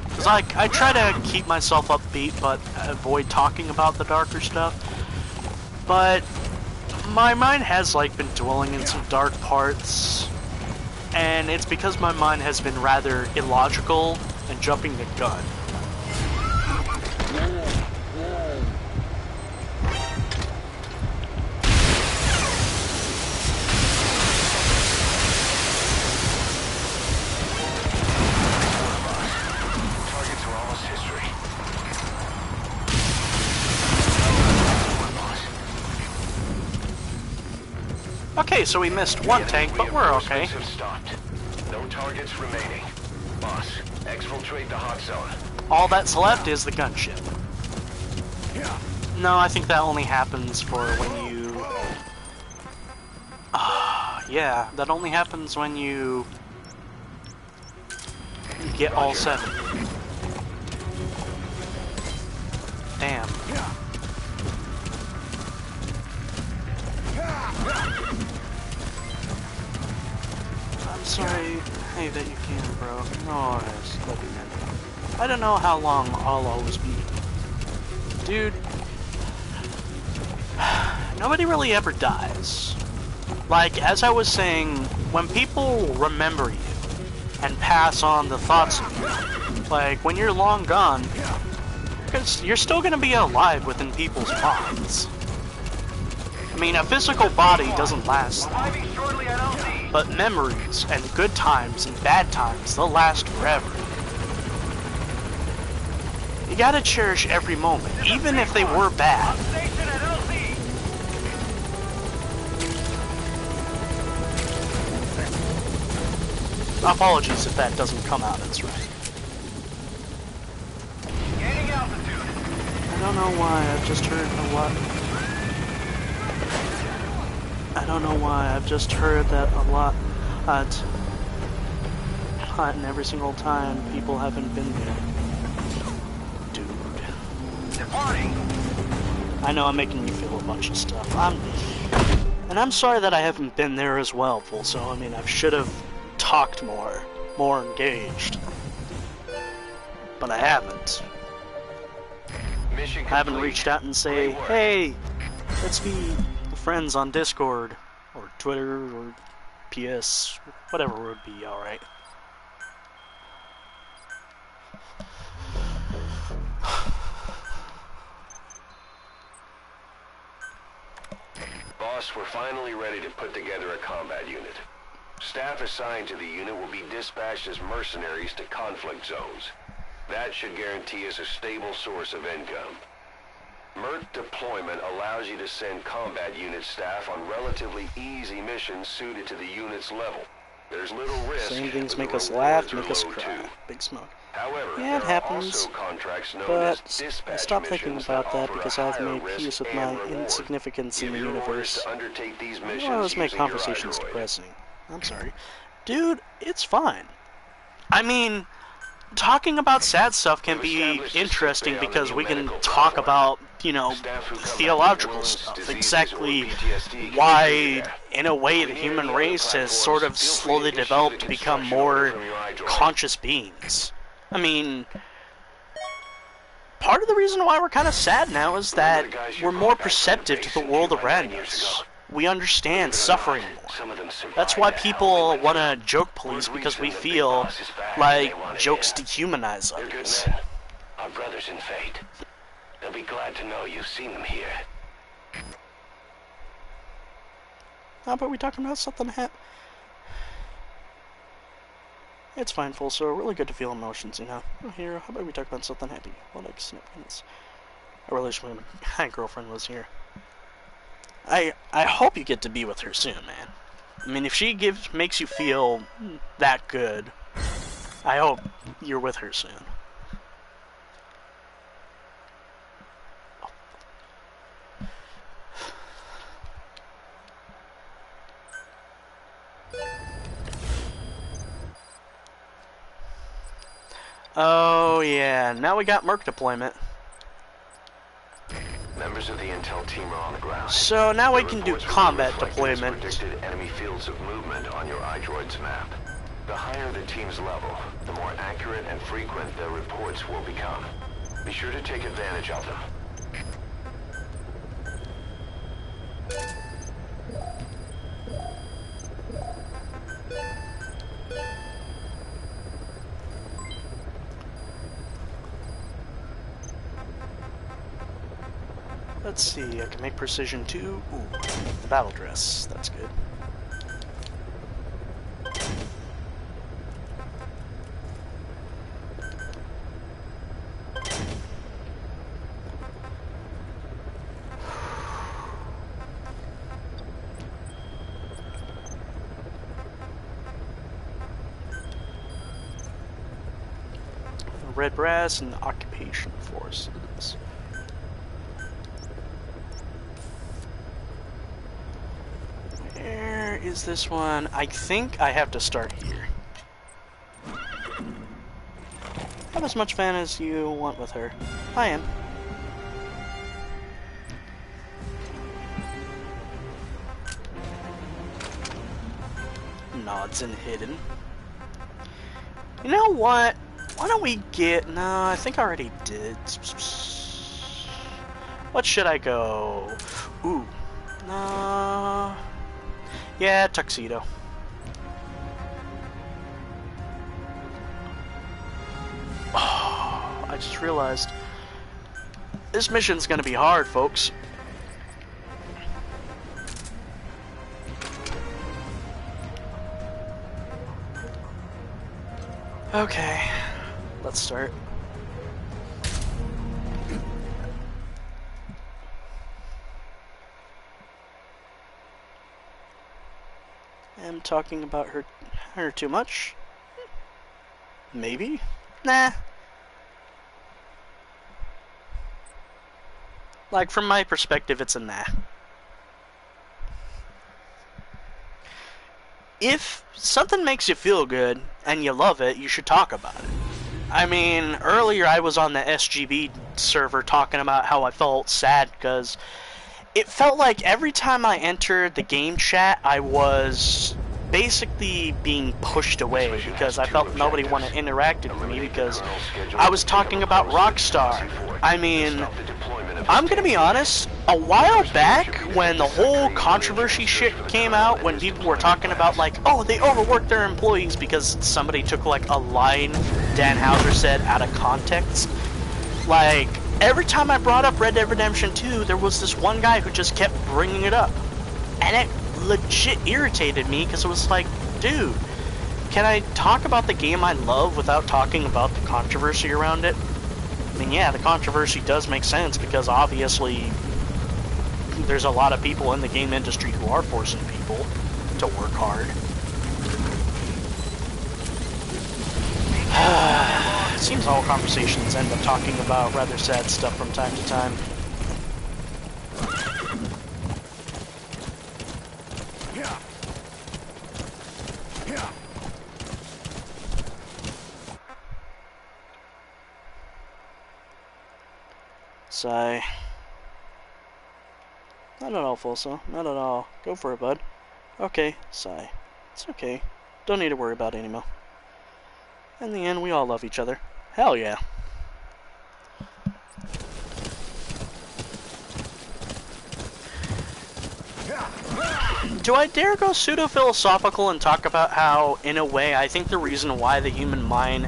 Because I try to keep myself upbeat, but avoid talking about the darker stuff. But my mind has, like, been dwelling in some dark parts. And it's because my mind has been rather illogical and jumping the gun. Okay, so we missed one tank, but we're okay. Have stopped. No targets remaining. Boss, exfiltrate the hot zone. All that's left is the gunship. No, I think that only happens for when you... yeah, that only happens when you get all 7. Damn. I'm sorry. Hey, that you can, bro. No, it's looking at me. I don't know how long I'll always be. Dude. Nobody really ever dies. Like, as I was saying, when people remember you and pass on the thoughts of you, like, when you're long gone, you're still gonna be alive within people's minds. I mean, a physical body doesn't last long, but memories and good times and bad times, they'll last forever. You gotta cherish every moment, even if they were bad. Apologies if that doesn't come out as right. I don't know why, I've just heard a lot. I don't know why, I've just heard that a lot, and every single time people haven't been there. Dude. Departing. I know I'm making you feel a bunch of stuff. And I'm sorry that I haven't been there as well, so I mean, I should have talked more engaged. But I haven't. Mission I haven't complete. reached out and say, hey, let's be friends on Discord, or Twitter, or PS, whatever would be alright. Boss, we're finally ready to put together a combat unit. Staff assigned to the unit will be dispatched as mercenaries to conflict zones. That should guarantee us a stable source of income. MERT deployment allows you to send combat unit staff on relatively easy missions suited to the unit's level. There's little risk. Same things but make the us laugh, rewards make are us low, cry. too. Big smoke. However, Yeah, it there are happens, also contracts known but as dispatch I stopped thinking missions about that offer a because I've higher made risk peace with and my reward. insignificance in If the your reward is universe. to undertake these I missions don't always make using your conversations iDroid. depressing. I'm sorry. Dude, it's fine. I mean, talking about sad stuff can be interesting because we can talk about, you know, theological stuff. Exactly why, in a way, the human race has sort of slowly developed to become more conscious beings. I mean, part of the reason why we're kind of sad now is that we're more perceptive to the world around us. We understand suffering more. That's why people want to joke police, because we feel like jokes dehumanize They're good others. men. Our brothers in fate. They'll be glad to know you've seen them here. How about we talking about something It's fine, full, so really good to feel emotions, you know. Oh, here, how about we talk about something happy? Well, like significance. I really wish my girlfriend was here. I hope you get to be with her soon, man. I mean, if she makes you feel that good, I hope you're with her soon. Oh yeah, now we got Merc deployment. Members of the intel team are on the ground. So now we can do combat deployment. Predicted enemy fields of movement on your iDroid's map. The higher the team's level, the more accurate and frequent their reports will become. Be sure to take advantage of them. Let's see, I can make precision 2. Ooh, the battle dress. That's good. Red brass and occupation forces. Where is this one? I think I have to start here. Have as much fun as you want with her. I am. Nods and hidden. You know what? Why don't we get... No, I think I already did. What should I go? Ooh. No... Yeah, tuxedo. Oh, I just realized this mission's gonna be hard, folks. Okay, let's start. I'm talking about her too much? Maybe? Nah. Like, from my perspective, it's a nah. If something makes you feel good, and you love it, you should talk about it. I mean, earlier I was on the SGB server talking about how I felt sad because it felt like every time I entered the game chat, I was basically being pushed away because I felt nobody wanted to interact with me because I was talking about Rockstar. I mean, I'm gonna be honest, a while back when the whole controversy shit came out, when people were talking about like, oh, they overworked their employees because somebody took like a line Dan Houser said out of context, like, every time I brought up Red Dead Redemption 2, there was this one guy who just kept bringing it up. And it legit irritated me because it was like, dude, can I talk about the game I love without talking about the controversy around it? I mean, yeah, the controversy does make sense because obviously there's a lot of people in the game industry who are forcing people to work hard. It seems all conversations end up talking about rather sad stuff from time to time. Sigh. Not at all, Fulso. Not at all. Go for it, bud. Okay, sigh. It's okay. Don't need to worry about it anymore. In the end, we all love each other. Hell yeah. Do I dare go pseudo-philosophical and talk about how, in a way, I think the reason why the human mind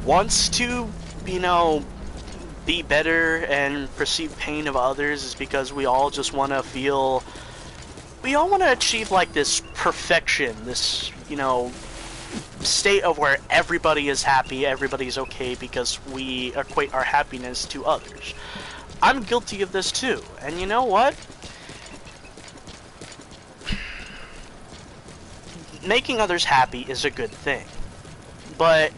wants to, you know, be better and perceive pain of others is because we all just want to feel, we all want to achieve like this perfection, this, you know, state of where everybody is happy, everybody's okay, because we equate our happiness to others. I'm guilty of this too, and you know what? Making others happy is a good thing, but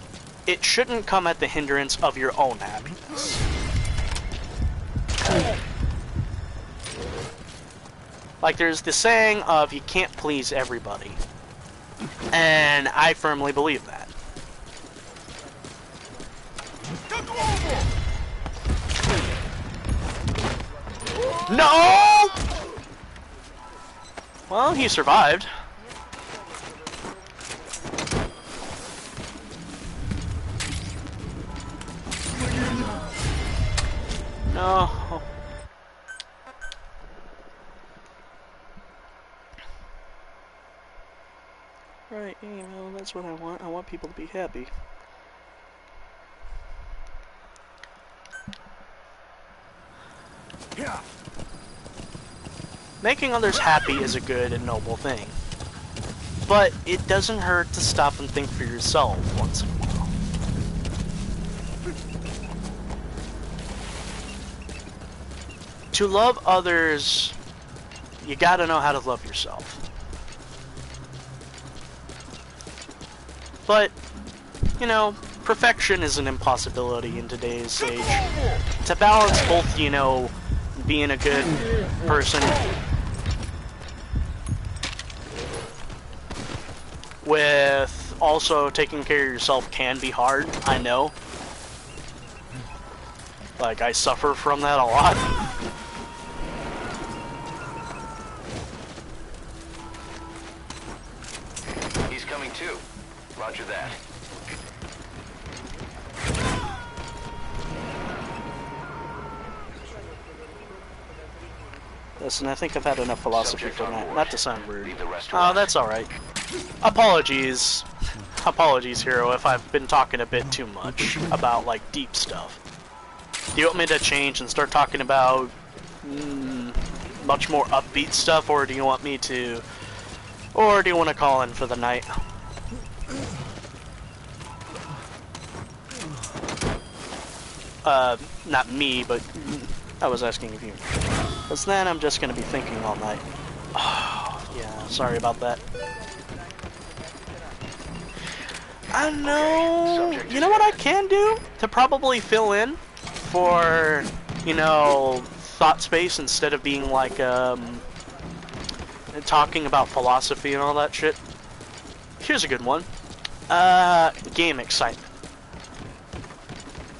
it shouldn't come at the hindrance of your own happiness. Like, there's the saying of you can't please everybody, and I firmly believe that. No! Well, he survived. No. Right, you know, that's what I want. I want people to be happy. Yeah. Making others happy is a good and noble thing. But it doesn't hurt to stop and think for yourself once in a while. To love others, you gotta know how to love yourself. But, you know, perfection is an impossibility in today's age. To balance both, you know, being a good person with also taking care of yourself can be hard, I know. Like, I suffer from that a lot. He's coming too. Roger that. Listen, I think I've had enough philosophy Subject for on that. board. Not to sound rude. Leave the restaurant. Oh, that's alright. Apologies. Apologies, Hero, if I've been talking a bit too much about, like, deep stuff. Do you want me to change and start talking about much more upbeat stuff, or do you want me to... Or do you want to call in for the night? Not me, but I was asking if you... Because then I'm just going to be thinking all night. Oh, yeah, sorry about that. I know... You know what I can do? To probably fill in for, you know, thought space instead of being like, talking about philosophy and all that shit. Here's a good one. Game excitement.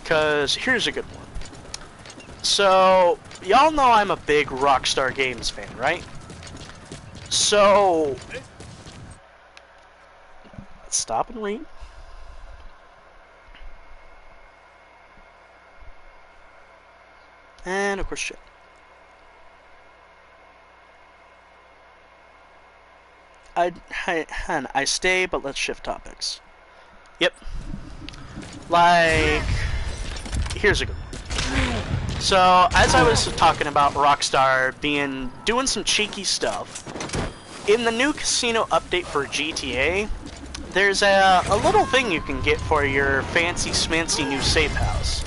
Because here's a good one. So, y'all know I'm a big Rockstar Games fan, right? So, let's stop and read. And of course, shit. I stay, but let's shift topics. Yep. Like, here's a good one. So, as I was talking about Rockstar doing some cheeky stuff, in the new casino update for GTA, there's a little thing you can get for your fancy smancy new safe house.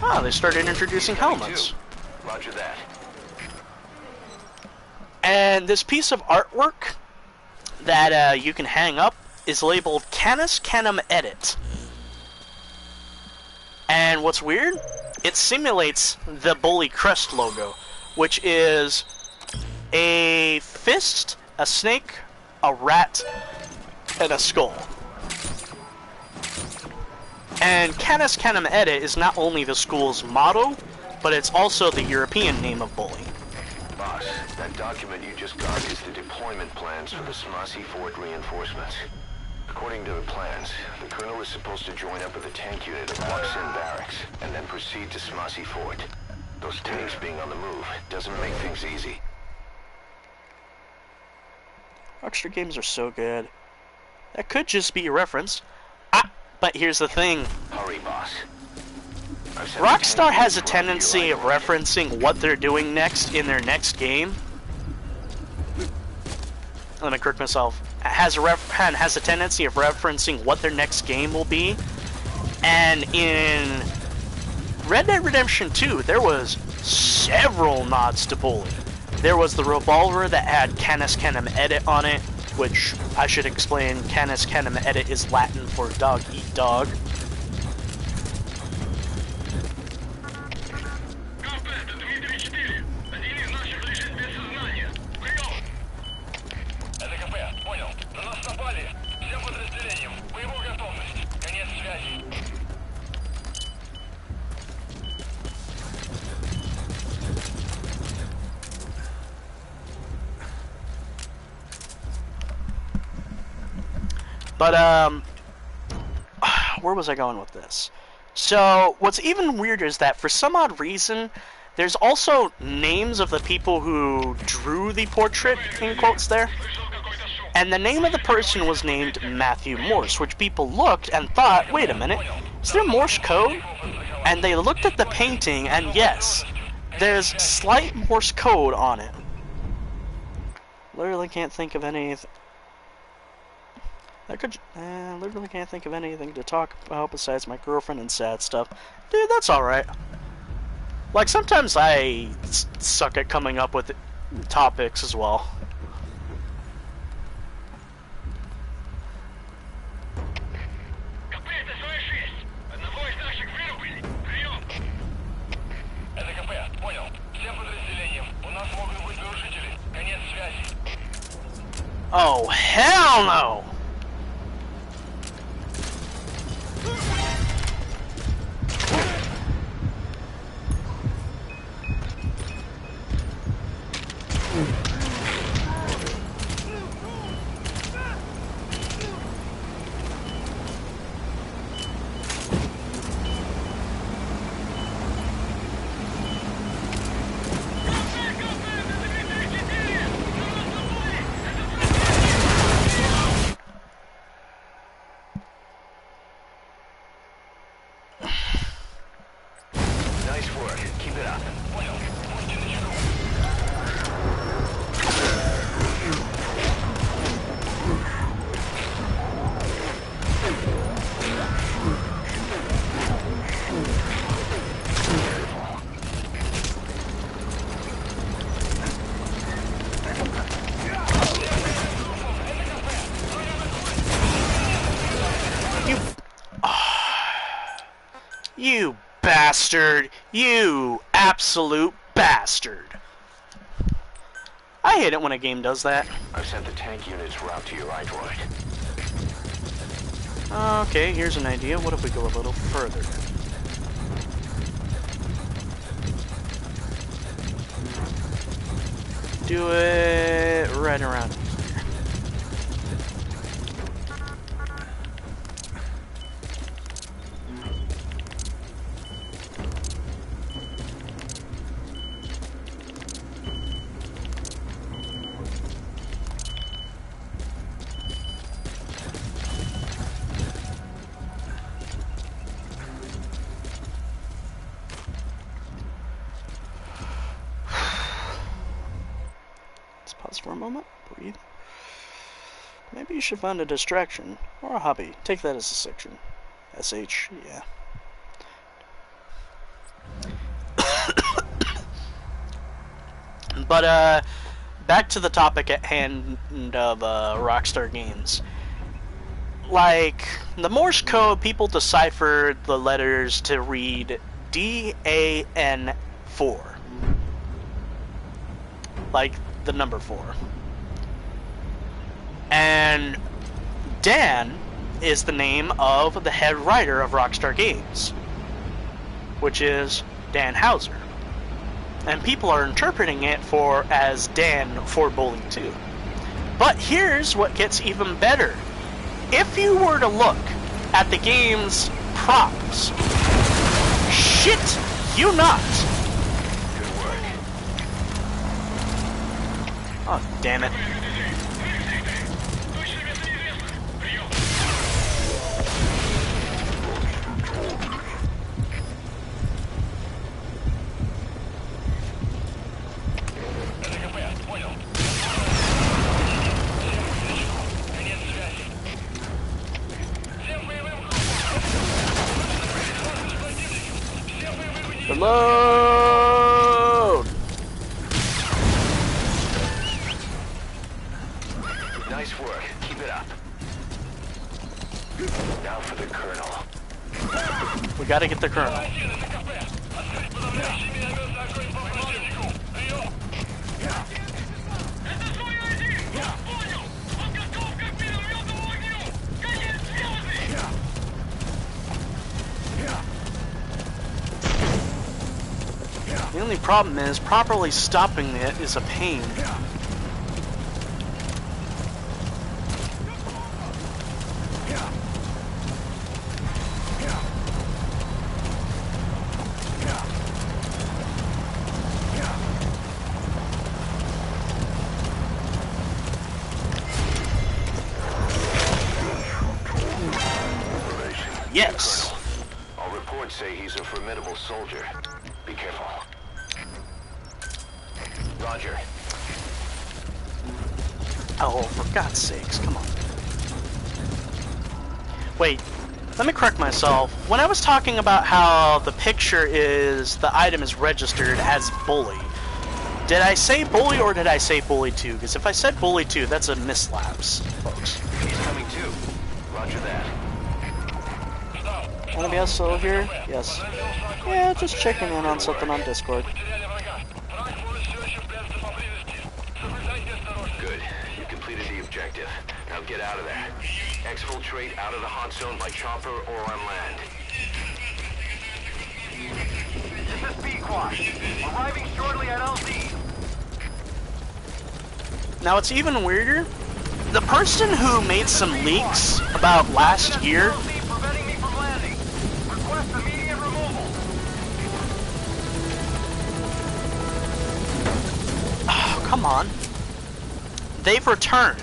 Oh, they started introducing helmets. Roger that. And this piece of artwork that you can hang up is labeled Canis Canem Edit. And what's weird? It simulates the Bully Crest logo, which is a fist, a snake, a rat, and a skull. And Canis Canem Edit is not only the school's motto, but it's also the European name of Bully. Boss, that document you just got is the deployment plans for the Smasi Fort reinforcements. According to the plans, the Colonel is supposed to join up with a tank unit at Luxin Barracks, and then proceed to Smasi Fort. Those tanks being on the move doesn't make things easy. Rockstar games are so good. That could just be a reference. But here's the thing. Hurry, boss. Rockstar has a tendency of referencing what they're doing next in their next game. Let me correct myself. Has a tendency of referencing what their next game will be. And in Red Dead Redemption 2, there was several nods to Bully. There was the revolver that had Canis Canem Edit on it, which I should explain. Canis Canem Edit is Latin for dog eat dog. But, where was I going with this? So, what's even weirder is that for some odd reason, there's also names of the people who drew the portrait, in quotes there. And the name of the person was named Matthew Morse, which people looked and thought, wait a minute, is there Morse code? And they looked at the painting, and yes, there's slight Morse code on it. Literally can't think of anything. Literally can't think of anything to talk about besides my girlfriend and sad stuff. Dude, that's alright. Like, sometimes I suck at coming up with topics as well. Oh, hell no! You bastard! You absolute bastard! I hate it when a game does that. I've sent the tank unit's route to your iDroid. Okay, here's an idea. What if we go a little further? Do it right around here. For a moment, breathe. Maybe you should find a distraction or a hobby. Take that as a section. SH, yeah. But back to the topic at hand of Rockstar Games. Like, the Morse code, people deciphered the letters to read DAN4. Like the number 4. And Dan is the name of the head writer of Rockstar Games, which is Dan Houser. And people are interpreting it as Dan for Bully 2. But here's what gets even better. If you were to look at the game's props, shit you not. Oh, damn it. gotta get the colonel. The only problem is, properly stopping it is a pain. Yes! All reports say he's a formidable soldier. Be careful. Roger. Oh, for God's sakes, come on. Wait, let me correct myself. When I was talking about how the picture is, the item is registered as bully, did I say bully or did I say bully 2? Because if I said bully 2, that's a mislapse, folks. He's coming too. Roger that. Anybody else still here? Yes. Yeah, just checking in on something on Discord. Good. You completed the objective. Now get out of there. Exfiltrate out of the hot zone by chopper or on land. This is B-Quad. Arriving shortly at LZ. Now it's even weirder. The person who made some leaks about last year. Preventing me from landing. Request immediate removal. Oh, come on. They've returned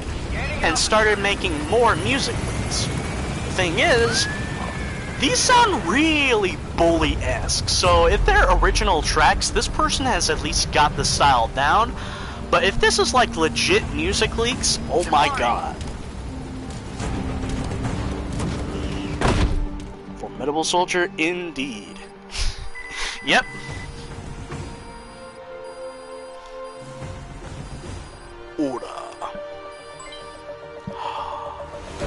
and started making more music leaks. The thing is, these sound really bully-esque, so if they're original tracks, this person has at least got the style down, but if this is like legit music leaks, oh my god. Formidable soldier indeed. Yep. Order.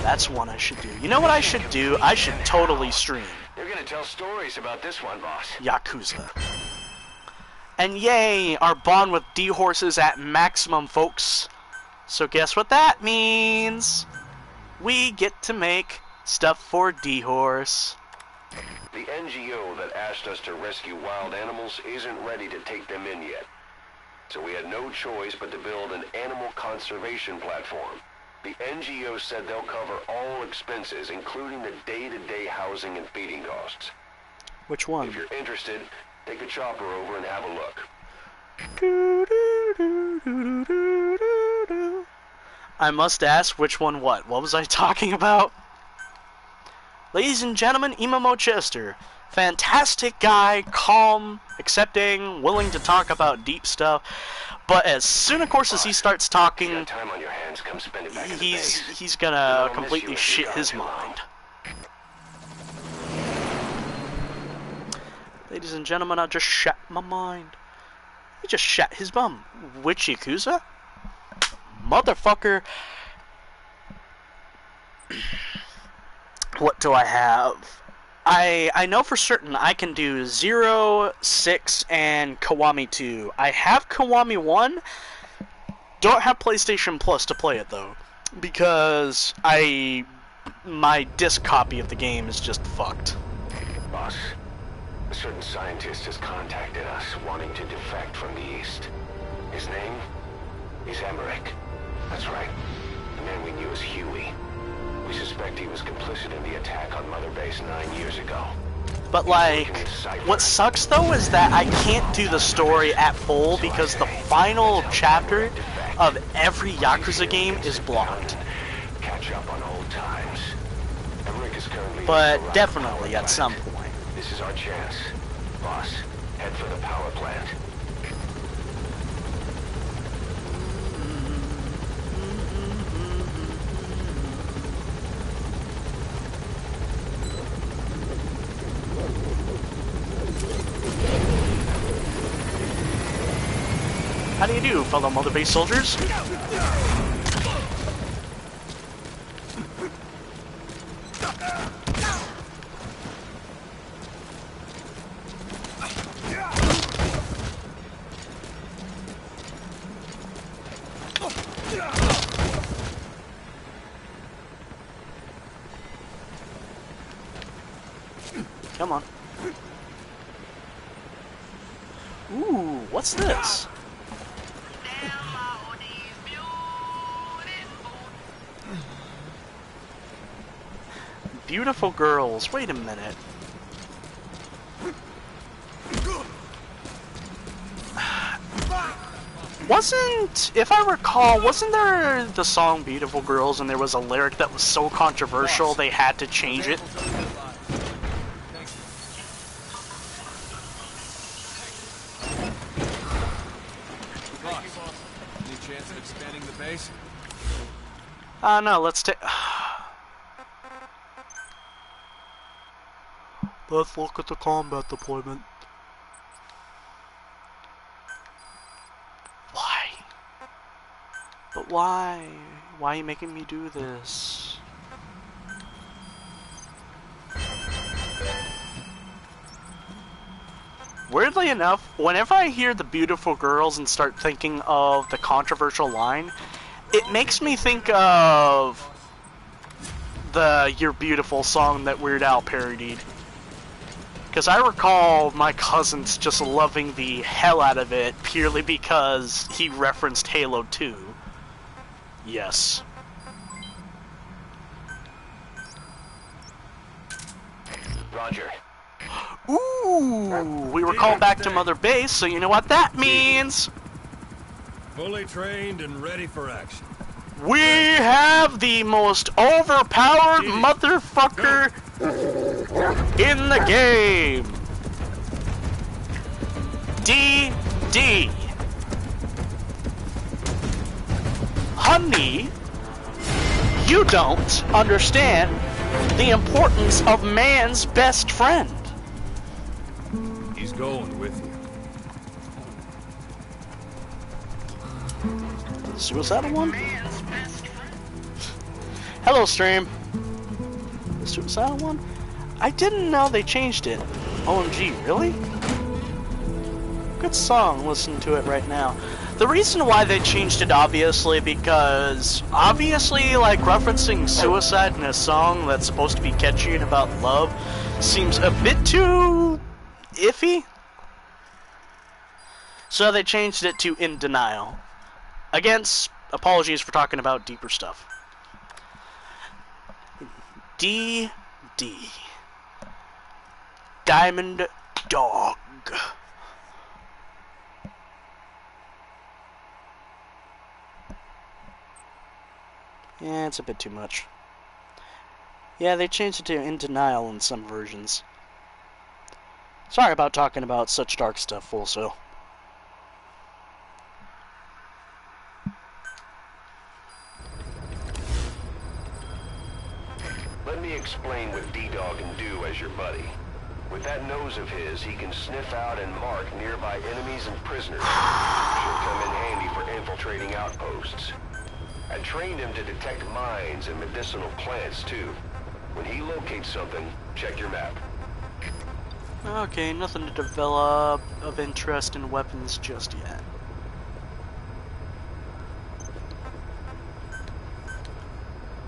That's one I should do. You know what I should do? I should totally stream You're gonna tell stories about this one, boss. Yakuza. And yay, our bond with D-Horse is at maximum, folks. So guess what that means? We get to make stuff for D-Horse. The NGO that asked us to rescue wild animals isn't ready to take them in yet. So we had no choice but to build an animal conservation platform. The NGO said they'll cover all expenses, including the day-to-day housing and feeding costs. Which one? If you're interested, take a chopper over and have a look. I must ask, which one what? What was I talking about? Ladies and gentlemen, emomodechester. Fantastic guy, calm, accepting, willing to talk about deep stuff. But as soon, of course, as he starts talking, Time on your hands, come spend it back in the he's base. gonna completely shit his mind. Ladies and gentlemen, I just shat my mind. He just shat his bum. Which Yakuza? Motherfucker. What do I have? I know for certain I can do 0, 6, and Kiwami 2. I have Kiwami 1. Don't have PlayStation Plus to play it, though. Because my disc copy of the game is just fucked. Boss, a certain scientist has contacted us wanting to defect from the East. His name is Emmerich. That's right. The man we knew as Huey. We suspect he was complicit in the attack on Mother Base 9 years ago. But like, what sucks though is that I can't do the story at full because the final chapter of every Yakuza game is blocked. Catch up on old times. Emmerich is currently But definitely at some point. This is our chance. Boss, head for the power plant. How do you do, fellow Mother Base soldiers? come on. Ooh, what's this? Beautiful girls. Wait a minute. If I recall, wasn't there the song Beautiful Girls and there was a lyric that was so controversial they had to change it? Any chance of expanding the base? No, let's take... Let's look at the combat deployment. Why? But why? Why are you making me do this? Weirdly enough, whenever I hear the Beautiful Girls and start thinking of the controversial line, it makes me think of the You're Beautiful song that Weird Al parodied. Because I recall my cousins just loving the hell out of it purely because he referenced Halo 2. Yes. Roger. Ooh, we were called back to Mother Base, so you know what that means. Fully trained and ready for action. We have the most overpowered motherfucker in the game. DD. Honey, you don't understand the importance of man's best friend. He's going with you. Suicidal one? Hello, stream. The suicidal one? I didn't know they changed it. OMG, really? Good song, listen to it right now. The reason why they changed it, obviously, because obviously, like, referencing suicide in a song that's supposed to be catchy and about love seems a bit too iffy. So they changed it to In Denial. Again, apologies for talking about deeper stuff. DD. Diamond Dog. Yeah, it's a bit too much. Yeah, they changed it to In Denial in some versions. Sorry about talking about such dark stuff, also. Let me explain what D-Dog can do as your buddy. With that nose of his, he can sniff out and mark nearby enemies and prisoners. She'll come in handy for infiltrating outposts. I trained him to detect mines and medicinal plants, too. When he locates something, check your map. Okay, nothing to develop of interest in weapons just yet.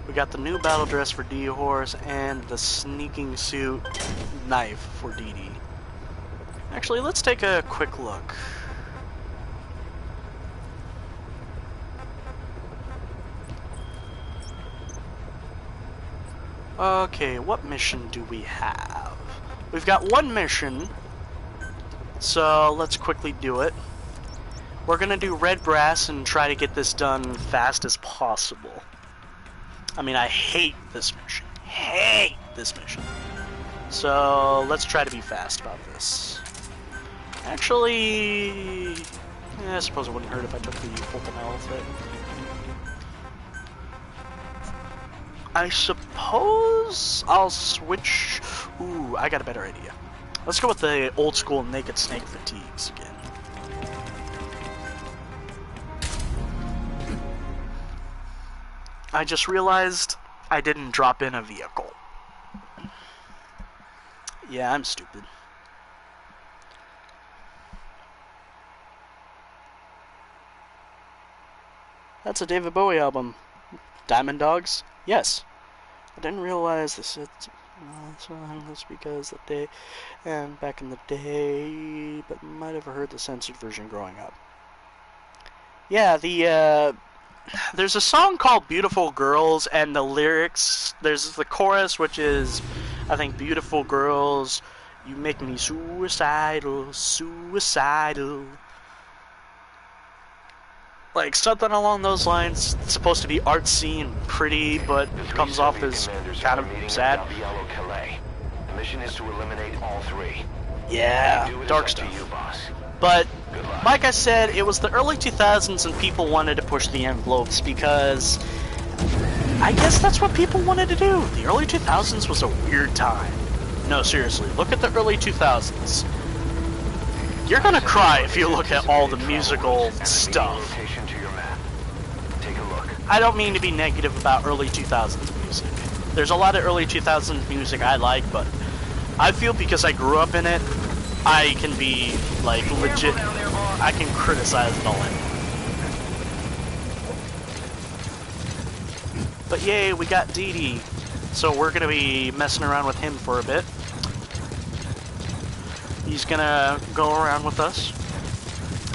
We got the new battle dress for D-Horse and the sneaking suit knife for DD. Actually, let's take a quick look. Okay, what mission do we have? We've got one mission, so let's quickly do it. We're gonna do red brass and try to get this done fast as possible. I mean, I hate this mission. Hate this mission. So, let's try to be fast about this. Actually, I suppose it wouldn't hurt if I took the full health hit. I suppose I'll switch... Ooh, I got a better idea. Let's go with the old school Naked Snake fatigues again. I just realized I didn't drop in a vehicle. Yeah, I'm stupid. That's a David Bowie album. Diamond Dogs? Yes. I didn't realize this. That's because the day, and back in the day, but might have heard the censored version growing up. Yeah, there's a song called Beautiful Girls, and the lyrics, there's the chorus, which is, I think, beautiful girls, you make me suicidal, suicidal. Like, something along those lines. It's supposed to be artsy and pretty, but comes off as kind of sad. The mission is to eliminate all three. Yeah, dark stuff. But, like I said, it was the early 2000s and people wanted to push the envelopes because I guess that's what people wanted to do. The early 2000s was a weird time. No, seriously, look at the early 2000s. You're gonna cry if you look at all the musical stuff. I don't mean to be negative about early 2000s music. There's a lot of early 2000s music I like, but I feel because I grew up in it, I can be, like, legit, I can criticize it all in. But yay, we got Dee Dee. So we're gonna be messing around with him for a bit. He's gonna go around with us.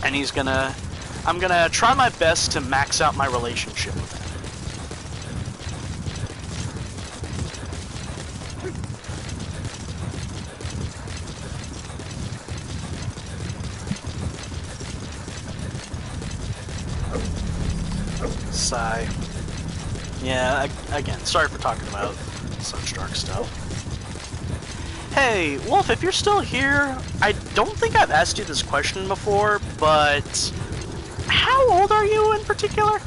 And I'm gonna try my best to max out my relationship with him. Sigh. Yeah, again, sorry for talking about such dark stuff. Hey, Wolf, if you're still here, I don't think I've asked you this question before, but how old are you in particular?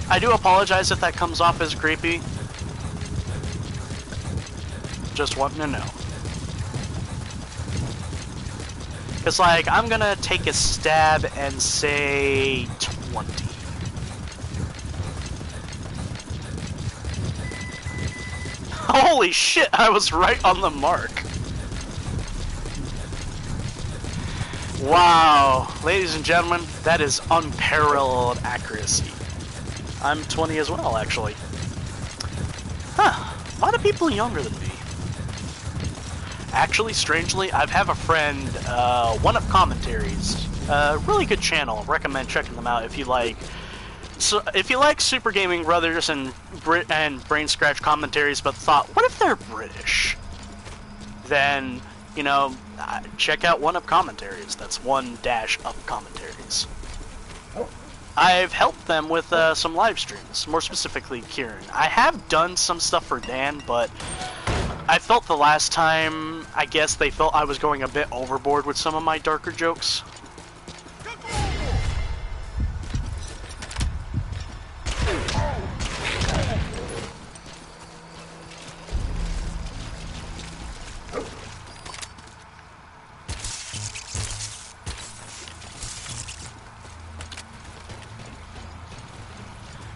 I do apologize if that comes off as creepy. Just wanting to know. Because, like, I'm gonna take a stab and say 20. Holy shit, I was right on the mark. Wow, ladies and gentlemen, that is unparalleled accuracy. I'm 20 as well, actually. Huh, a lot of people younger than me. Actually, strangely, I have a friend, One Up Commentaries. Really good channel, recommend checking them out if you like. So, if you like Super Gaming Brothers and Brain Scratch commentaries, but thought, what if they're British? Then, you know, check out One Up Commentaries. That's 1-Up Commentaries. I've helped them with some live streams, more specifically Kieran. I have done some stuff for Dan, but I felt the last time, I guess they felt I was going a bit overboard with some of my darker jokes.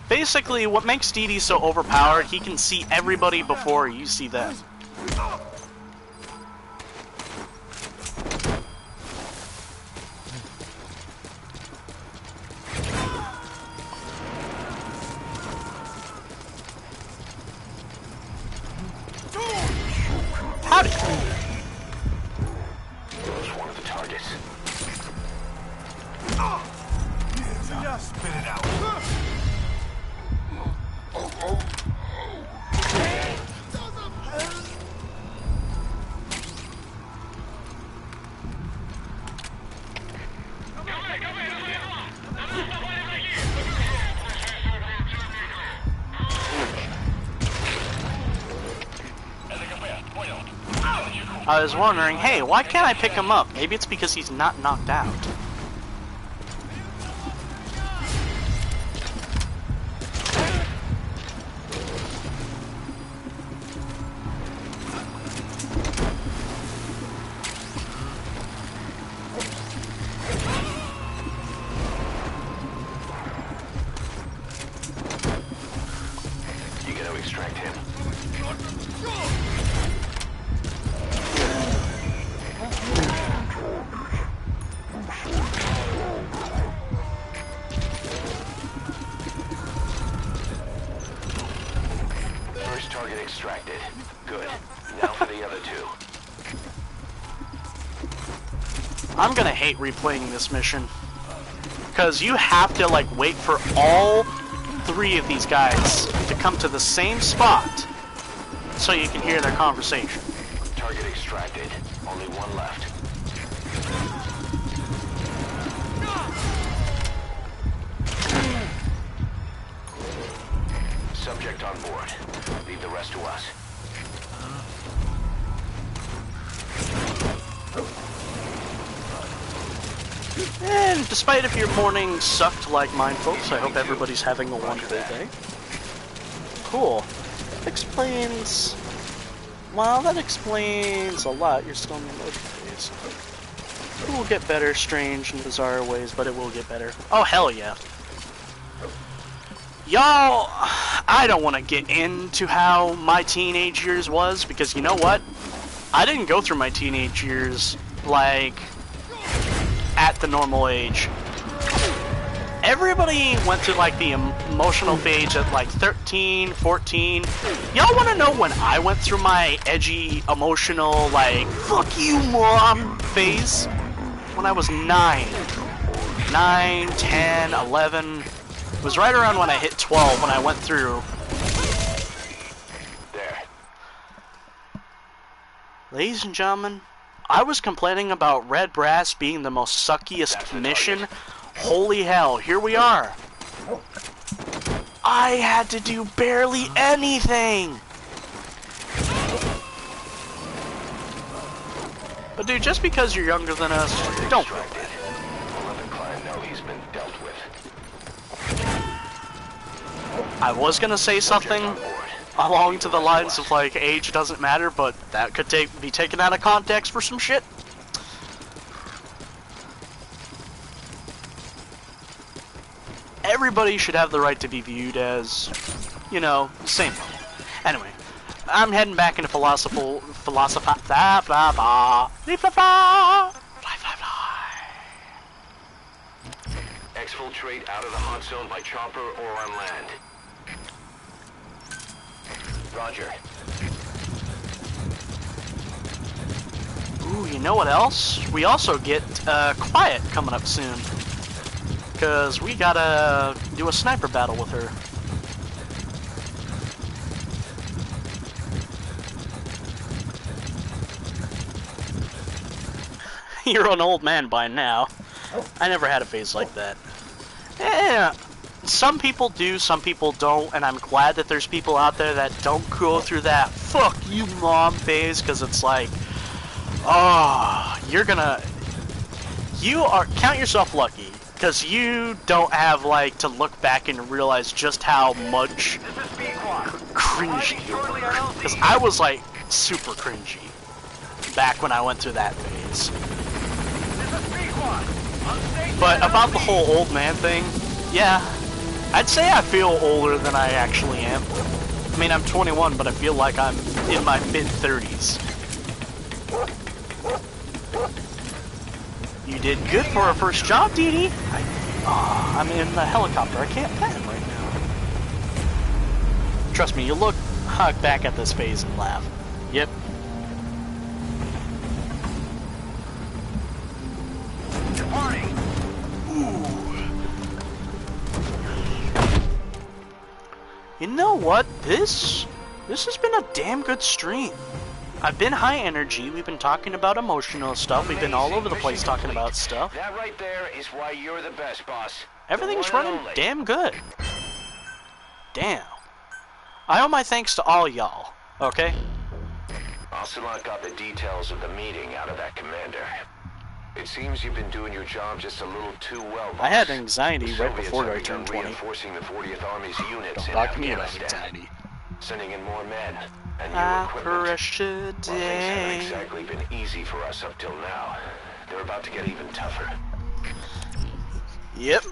Basically, what makes Dee Dee so overpowered, he can see everybody before you see them. Howdy! Those one of the targets. Just spit it out. I was wondering, hey, why can't I pick him up? Maybe it's because he's not knocked out. You gotta extract him. First target extracted. Good. I'm gonna hate replaying this mission. Because you have to, like, wait for all 3 of these guys to come to the same spot so you can hear their conversation. Target extracted. Only one left. Subject on board. Leave the rest to us. And despite if your morning sucked like mine, folks, I hope everybody's having a wonderful day. Cool. That explains... Well, that explains a lot. You're still in the emoji phase. It will get better, strange and bizarre ways, but it will get better. Oh, hell yeah. Y'all, I don't want to get into how my teenage years was, because you know what? I didn't go through my teenage years, like, at the normal age. Everybody went through, like, the emotional phase at, like, 13, 14. Y'all want to know when I went through my edgy, emotional, like, fuck you, mom phase? When I was 9, 10, 11. It was right around when I hit 12 when I went through. There. Ladies and gentlemen, I was complaining about Red Brass being the most suckiest mission. Holy hell, here we are. I had to do barely anything. But dude, just because you're younger than us, don't feel bad. We'll let the client know he's been dealt with. I was gonna say something along to the lines of like age doesn't matter, but that could be taken out of context for some shit. Everybody should have the right to be viewed as, you know, the same level. Anyway, I'm heading back into Exfiltrate out of the hot zone by chopper or on land. Roger. Ooh, you know what else? We also get Quiet coming up soon. Because we gotta do a sniper battle with her. You're an old man by now. I never had a phase like that. Yeah, some people do, some people don't, and I'm glad that there's people out there that don't go through that fuck you mom phase, because it's like, oh, count yourself lucky, because you don't have, like, to look back and realize just how much cringy you were. Because I was, like, super cringy back when I went through that phase. But about the whole old man thing, yeah, I'd say I feel older than I actually am. I mean, I'm 21, but I feel like I'm in my mid-30s. You did good for a first job, Dee Dee. I'm in the helicopter. I can't land right now. Trust me, you look back at this phase and laugh. Yep. Departing. You know what? This has been a damn good stream. I've been high energy. We've been talking about emotional stuff. We've been all over the place talking about stuff. That right there is why you're the best, boss. Everything's running damn good. Damn. I owe my thanks to all y'all. Okay? Ocelot got the details of the meeting out of that commander. It seems you've been doing your job just a little too well, boss. I had anxiety right Soviets before have I turned 20. Reinforcing the 40th Army's units in Talk to me about Afghanistan. anxiety. Sending in more men and I new equipment. crush your While things haven't day. exactly been easy for us up till now, they're about to get even tougher. Yep.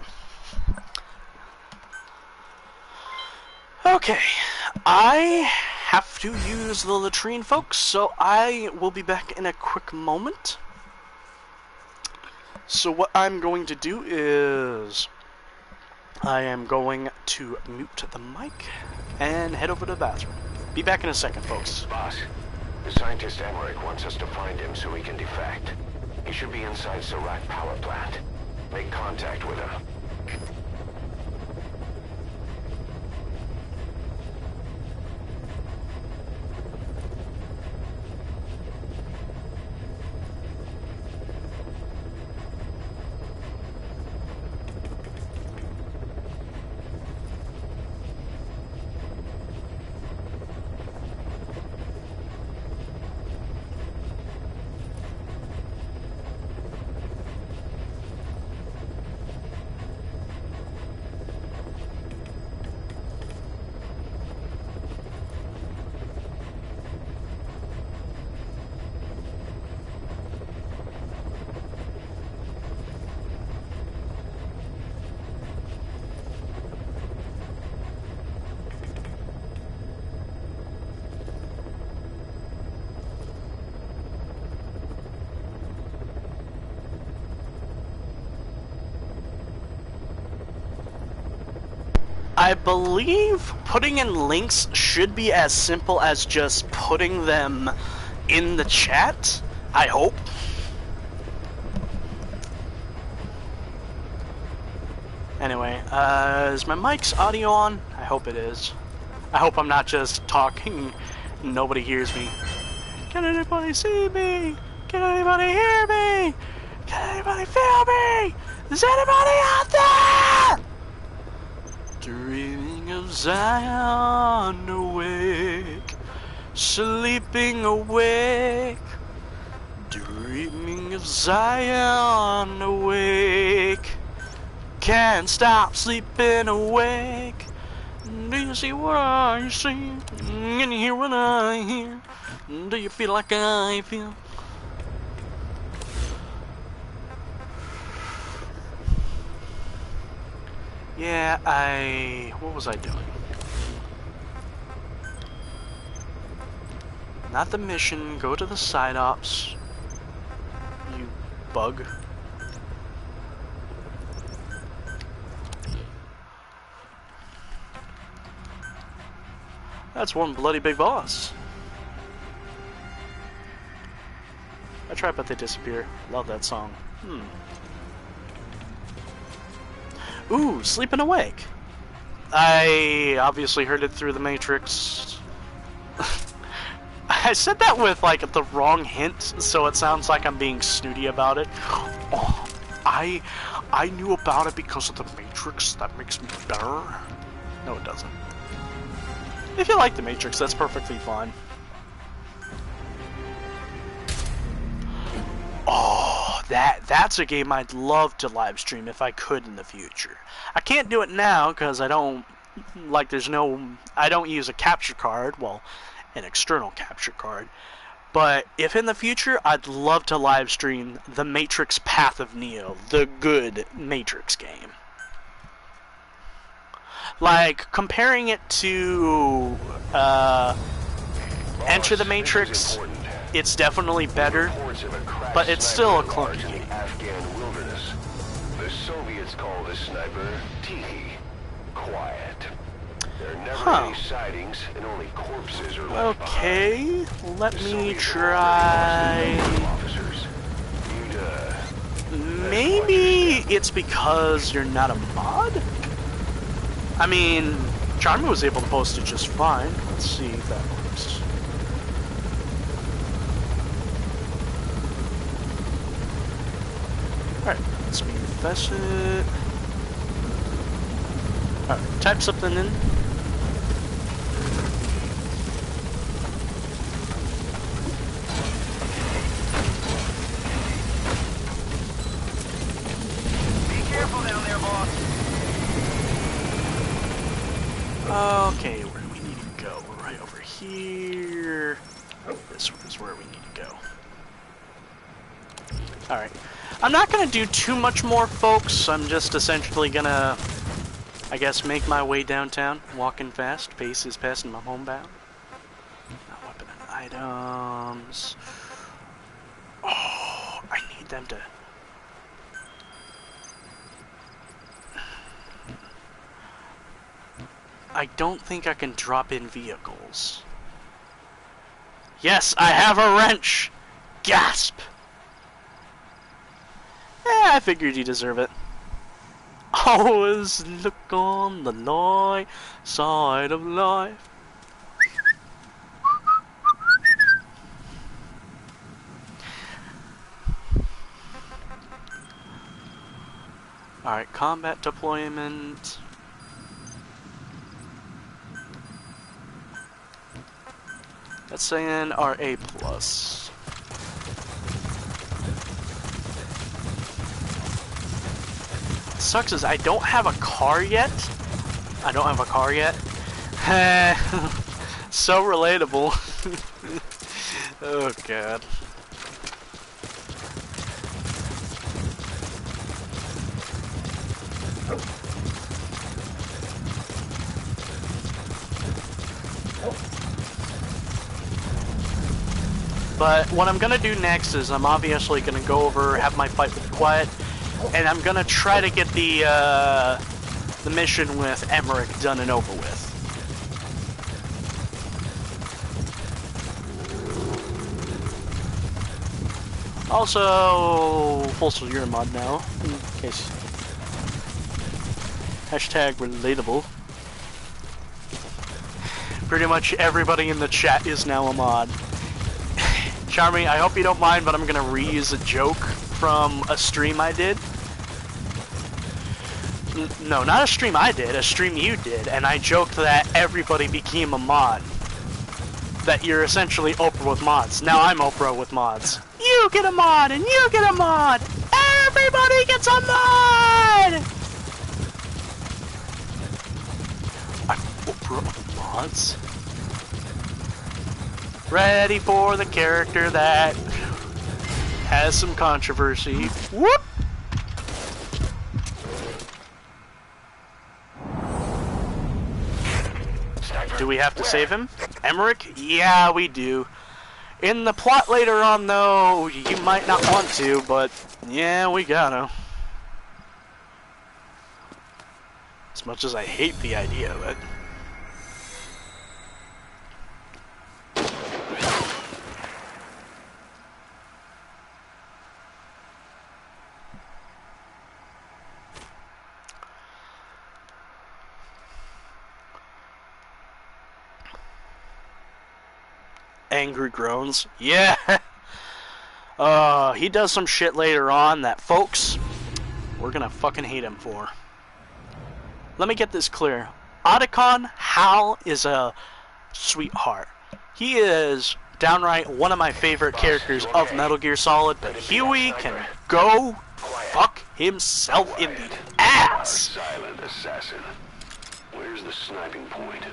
Okay. I have to use the latrine, folks, so I will be back in a quick moment. So what I'm going to do is I am going to mute the mic and head over to the bathroom. Be back in a second, folks. Boss, the scientist Emmerich wants us to find him so he can defect. He should be inside Serac power plant. Make contact with him. I believe putting in links should be as simple as just putting them in the chat. I hope. Anyway, is my mic's audio on? I hope it is. I hope I'm not just talking and nobody hears me. Can anybody see me? Can anybody hear me? Can anybody feel me? Is anybody out there? Dreaming of Zion awake, sleeping awake, dreaming of Zion awake, can't stop sleeping awake. Do you see what I see? Can you hear what I hear? Do you feel like I feel? Yeah, what was I doing? Not the mission, go to the side ops. You bug. That's one bloody big boss. I try but they disappear. Love that song. Ooh, Sleeping Awake. I obviously heard it through the Matrix. I said that with like the wrong hint, so it sounds like I'm being snooty about it. Oh, I knew about it because of the Matrix. That makes me better. No, it doesn't. If you like the Matrix, that's perfectly fine. Oh, that's a game I'd love to live stream if I could in the future. I can't do it now because I don't use a capture card, well, an external capture card. But if in the future, I'd love to live stream The Matrix Path of Neo, the good Matrix game. Like, comparing it to Enter the Matrix, it's definitely better, but it's still a clunky game. Afghan wilderness. The Soviets call this sniper Teehee. Quiet. There are never any sightings, and only corpses are left Okay, let me try. Maybe it's because you're not a mod? I mean, Charmy was able to post it just fine. Let's see if that works. Alright, let's refresh it. Alright, type something in. Be careful down there, boss. Okay, where do we need to go? We're right over here. This is where we need to go. Alright. I'm not going to do too much more, folks. I'm just essentially going to, I guess, make my way downtown. Walking fast. Pace is passing my homebound. Not weapon and items. Oh, I need them to... I don't think I can drop in vehicles. Yes, I have a wrench! Gasp! I figured you deserve it. Always look on the light side of life. Alright, combat deployment. Let's say in our A+. Sucks is I don't have a car yet. So relatable. Oh god. But what I'm gonna do next is I'm obviously gonna go over, have my fight with Quiet, and I'm gonna try to get the mission with Emmerich done and over with. Also, Fulsel, you're a mod now, in case. Hashtag relatable. Pretty much everybody in the chat is now a mod. Charmy, I hope you don't mind, but I'm gonna reuse a joke from a stream I did. No, not a stream I did, a stream you did, and I joked that everybody became a mod. That you're essentially Oprah with mods. Now I'm Oprah with mods. You get a mod, and you get a mod! Everybody gets a mod! I'm Oprah of mods. Ready for the character that has some controversy. Whoop! Do we have to save him? Emmerich? Yeah, we do. In the plot later on, though, you might not want to, but yeah, we gotta. As much as I hate the idea of it. Angry groans. Yeah! He does some shit later on that, folks, we're gonna fucking hate him for. Let me get this clear. Otacon, Hal is a sweetheart. He is downright one of my favorite characters of Metal Gear Solid, but Huey can go fuck himself in the ass! Silent assassin. Where's the sniping point?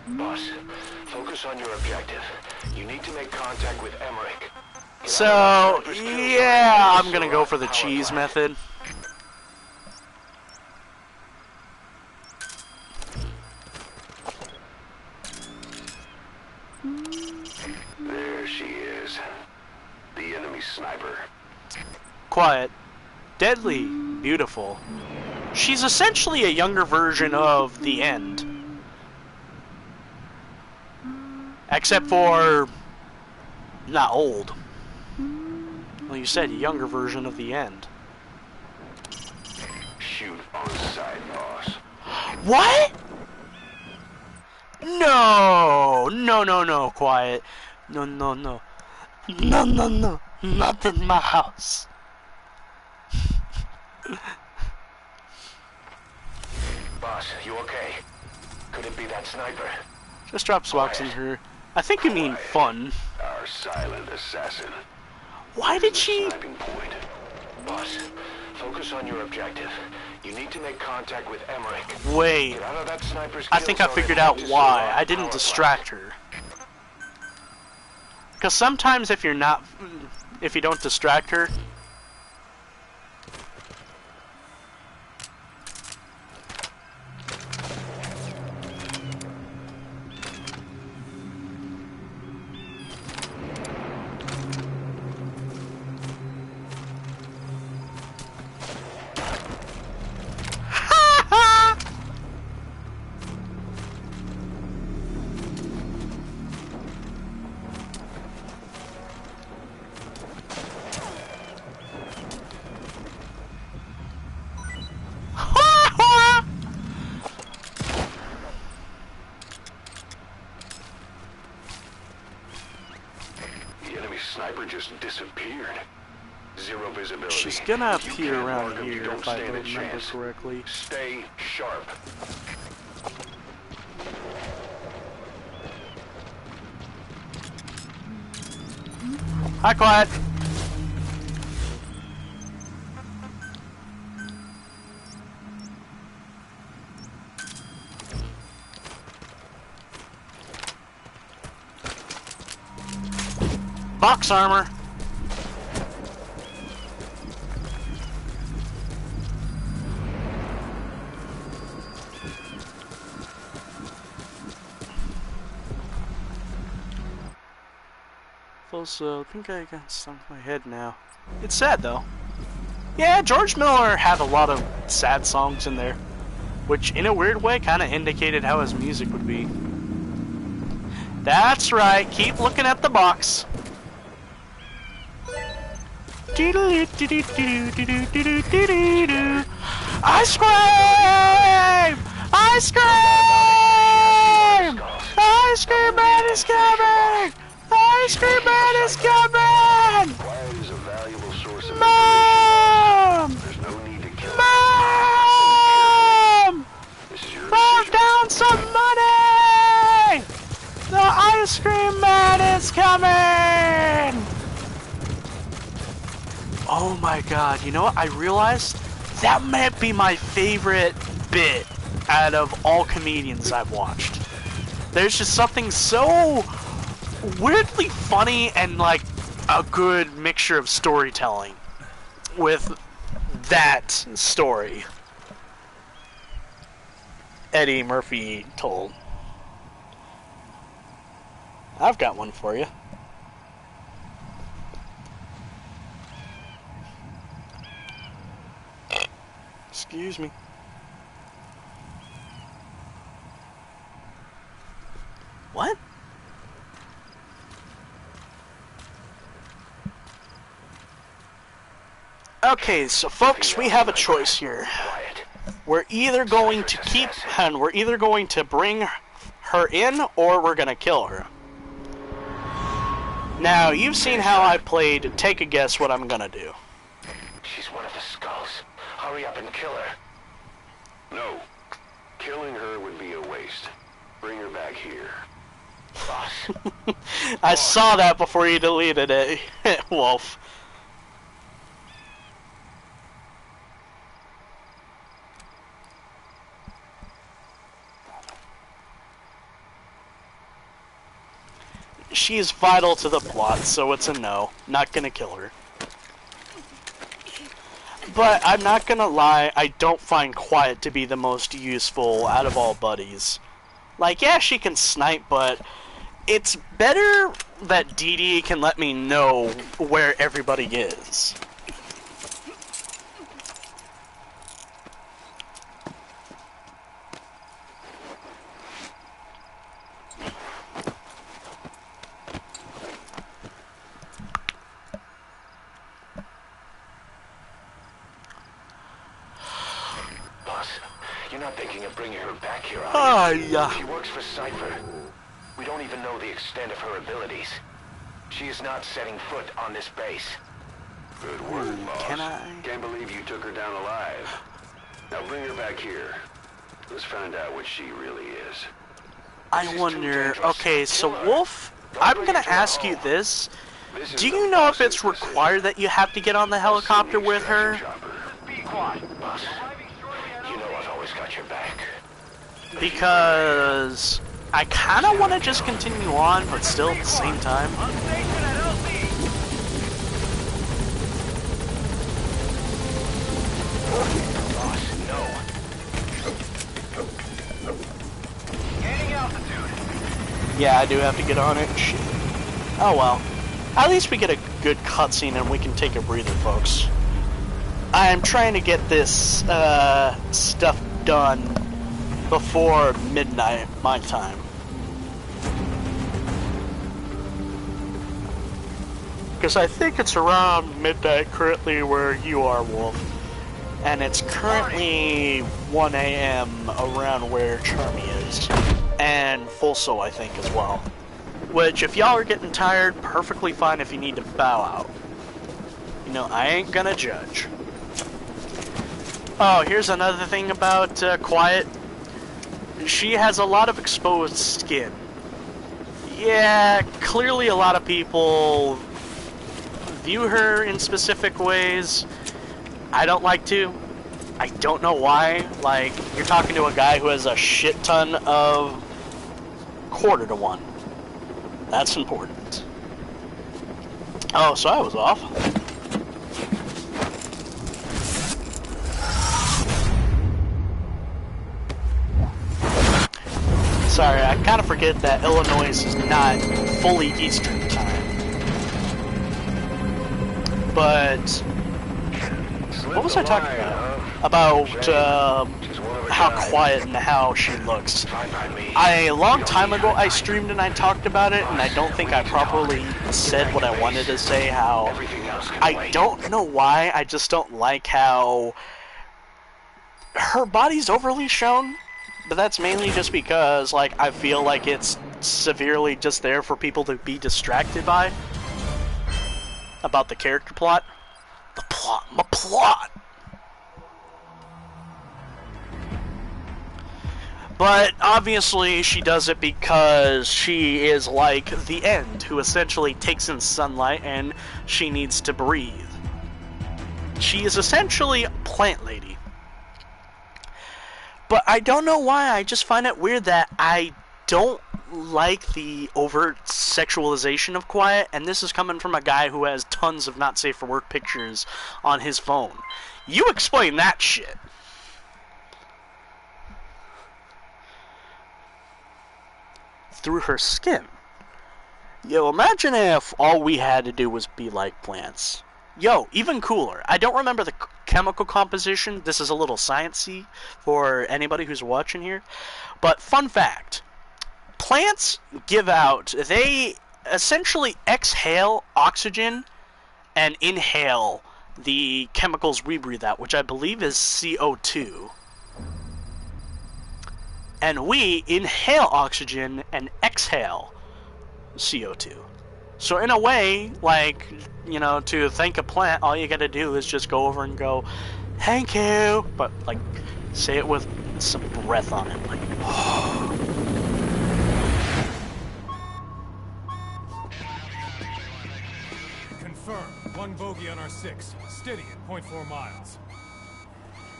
Boss, focus on your objective. You need to make contact with Emmerich. So, yeah, I'm gonna go for the cheese method. There she is. The enemy sniper. Quiet. Deadly. Beautiful. She's essentially a younger version of the End. Except for... not old. Well, you said younger version of the End. Shoot on sight, boss. What? No! No, no, no, Quiet. No, no, no. No, no, no. Not in my house. Boss, you okay? Could it be that sniper? Just drop swaks in her. I think you mean fun. Our silent assassin. Why did she... Sniping point. Boss, focus on your objective. You need to make contact with Emmerich. Wait. Get out of that sniper's I think I kill zone figured and out head to why. Surat I didn't power distract her. Because sometimes if you're not... if you don't distract her... Her just disappeared. Zero visibility. She's gonna If you appear can't around mark 'em, you here don't if I stand a remember chance. correctly. Stay sharp. Hi, quiet. Box armor. Also, I think I got stuck in my head now. It's sad though. Yeah, George Miller had a lot of sad songs in there, which in a weird way kind of indicated how his music would be. That's right, keep looking at the box. Ice cream! Ice cream! Ice cream man is coming! Ice cream man is coming! Quiet is a valuable source of Mom! information. There's no need to kill Mom! This is your Throw decision. down some money! The ice cream man is coming! Oh my god, you know what? I realized that might be my favorite bit out of all comedians I've watched. There's just something so weirdly funny and like a good mixture of storytelling with that story Eddie Murphy told. I've got one for you. Excuse me. What? Okay, so folks, we have a choice here. Quiet. We're either going to keep, and we're either going to bring her in, or we're gonna kill her. Now, you've seen how I played. Take a guess what I'm gonna do. She's one of the skulls. Hurry up and kill her. No. Killing her would be a waste. Bring her back here. Boss. I saw that before you deleted it, Wolf. She is vital to the plot, so it's a no. Not gonna kill her. But I'm not gonna lie, I don't find Quiet to be the most useful out of all buddies. Like, yeah, she can snipe, but it's better that Dee Dee can let me know where everybody is. Boss, you're not thinking of bringing her back here, are Ah, you? yeah. She works for Cypher. We don't even know the extent of her abilities. She is not setting foot on this base. Good work, boss. Can I? Can't believe you took her down alive. Now bring her back here. Let's find out what she really is. I wonder, okay, so Wolf, I'm gonna ask you this. Do you know if it's required that you have to get on the helicopter with her? Be quiet, boss. You know I've always got your back. Because I kind of want to just continue on, but still at the same time. Boss, no. Gaining altitude. Yeah, I do have to get on it. Shit. Oh well. At least we get a good cutscene and we can take a breather, folks. I am trying to get this stuff done before midnight, my time. Because I think it's around midnight currently where you are, Wolf. And it's currently 1 a.m. around where Charmy is. And Fulso, I think, as well. Which, if y'all are getting tired, perfectly fine if you need to bow out. You know, I ain't gonna judge. Oh, here's another thing about Quiet. She has a lot of exposed skin. Yeah, clearly a lot of people view her in specific ways. I don't like to. I don't know why. Like, you're talking to a guy who has a shit ton of 1/4 to 1. That's important. Oh, so I was off. Sorry, I kind of forget that Illinois is not fully Eastern time. But what was I talking about? About how quiet and how she looks. A long time ago I streamed and I talked about it, and I don't think I properly said what I wanted to say. How I don't know why, I just don't like how her body's overly shown. But that's mainly just because, like, I feel like it's severely just there for people to be distracted by. About the character plot. The plot. My plot! But, obviously, she does it because she is like the End, who essentially takes in sunlight and she needs to breathe. She is essentially a plant lady. But I don't know why, I just find it weird that I don't like the overt sexualization of Quiet, and this is coming from a guy who has tons of not safe for work pictures on his phone. You explain that shit. Through her skin. Yo, imagine if all we had to do was be like plants. Yo, even cooler. I don't remember the chemical composition. This is a little sciencey for anybody who's watching here. But fun fact. Plants give out, they essentially exhale oxygen and inhale the chemicals we breathe out, which I believe is CO2. And we inhale oxygen and exhale CO2. So in a way, like, you know, to thank a plant, all you gotta do is just go over and go, thank you, but, like, say it with some breath on it, like, Confirm. 1 bogey on our 6. Steady at 0.4 miles.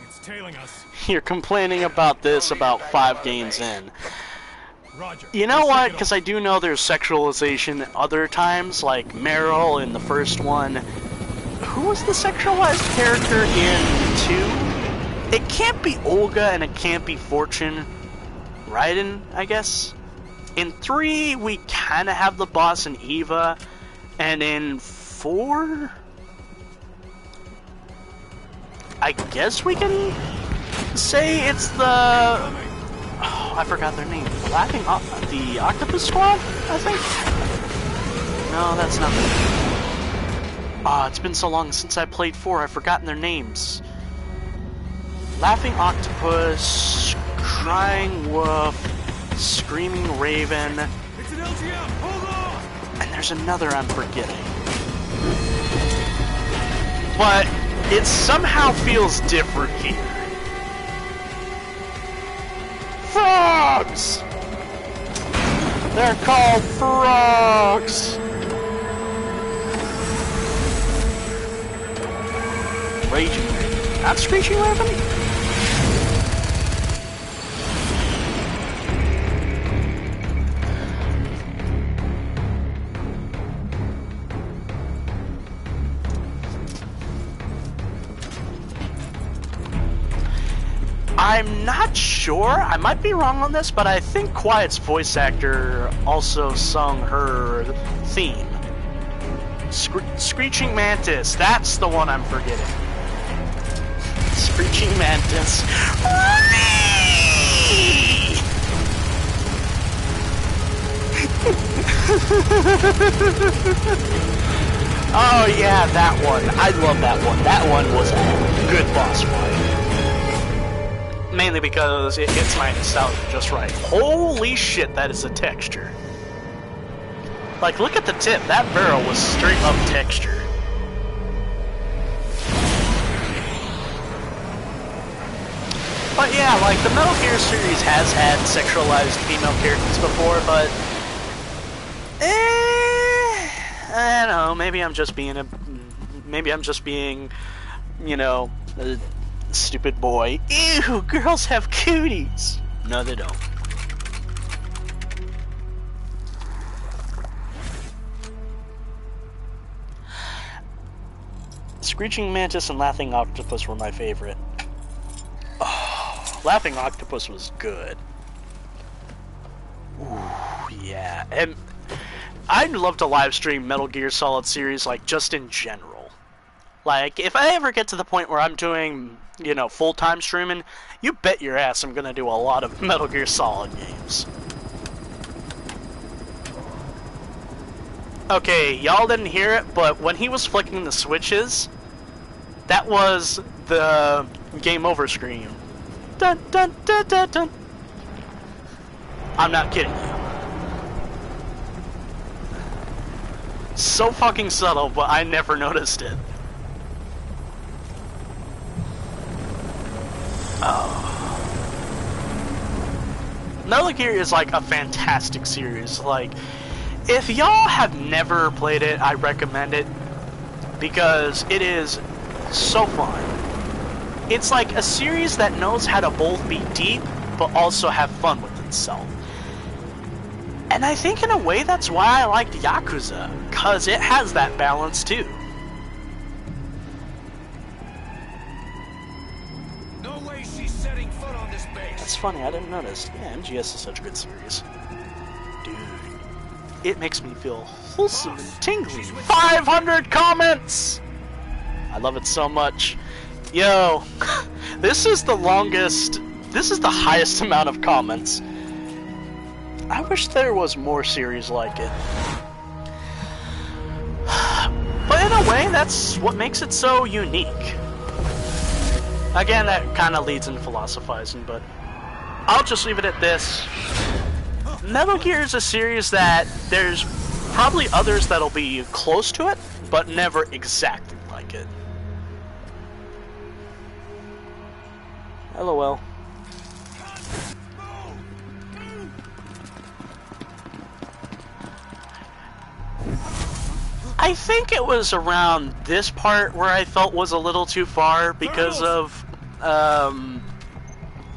It's tailing us. You're complaining about this about 5 games in. Roger. You know what? Because I do know there's sexualization other times, like Meryl in the first one. Who was the sexualized character in 2? It can't be Olga and it can't be Fortune. Raiden, I guess. In 3, we kind of have the boss and Eva. And in 4, I guess we can say it's the... Oh, I forgot their name. The Octopus Squad, I think? No, that's not them. Ah, it's been so long since I played 4, I've forgotten their names. Laughing Octopus, Crying Wolf, Screaming Raven. It's an LGM! Hold on! And there's another I'm forgetting. But it somehow feels different here. Frogs! They're called frogs! Raging Raven. Not Screeching Raven? I'm not sure, I might be wrong on this, but I think Quiet's voice actor also sung her theme. Screeching Mantis, that's the one I'm forgetting. Screeching Mantis. Oh yeah, that one. I love that one. That one was a good boss fight. Mainly because it hits my nostalgia just right. Holy shit, that is a texture. Like, look at the tip. That barrel was straight up texture. But yeah, like, the Metal Gear series has had sexualized female characters before, but... I don't know, maybe I'm just being, you know, a stupid boy. Ew, girls have cooties! No, they don't. Screeching Mantis and Laughing Octopus were my favorite. Oh, Laughing Octopus was good. Ooh, yeah. And I'd love to live stream Metal Gear Solid series, like, just in general. Like, if I ever get to the point where I'm doing, you know, full-time streaming, you bet your ass I'm gonna do a lot of Metal Gear Solid games. Okay, y'all didn't hear it, but when he was flicking the switches, that was the game over screen. Dun dun dun dun dun. I'm not kidding you. So fucking subtle, but I never noticed it. Oh. Metal Gear is like a fantastic series. Like, if y'all have never played it, I recommend it because it is so fun. It's like a series that knows how to both be deep but also have fun with itself. And I think in a way that's why I liked Yakuza, cause it has that balance too. No way she's setting foot on this base. That's funny, I didn't notice. Yeah, MGS is such a good series. Dude, it makes me feel wholesome and tingly. 500 comments! I love it so much. Yo, this is the longest, this is the highest amount of comments. I wish there was more series like it. But in a way, that's what makes it so unique. Again, that kind of leads into philosophizing, but I'll just leave it at this. Metal Gear is a series that there's probably others that'll be close to it, but never exactly like it. LOL. I think it was around this part where I felt was a little too far because of,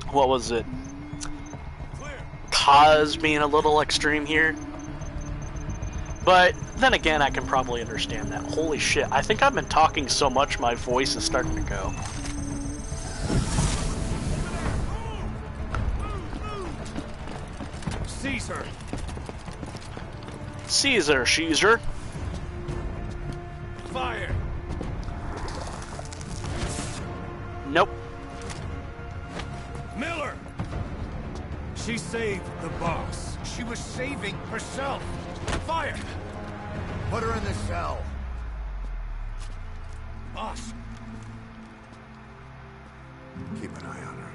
what was it? Cause being a little extreme here. But then again, I can probably understand that. Holy shit, I think I've been talking so much my voice is starting to go. Caesar. Caesar. Fire. Nope. Miller. She saved the boss. She was saving herself. Fire. Put her in the cell. Boss. Keep an eye on her.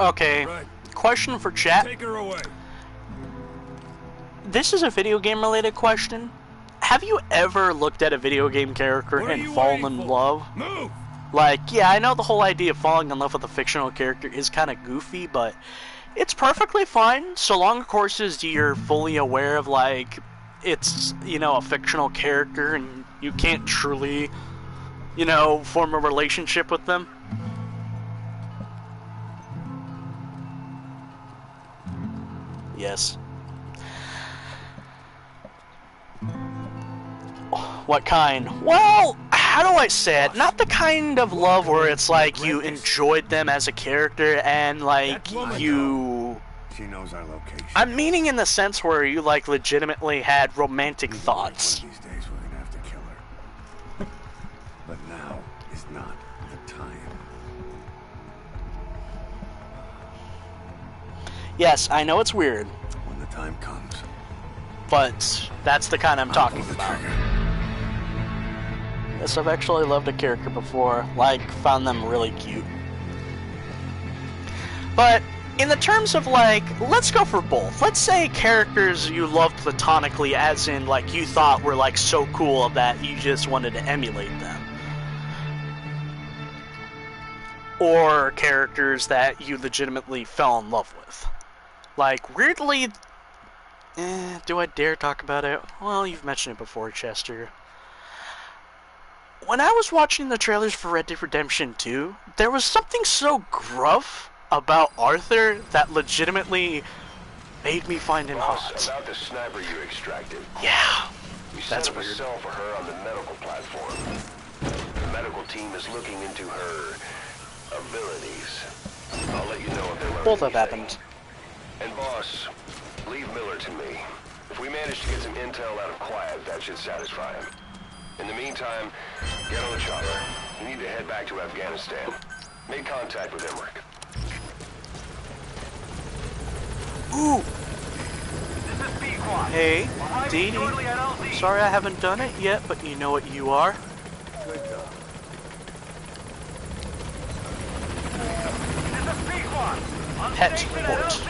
Okay. Right. Question for chat. Take her away. This is a video game related question. Have you ever looked at a video game character What are and you fallen waiting in for? love? Move. Like, yeah, I know the whole idea of falling in love with a fictional character is kind of goofy, but it's perfectly fine so long, of course, as you're fully aware of, like, it's, you know, a fictional character and you can't truly, you know, form a relationship with them. Yes. What kind? Well, how do I say it? Not the kind of love where it's like you enjoyed them as a character and like you... She knows our location. I'm meaning in the sense where you like legitimately had romantic thoughts. One of these days we're gonna have to kill her. But now is not the time. Yes, I know it's weird, When the time comes, but that's the kind I'm talking pull the about. trigger. Yes, I've actually loved a character before, like, found them really cute. But in the terms of, like, let's go for both. Let's say characters you love platonically, as in, like, you thought were, like, so cool that you just wanted to emulate them. Or characters that you legitimately fell in love with. Like, weirdly... do I dare talk about it? Well, you've mentioned it before, Chester. When I was watching the trailers for Red Dead Redemption 2, there was something so gruff about Arthur that legitimately made me find him hot. About the sniper you extracted. Yeah, We that's set up weird. a cell for her on the medical platform. The medical team is looking into her abilities. I'll let you know if they learn Both have anything. happened. And boss, leave Miller to me. If we manage to get some intel out of Quiet, that should satisfy him. In the meantime, get on the chopper. You need to head back to Afghanistan. Make contact with Emmerich. Ooh! Hey, Dee Dee. Sorry I haven't done it yet, but you know what you are. Good job. Pet report.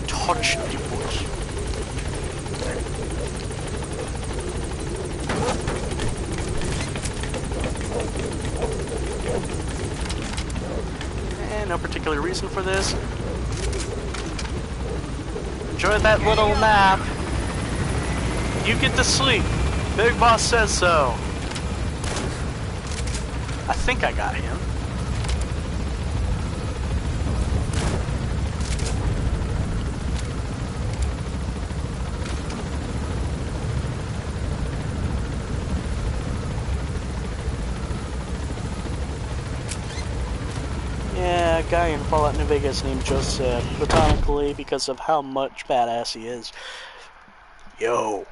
Touch report. And no particular reason for this. Enjoy that little nap. You get to sleep. Big Boss says so. I think I got him. Yeah, a guy in Fallout New Vegas named Joseph, platonically, because of how much badass he is. Yo,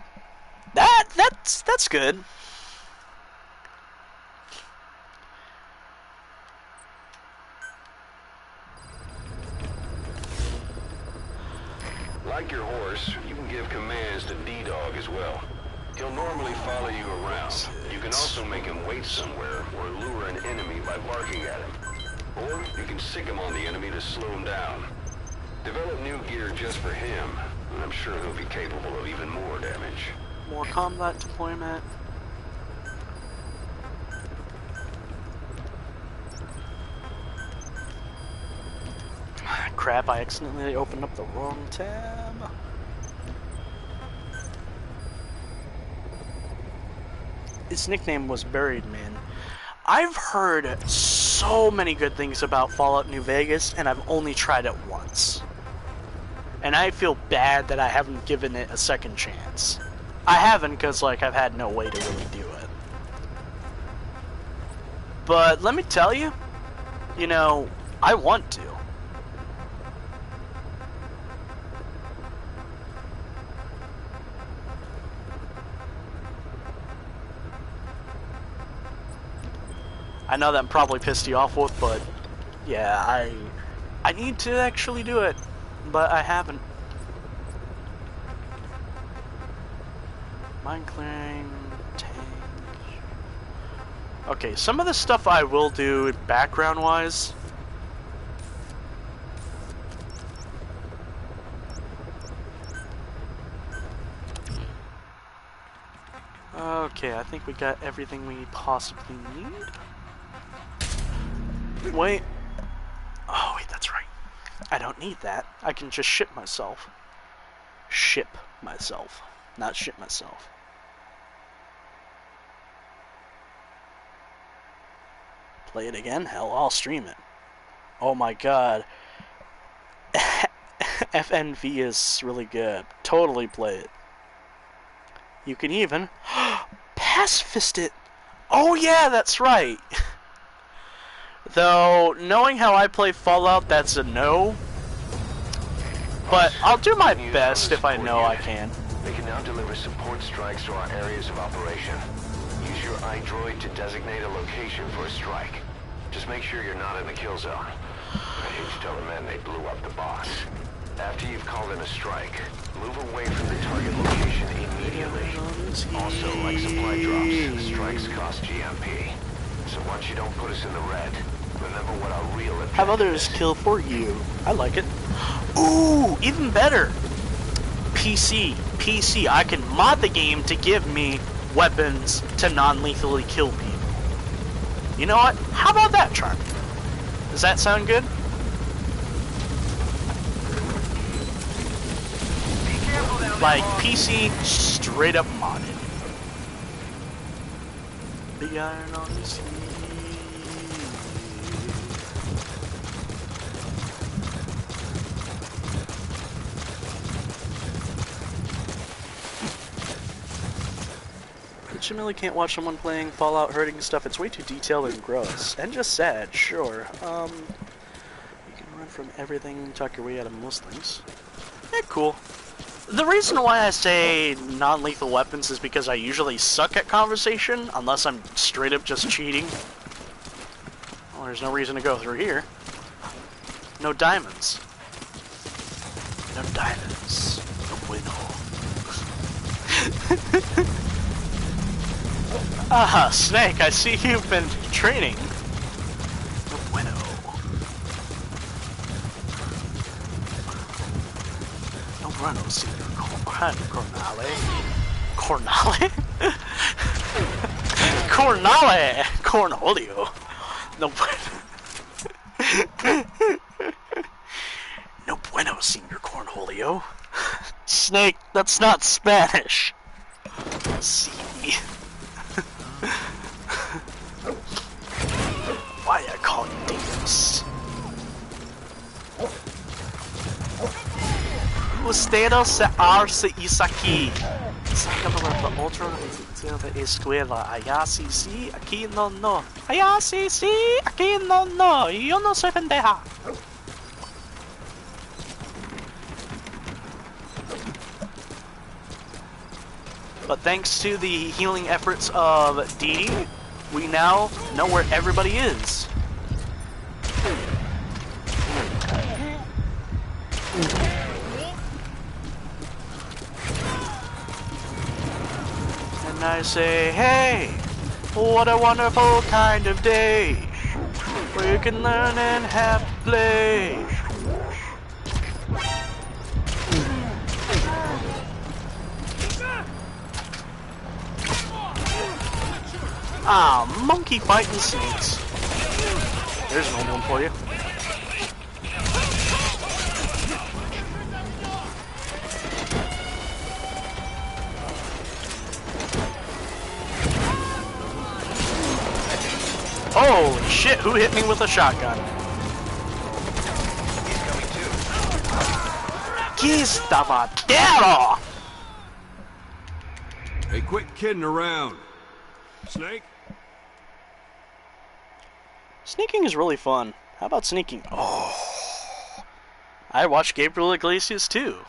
that's good. Like your horse, you can give commands to D-Dog as well. He'll normally follow you around. You can also make him wait somewhere or lure an enemy by barking at him. Or you can sick him on the enemy to slow him down. Develop new gear just for him, and I'm sure he'll be capable of even more damage. More combat deployment. Crap, I accidentally opened up the wrong tab. His nickname was Buried Man. I've heard so many good things about Fallout New Vegas, and I've only tried it once. And I feel bad that I haven't given it a second chance. I haven't because, like, I've had no way to really do it. But let me tell you, you know, I want to. I know that probably pissed you off with, but yeah, I need to actually do it, but I haven't. Mine clearing, tank. Okay, some of the stuff I will do background-wise. Okay, I think we got everything we possibly need. Wait. Oh, wait, that's right. I don't need that. I can just ship myself. Ship myself. Not ship myself. Play it again? Hell, I'll stream it. Oh my god. FNV is really good. Totally play it. You can even pacifist it. Oh yeah, that's right. Though, knowing how I play Fallout, that's a no. But I'll do my best if I know I can. They can now deliver support strikes to our areas of operation. Use your iDroid to designate a location for a strike. Just make sure you're not in the kill zone. I hate to tell the men they blew up the boss. After you've called in a strike, move away from the target location immediately. Also, like supply drops, strikes cost GMP. So once you don't put us in the red, Remember what our real objective Have others is. kill for you. I like it. Ooh, even better. PC. I can mod the game to give me weapons to non-lethally kill people. You know what? How about that, Charm? Does that sound good? Like PC straight up modded. Big iron on the sleeve. Legitimately can't watch someone playing Fallout hurting stuff. It's way too detailed and gross. And just sad, sure. You can run from everything, talk your way out of most things. Yeah, cool. The reason why I say non-lethal weapons is because I usually suck at conversation, unless I'm straight up just cheating. Well, there's no reason to go through here. No diamonds. No diamonds. No bueno. Ah, Snake, I see you've been training. No bueno. No bueno, Senor Cornale. Cornale? Cornale! Cornholio. No bueno. No bueno, Senor Cornholio. Snake, that's not Spanish. See. Why I call you Dios? Ustedes se arce aquí. Sácalo de otro de escuela. Allá sí, aquí no. Allá sí, aquí no. Yo no soy pendeja. But thanks to the healing efforts of Dee Dee, we now know where everybody is. And I say, hey, what a wonderful kind of day, where you can learn and have play. Ah, monkey fighting snakes. There's an old one for you. Holy shit, who hit me with a shotgun? Que estabadero! Hey, quit kidding around. Snake? Sneaking is really fun. How about sneaking? Oh, I watched Gabriel Iglesias too.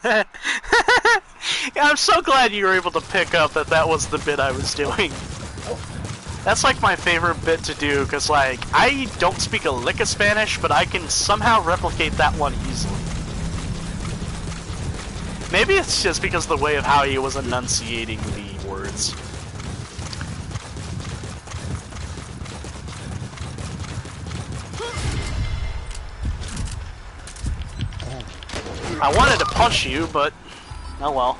Yeah, I'm so glad you were able to pick up that that was the bit I was doing. That's like my favorite bit to do, because like, I don't speak a lick of Spanish, but I can somehow replicate that one easily. Maybe it's just because of the way of how he was enunciating the words. I wanted to punch you, but oh well.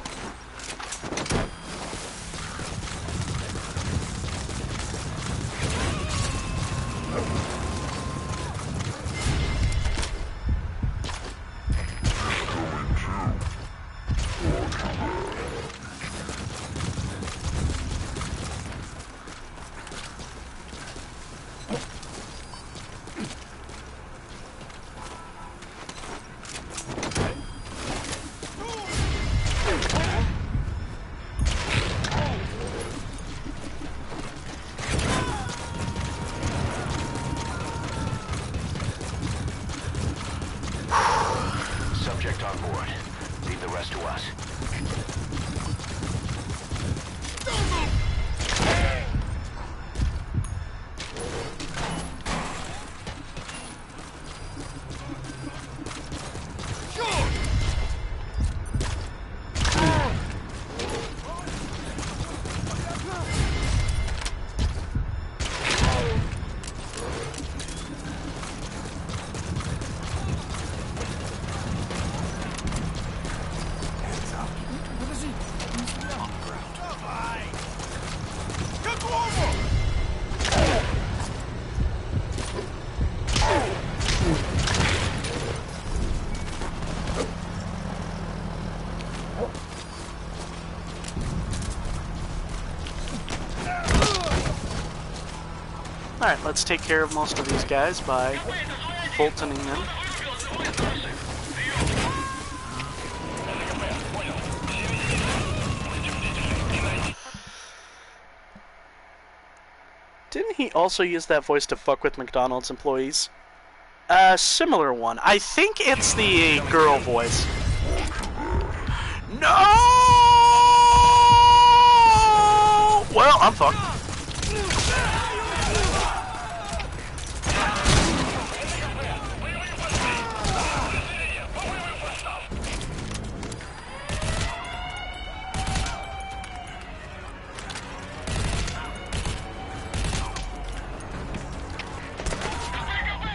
Subject on board. Leave the rest to us. Alright, let's take care of most of these guys by Fultoning them. Didn't he also use that voice to fuck with McDonald's employees? A similar one. I think it's the girl voice. No! Well, I'm fucked.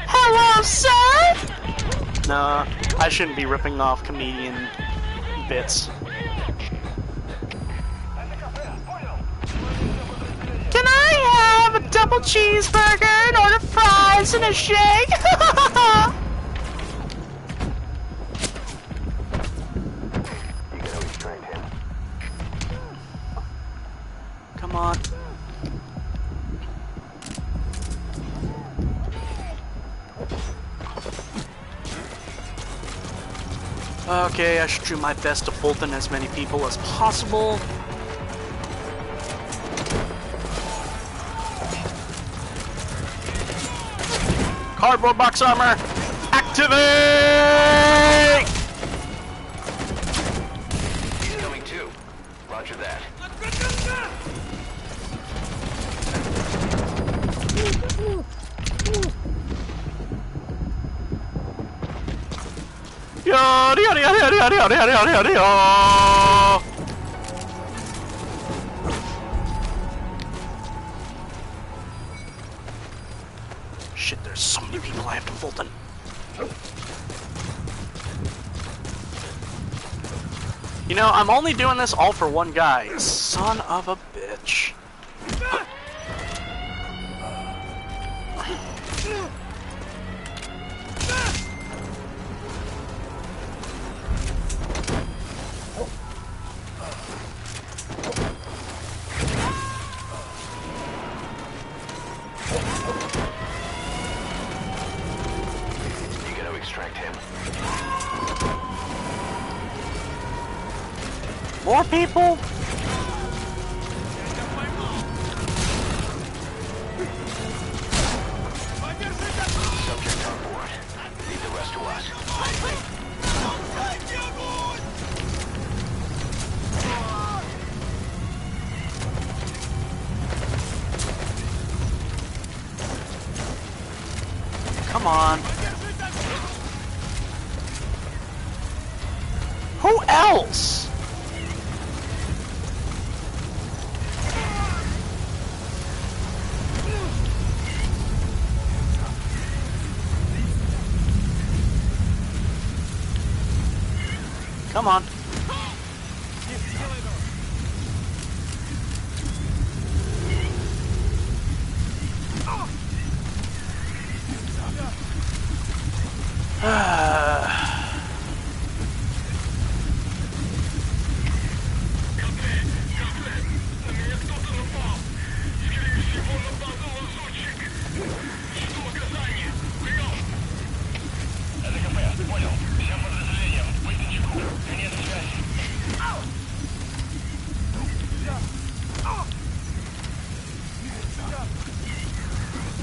Hello, sir? Nah, I shouldn't be ripping off comedian bits. Can I have a double cheeseburger and order fries and a shake? Come on. Okay, I should do my best to Fulton as many people as possible. Cardboard box armor, activate! He's coming too. Roger that. Yada yada yada yada yada yada yada yada yada. Shit, there's so many people I have to Fulton. You know, I'm only doing this all for one guy. Son of a bitch. More people? Subject on board. Leave the rest to us. Come on. Who else? Come on.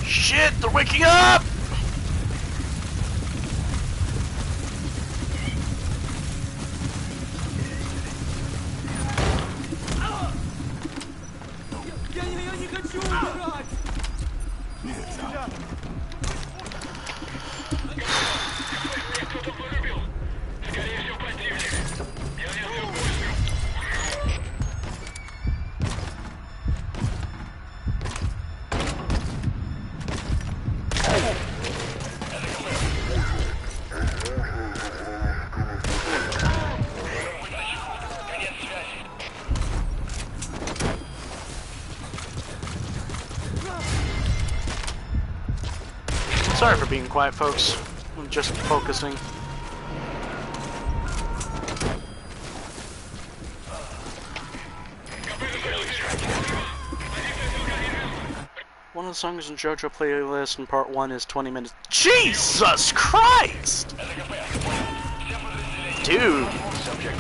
Shit, they're waking up! Sorry for being quiet, folks. I'm just focusing. One of the songs in JoJo playlist in part 1 is 20 minutes. Jesus Christ! Dude,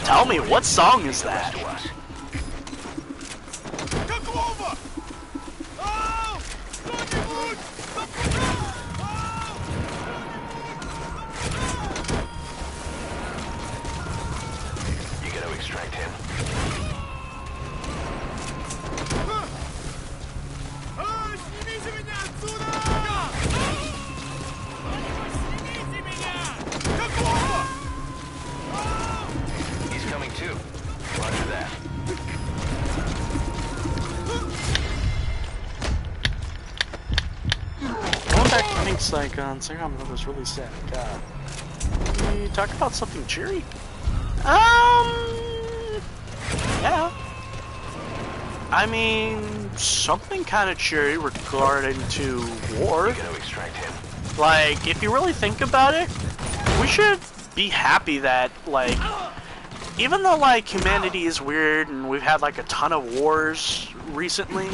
tell me, what song is that? You gotta extract him. He's coming too. Roger that. Going back to Hank's icon, Sarah was really sad. God. Can you talk about something cheery? Yeah. I mean, something kind of cheery regarding to war. You gotta extract him. Like, if you really think about it, we should be happy that, like, even though, like, humanity is weird and we've had, like, a ton of wars recently,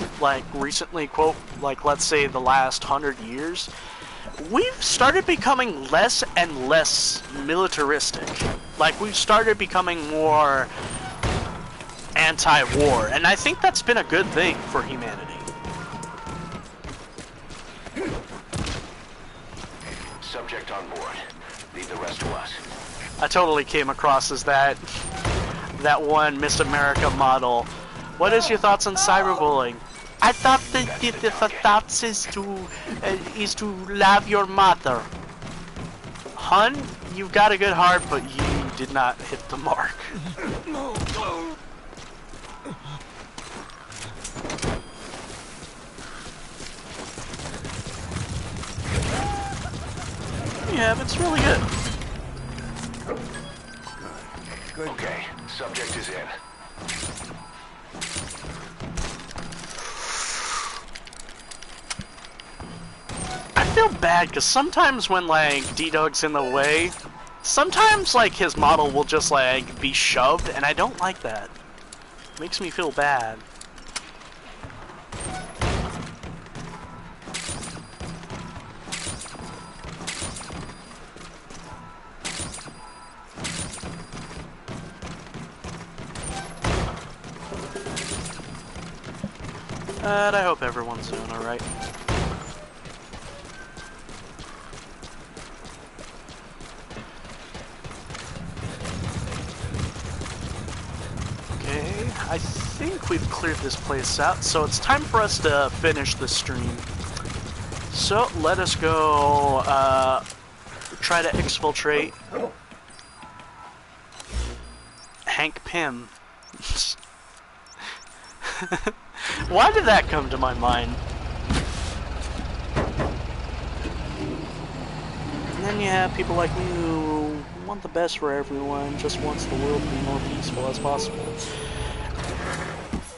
quote, like, let's say the last 100 years, we've started becoming less and less militaristic. Like, we've started becoming more anti-war, and I think that's been a good thing for humanity. Subject on board. Leave the rest to us. I totally came across as that one Miss America model. What is your thoughts on cyberbullying? I thought that the thoughts is to love your mother. Hun, you've got a good heart, but you did not hit the mark. Yeah, it's really good. Okay, subject is in. I feel bad because sometimes when like D-Dog's in the way, sometimes like his model will just like be shoved, and I don't like that. It makes me feel bad. But I hope everyone's doing alright. Okay, I think we've cleared this place out, so it's time for us to finish the stream. So let us go try to exfiltrate Hank Pym. Why did that come to my mind? And then you have people like me who want the best for everyone, just wants the world to be more peaceful as possible.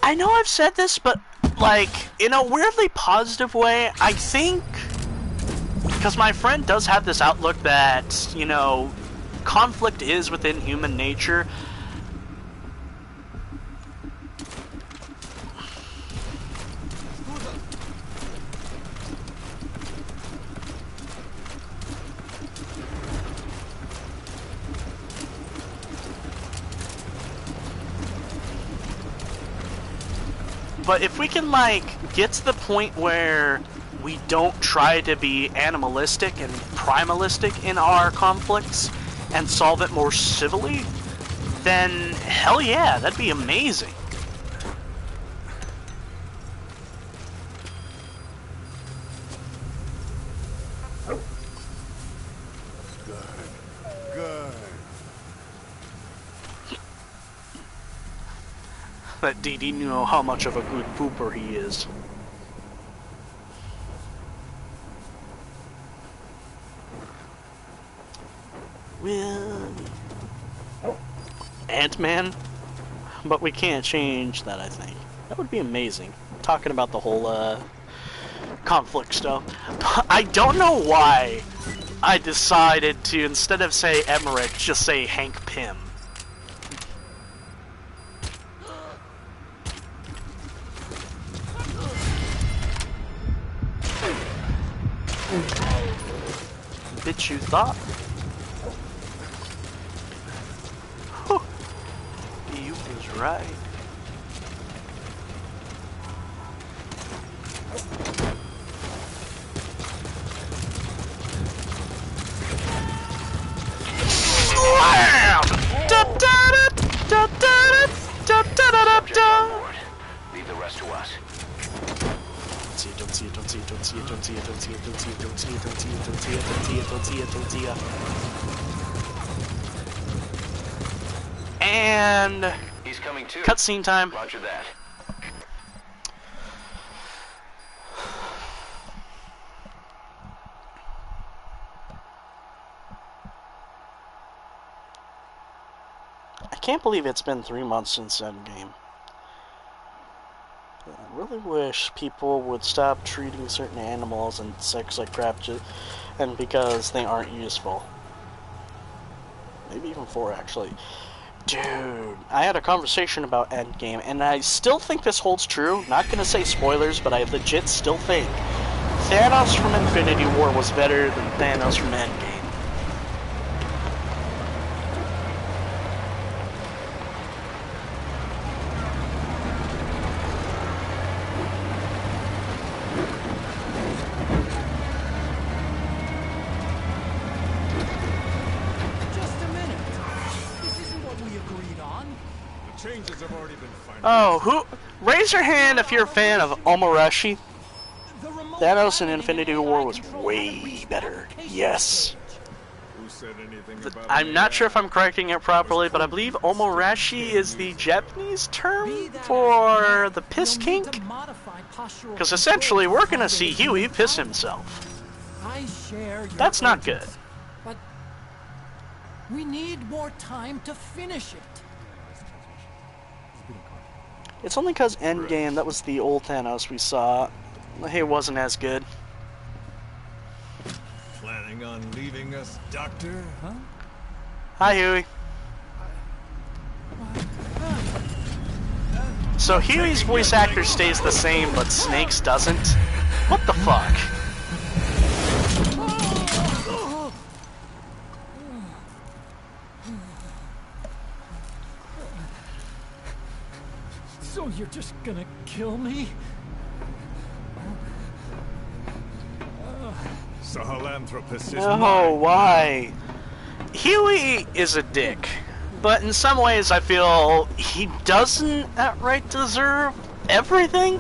I know I've said this, but like, in a weirdly positive way, I think, because my friend does have this outlook that, you know, conflict is within human nature. But if we can, like, get to the point where we don't try to be animalistic and primalistic in our conflicts and solve it more civilly, then hell yeah, that'd be amazing. Good. That DD knew how much of a good pooper he is. Well, Ant-Man? But we can't change that, I think. That would be amazing. Talking about the whole, conflict stuff. I don't know why I decided to, instead of say Emmerich, just say Hank Pym. Bitch, you thought? Whew. You was right. Slam! Da da da da da da da da da. Leave the rest to us. Don't see it, don't see it, don't see it, don't see it, don't see it, don't see it, don't see it, don't see it, don't see it, don't see it, don't see it, don't see it. And He's coming too. cutscene time. Roger that. I can't believe it's been 3 months since Endgame. I really wish people would stop treating certain animals and sex like crap and because they aren't useful. Maybe even 4, actually. Dude, I had a conversation about Endgame, and I still think this holds true. Not gonna say spoilers, but I legit still think Thanos from Infinity War was better than Thanos from Endgame. Oh, who? Raise your hand if you're a fan of Omorashi. Thanos in Infinity War was way better. Yes. I'm not sure if I'm correcting it properly, but I believe Omorashi is the Japanese term for the piss kink. Because essentially, we're gonna see Huey piss himself. That's not good. But we need more time to finish it. It's only because Endgame, that was the old Thanos we saw. It wasn't as good. Planning on leaving us, Doctor? Huh? Hi, Huey. So Huey's voice actor stays the same, but Snake's doesn't? What the fuck? So you're just gonna kill me? Sahelanthropus is Oh, mine. why? Huey is a dick, but in some ways I feel he doesn't outright deserve everything.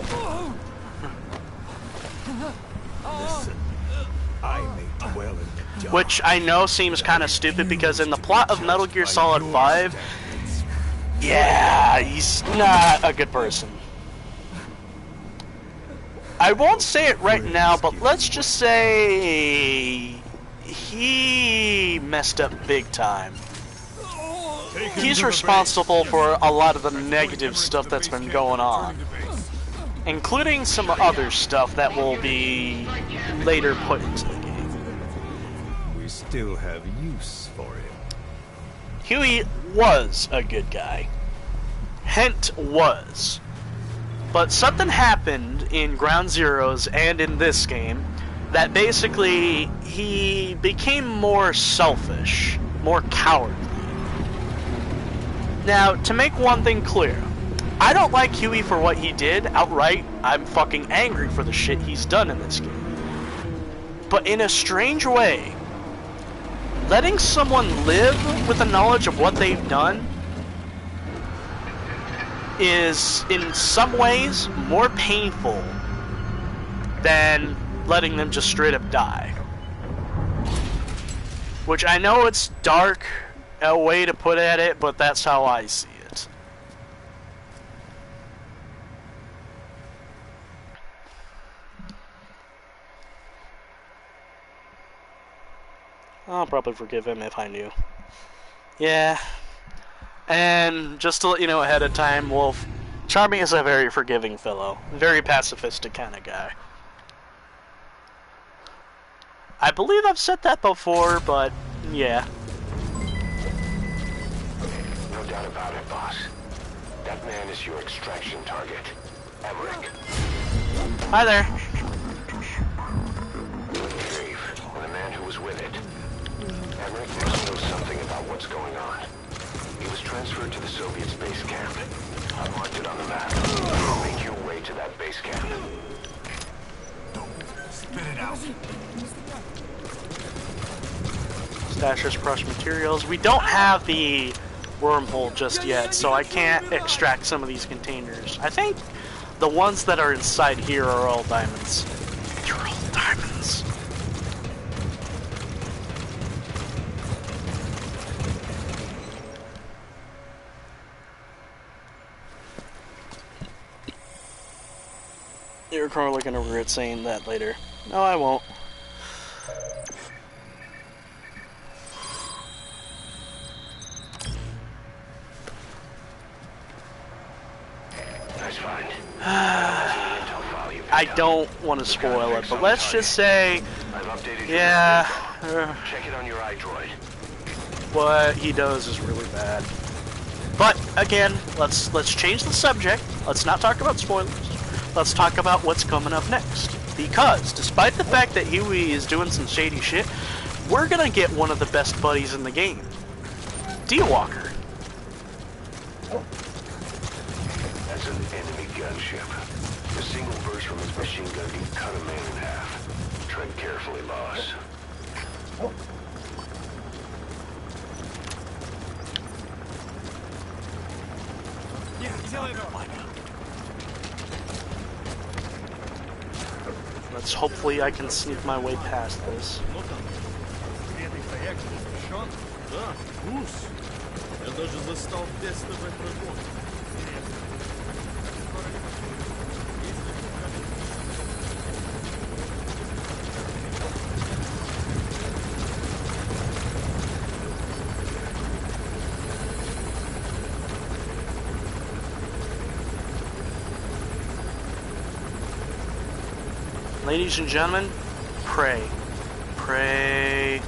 Listen, I may dwell in the dark. Which I know seems kind of stupid because in the plot of Metal Gear Solid 5, yeah, he's not a good person. I won't say it right now, but let's just say he messed up big time. He's responsible for a lot of the negative stuff that's been going on, including some other stuff that will be later put into the game. We still have use for him. Huey was a good guy. Hent was. But something happened in Ground Zeroes and in this game that basically he became more selfish, more cowardly. Now, to make one thing clear, I don't like Huey for what he did outright. I'm fucking angry for the shit he's done in this game. But in a strange way, letting someone live with the knowledge of what they've done is, in some ways, more painful than letting them just straight up die. Which I know it's dark, a way to put at it, but that's how I see it. I'll probably forgive him if I knew. Yeah. And just to let you know ahead of time, Wolf, Charming is a very forgiving fellow. Very pacifistic kind of guy. I believe I've said that before, but yeah. No doubt about it, boss. That man is your extraction target. Emmerich. Hi there. Brave. When a with it. Emmerich must know something about what's going on. He was transferred to the Soviets' base camp. I marked it on the map. Make your way to that base camp. Spit it out. Stashers crush materials. We don't have the wormhole just yet, so I can't extract some of these containers. I think the ones that are inside here are all diamonds. They're all diamonds. You're probably gonna regret saying that later. No, I won't. Nice find. I don't want to spoil it, but let's just say, yeah, Check it on your iDroid. what he does is really bad. But again, let's change the subject. Let's not talk about spoilers. Let's talk about what's coming up next. Because despite the fact that Huey is doing some shady shit, we're gonna get one of the best buddies in the game, D-Walker. That's an enemy gunship. A single burst from his machine gun can cut a man in half. Tread carefully, boss. Let's hopefully I can sneak my way past this. Да, гусь. Я даже застал тестовый прогон. Ladies and gentlemen, pray. Pray.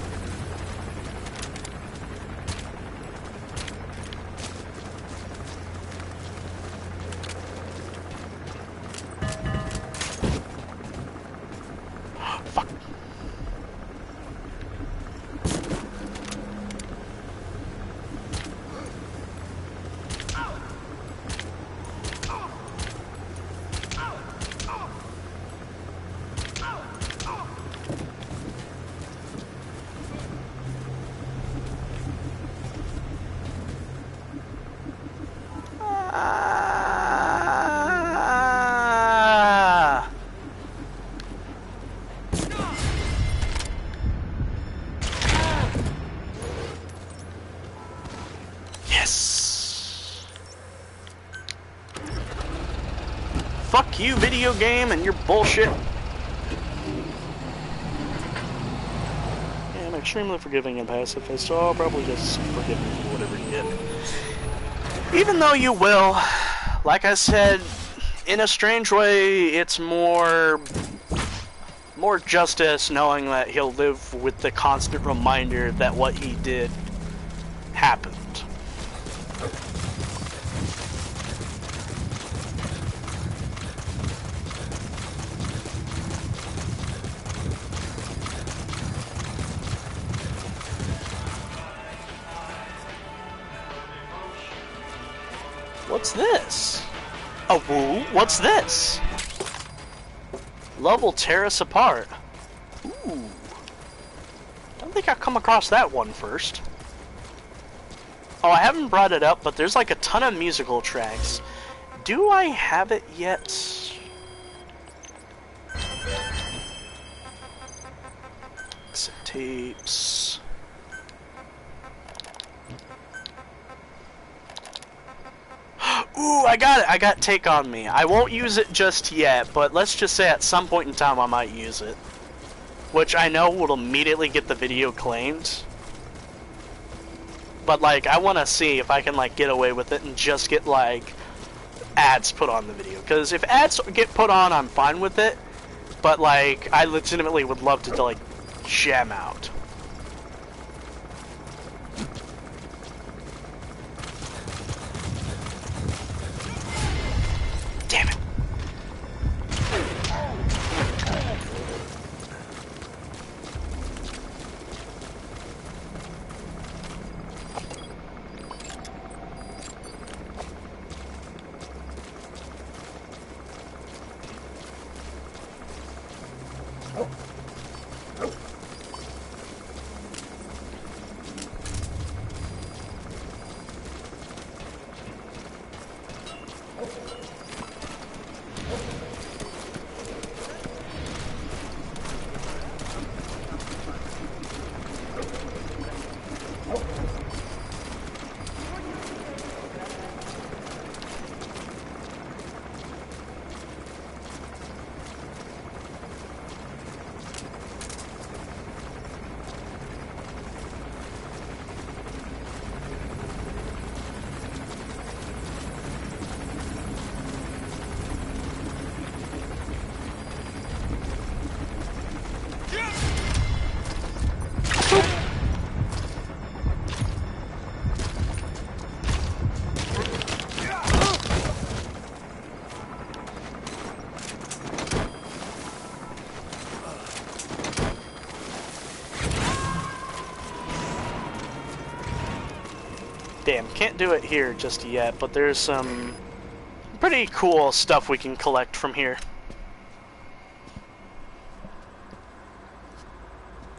Fuck. Yes. Fuck you, video game, and your bullshit. Yeah, I'm extremely forgiving and pacifist, so I'll probably just forgive you for whatever you did. Even though you will, like I said, in a strange way, it's more justice knowing that he'll live with the constant reminder that what he did happened. What's this? A woo? What's this? Love will tear us apart. Ooh. Don't think I've come across that one first. Oh, I haven't brought it up, but there's like a ton of musical tracks. Do I have it yet? Exit tapes. Ooh, I got it. I got Take On Me. I won't use it just yet, but let's just say at some point in time I might use it. Which I know will immediately get the video claimed. But, like, I want to see if I can, like, get away with it and just get, like, ads put on the video. Because if ads get put on, I'm fine with it. But, like, I legitimately would love to, like, jam out. Damn it. Damn, can't do it here just yet, but there's some pretty cool stuff we can collect from here.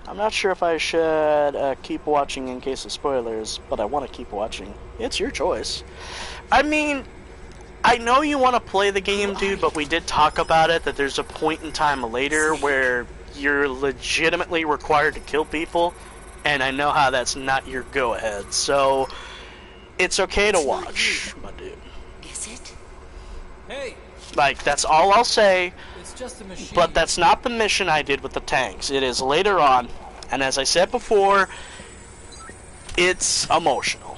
I'm not sure if I should keep watching in case of spoilers, but I want to keep watching. It's your choice. I mean, I know you want to play the game, dude, but we did talk about it, that there's a point in time later where you're legitimately required to kill people, and I know how that's not your go-ahead, so it's okay to watch, my dude. Is it? Hey, Like, that's all I'll say, it's just a machine. but that's not the mission I did with the tanks. It is later on, and as I said before, it's emotional.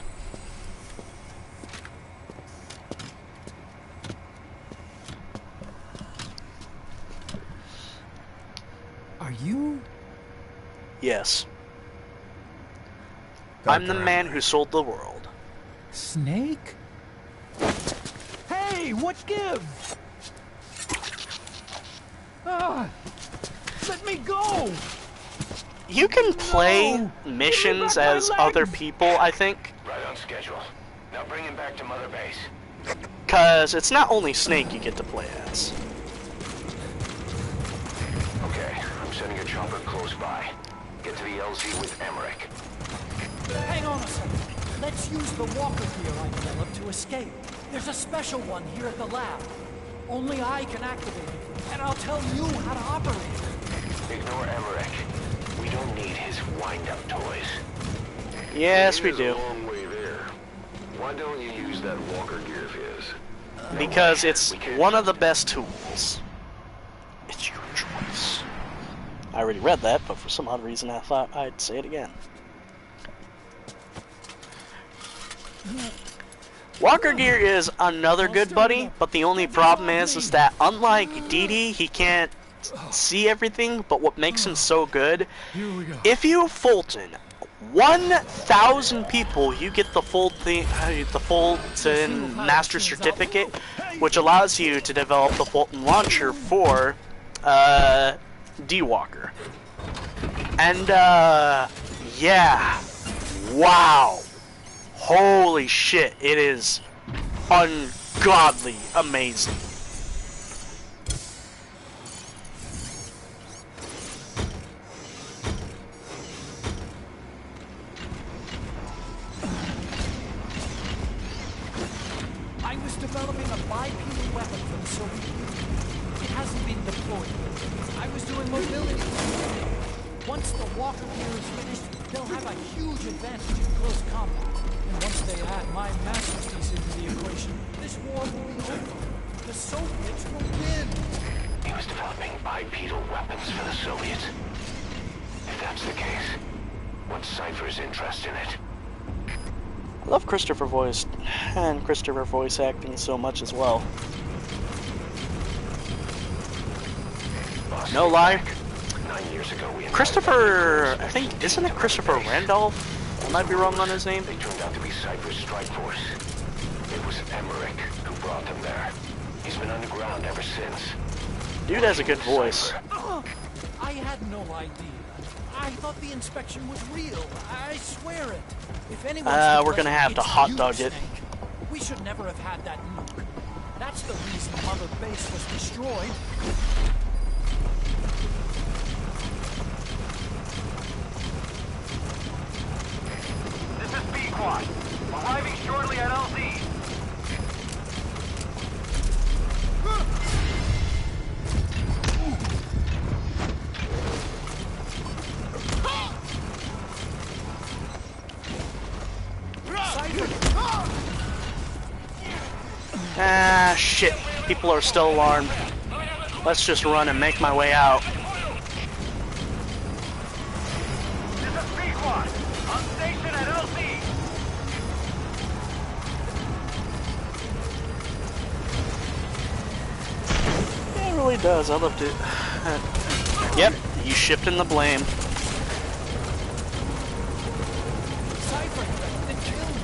Are you? Yes. I'm the man who sold the world. Snake? Hey, what gives? Ah, let me go! You can play missions as other people, I think, Right on schedule. Now bring him back to Mother Base. because it's not only Snake you get to play as. Okay, I'm sending a chopper close by. Get to the LZ with Emmerich. Hang on a second. Let's use the walker gear I developed to escape. There's a special one here at the lab. Only I can activate it, and I'll tell you how to operate it. Ignore Emmerich. We don't need his wind-up toys. Yes, we do. Long way there. Why don't you use that walker gear of his? Because it's one of the best tools. It's your choice. I already read that, but for some odd reason I thought I'd say it again. Walker Gear is another good buddy, but the only problem is that unlike Dee Dee, he can't see everything, but what makes him so good, if you Fulton 1,000 people, you get the Fulton Master Certificate, which allows you to develop the Fulton launcher for D-Walker. And yeah, wow. Holy shit, it is ungodly amazing. I was developing a bipedal weapon for the Soviet Union. It hasn't been deployed yet. I was doing mobility. Once the walker gear is finished, they'll have a huge advantage in close combat. And once they add my masterpiece into the equation, this war will be over. The Soviets will win. He was developing bipedal weapons for the Soviets. If that's the case, what's Cypher's interest in it? I love Christopher voice and Christopher voice acting so much as well. No lie, 9 years ago, we Christopher, I think, isn't it Christopher Randolph? I might be wrong on his name. They turned out to be Cypher's strike force. It was Emmerich who brought them there. He's been underground ever since. Dude has a good voice. I had no idea. I thought the inspection was real. I swear it. If anyone's we're gonna have to hot dog it. We should never have had that nuke. That's the reason Mother Base was destroyed. This is B-Quad. Arriving shortly at LZ. Ah, shit. People are still alarmed. Let's just run and make my way out. This is B-Quad. On station at LZ. Yeah, it really does. I loved it. Yep, you shipped in the blame. Cypher, they killed me.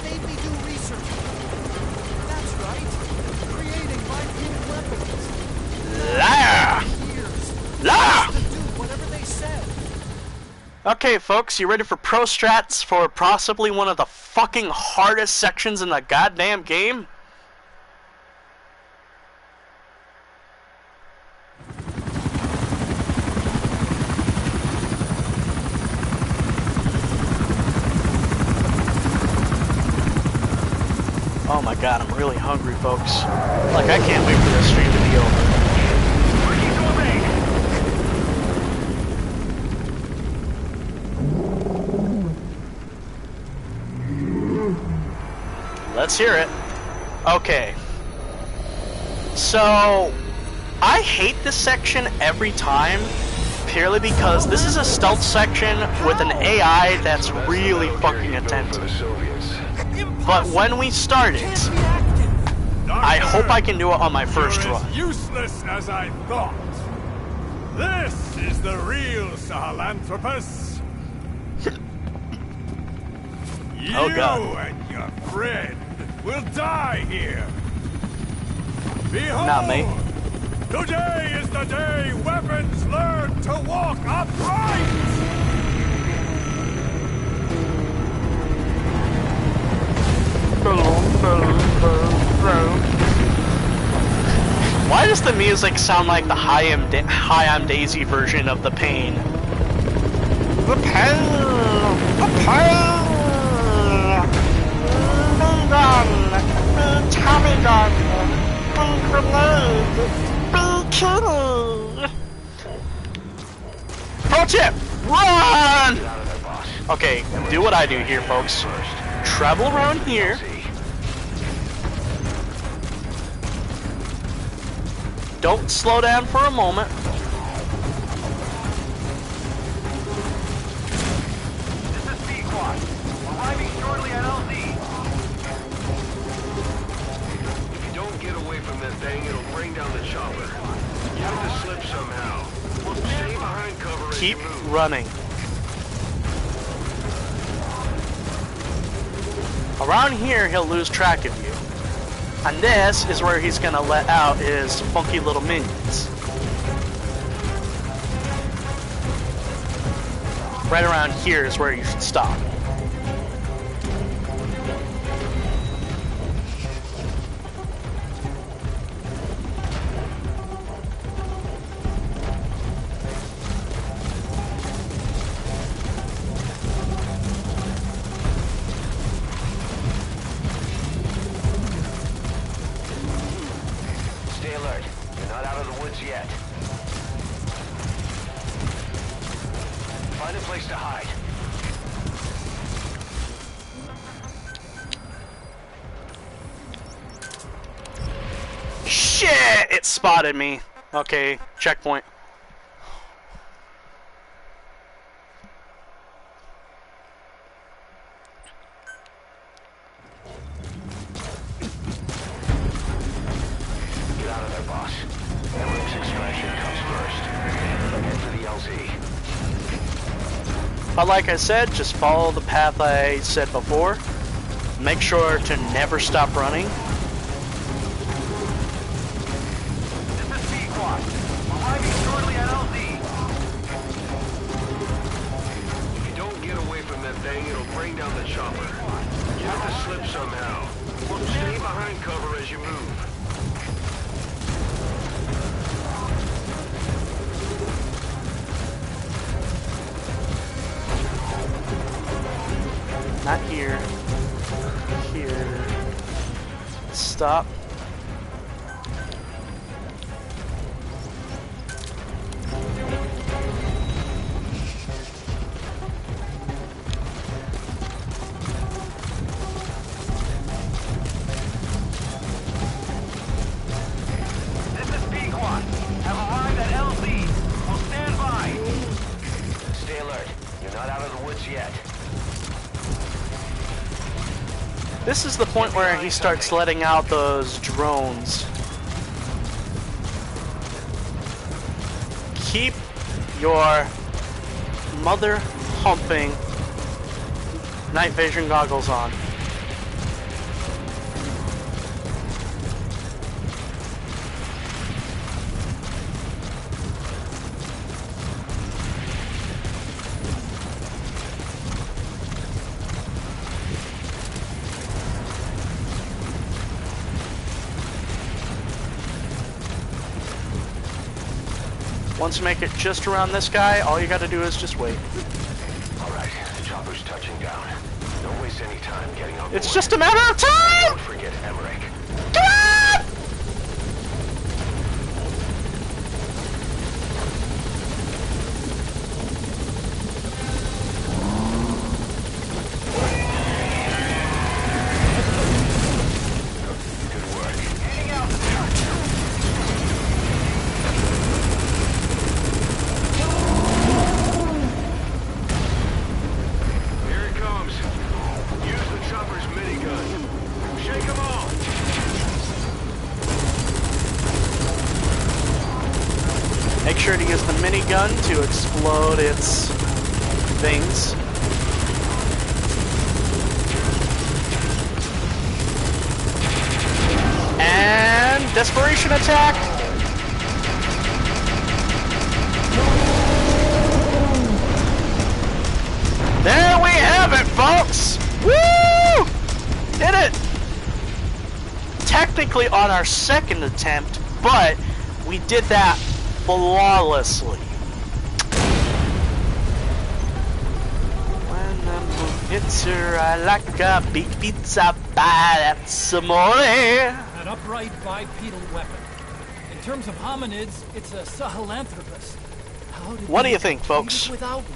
Made me do research. That's right. Creating bipedal weapons. Liar! Years. Liar! To do whatever they said. Okay, folks, you ready for pro strats for possibly one of the fucking hardest sections in the goddamn game? Oh my god, I'm really hungry, folks. Like, I can't wait for this stream to be over. Let's hear it. Okay. So, I hate this section every time, purely because this is a stealth section with an AI that's really fucking attentive. But when we start it, I hope I can do it on my first run. As useless as I thought. This is the real Sahelanthropus. Oh god. You and your friend will die here. Behold! Not me. Today is the day weapons learn to walk upright! Why does the music sound like the Hi I'm Daisy version of The Pain? The pain! The pain! Be Tommy gun! Be grenade! Be kitty! Pro tip! Run! Okay, do what I do here, folks. Travel around here. Don't slow down for a moment. This is Pequod. Arriving shortly at LZ. If you don't get away from that thing, it'll bring down the chopper. You have to slip somehow. Stay behind cover as Keep you move. running. Around here, he'll lose track of you. And this is where he's gonna let out his funky little minions. Right around here is where you should stop. Stay alert. You're not out of the woods yet. Find a place to hide. Shit! It spotted me. Okay, checkpoint. Get out of there, boss. Network's extraction comes first. Head for the LZ. But like I said, just follow the path I said before. Make sure to never stop running. This is Pequod. Arriving shortly at LZ. If you don't get away from that thing, it'll bring down the chopper. You have to slip somehow. Stay behind cover as you move. Not here. Here. Stop. This is Pequod. Have arrived at LZ. Will stand by. Stay alert. You're not out of the woods yet. This is the point where he starts letting out those drones. Keep your mother humping night vision goggles on. Once you make it just around this guy, all you gotta do is just wait. Alright, the chopper's touching down. Don't waste any time getting on board. It's just a matter of time! Don't forget Emmerich. Come on! Good work. Here it comes. Use the chopper's minigun. Shake them off. Make sure to use the minigun to explode its things. And desperation attack. There we have it, folks. Woo! Did it. Technically on our second attempt, but we did that flawlessly. When the moon hits her, I like a big pizza pie. That's amore. An upright bipedal weapon. In terms of hominids, it's a sahelanthropus. How did What do they you think, complete folks? it without me?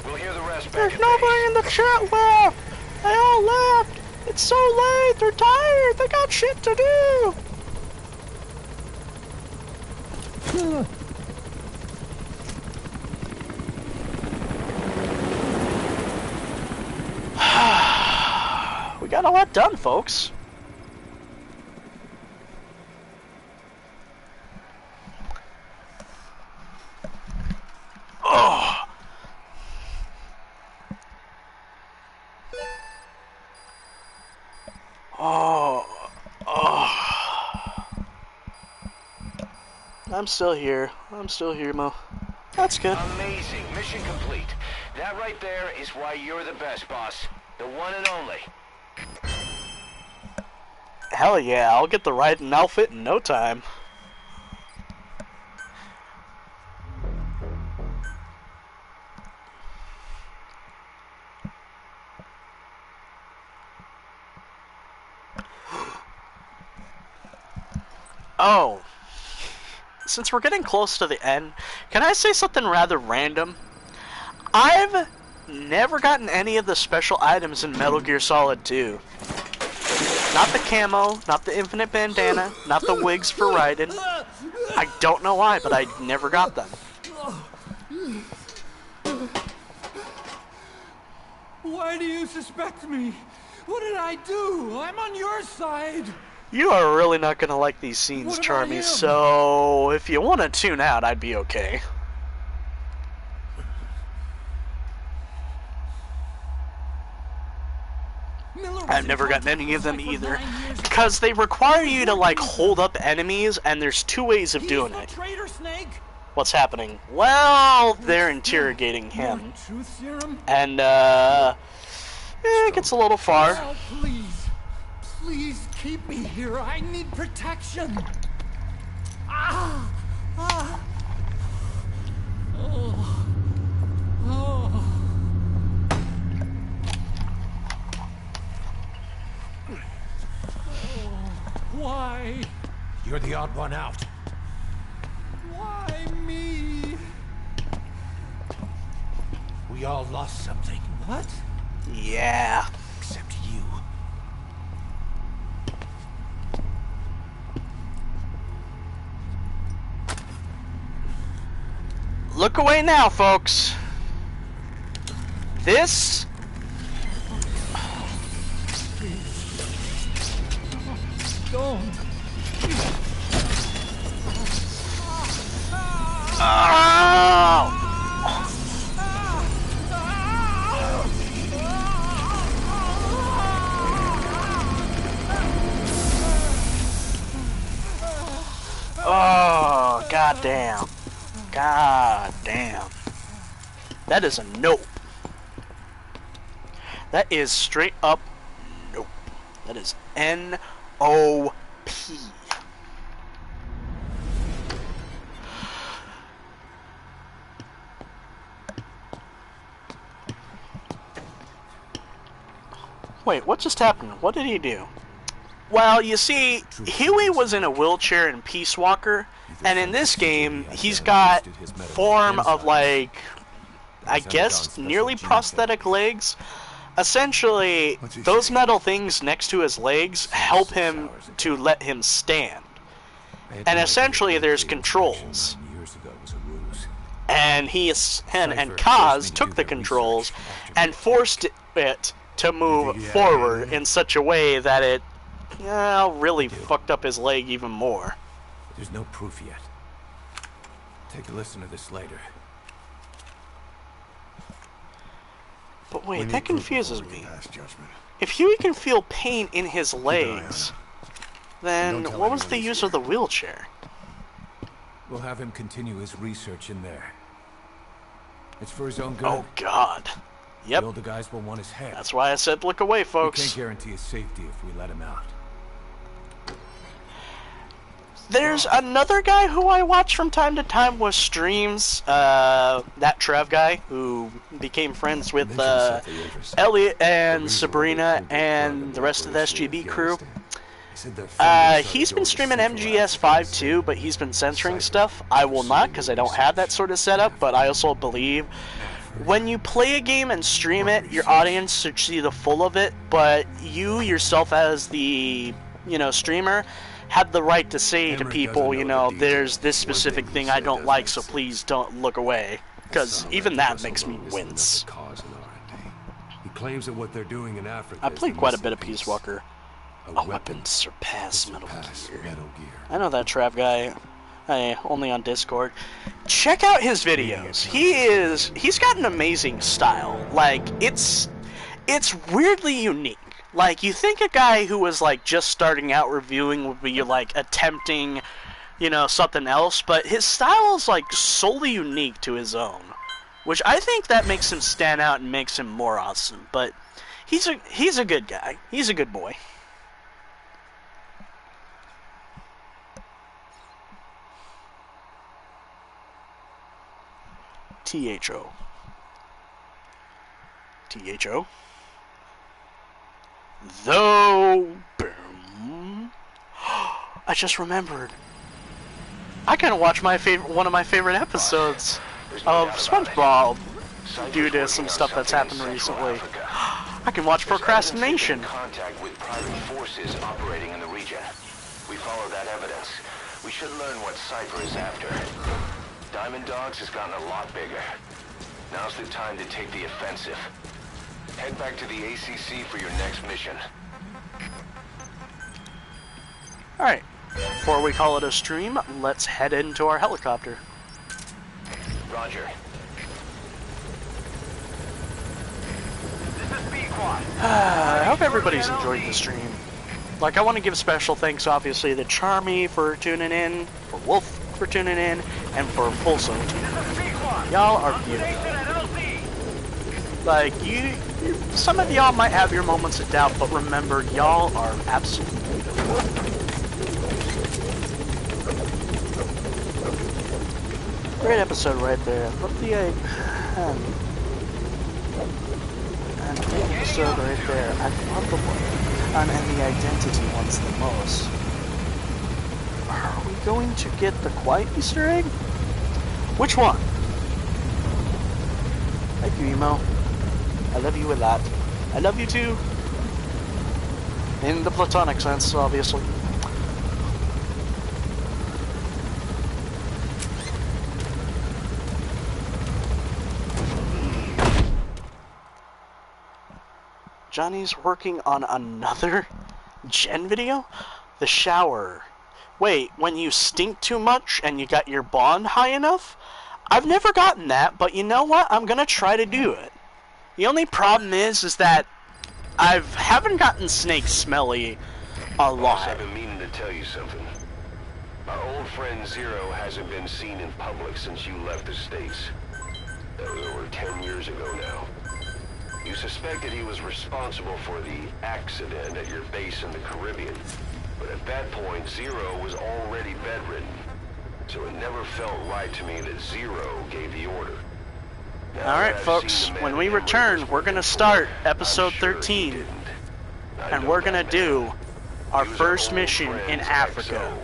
We'll hear the rest back There's at nobody base. in the chat left. They all left. It's so late. They're tired. They got shit to do. We got a lot done, folks. Oh. Oh. Oh. I'm still here. I'm still here, Mo. That's good. Amazing. Mission complete. That right there is why you're the best, boss. The one and only. Hell yeah, I'll get the right outfit in no time. Oh. Since we're getting close to the end, can I say something rather random? I've never gotten any of the special items in Metal Gear Solid 2. Not the camo, not the infinite bandana, not the wigs for Raiden. I don't know why, but I never got them. Why do you suspect me? What did I do? I'm on your side. You are really not gonna like these scenes, What about Charmy, him? so if you want to tune out, I'd be okay. Miller was I've never in gotten contact any of with them us for either. 9 years. Because they require you to, like, hold up enemies, and there's two ways of He's doing the it. traitor, Snake. What's happening? Well, they're interrogating him. More truth serum? And, it gets a little far. Oh, please. Please keep me here. I need protection. Ah! Ah! Oh. Oh. Why? You're the odd one out. Why me? We all lost something, What? Yeah. except you. Look away now, folks. This... Don't. Oh! Oh, goddamn. Goddamn. That is a nope. That is straight up nope. That is N-O-P. Wait, what just happened? What did he do? Well, you see, Huey was in a wheelchair in Peace Walker, and in this game, he's got form of, like, I guess, nearly prosthetic legs. Essentially, those metal things next to his legs help him to let him stand. And essentially, there's controls. And and Kaz took the controls and forced it to move forward in such a way that it really fucked up his leg even more. There's no proof yet. Take a listen to this later. But wait, that confuses me. If Huey can feel pain in his legs, then what was the use of the wheelchair? We'll have him continue his research in there. It's for his own good. Oh God. Yep. The older guys will want his head. That's why I said look away, folks. We can't guarantee his safety if we let him out. There's another guy who I watch from time to time with streams, that Trev guy, who became friends with Elliot and Sabrina and the rest of the SGB crew. He's been streaming MGS5 too, but he's been censoring stuff. I will not, because I don't have that sort of setup, but I also believe when you play a game and stream it, your audience should see the full of it, but you yourself as the, streamer, have the right to say to people, there's this specific thing I don't like, so please don't look away. Because even that makes me wince. He claims that what they're doing in Africa. I played quite a bit of Peace Walker. A weapon to surpass Metal Gear. I know that Trav guy. Only on Discord. Check out his videos. He's got an amazing style. Like, it's weirdly unique. Like, you think a guy who was, like, just starting out reviewing would be, like, attempting, something else, but his style is, like, solely unique to his own. Which I think that makes him stand out and makes him more awesome. But he's a good guy. He's a good boy. THO. THO. Though, boom. I just remembered. I gotta watch one of my favorite episodes of SpongeBob due to some stuff that's happened recently. I can watch Procrastination. Contact with private forces operating in the region. We follow that evidence. We should learn what Cypher is after. Diamond Dogs has gotten a lot bigger. Now's the time to take the offensive. Head back to the ACC for your next mission. Alright, before we call it a stream, let's head into our helicopter. Roger. I hope everybody's enjoyed the stream. Like, I want to give special thanks, obviously, to Charmy for tuning in, for Wolf for tuning in, and for Pulso tuning in. Y'all are beautiful. Like, some of y'all might have your moments of doubt, but remember, y'all are absolutely beautiful. Great episode right there. Great episode right there. I love the one. And the identity one's the most. Are we going to get the quiet Easter egg? Which one? Thank you, Emo. I love you a lot. I love you too. In the platonic sense, obviously. Johnny's working on another Gen video? The shower. Wait, when you stink too much and you got your bond high enough? I've never gotten that, but you know what? I'm gonna try to do it. The only problem is that I haven't gotten Snake smelly a lot. I've been meaning to tell you something. Our old friend Zero hasn't been seen in public since you left the States. That was over 10 years ago now. You suspected he was responsible for the accident at your base in the Caribbean. But at that point, Zero was already bedridden. So it never felt right to me that Zero gave the order. Alright, folks, when we return, we're going to start episode 13. and we're gonna do our first mission in Africa.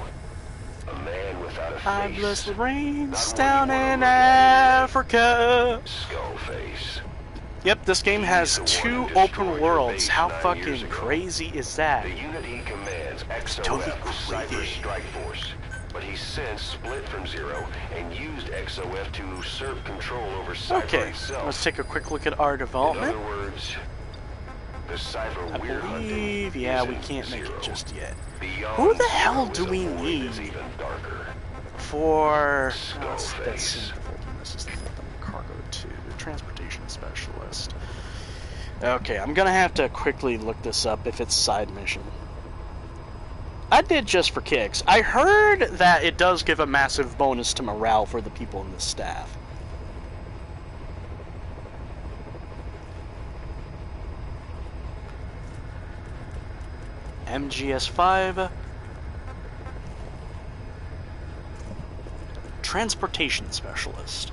A man without a I face. bless the rains Not one down you wanna in look at. Africa. Skullface. Yep, this game has 2 open worlds. How fucking crazy is that? The unit he commands, totally XOF, was Cypher's crazy. strike force. But he's since split from Zero and used XOF to usurp control over Cypher Okay, itself. let's take a quick look at our In development. other words, the Cypher I we're hunting believe, yeah, we isn't can't make Zero. it just yet. Beyond Who the Zero hell is do a we void need that's even darker. for... Skullface. That's this is the cargo 2, transportation specialist. Okay, I'm gonna have to quickly look this up if it's side mission. I did just for kicks. I heard that it does give a massive bonus to morale for the people in the staff. MGS5. Transportation specialist.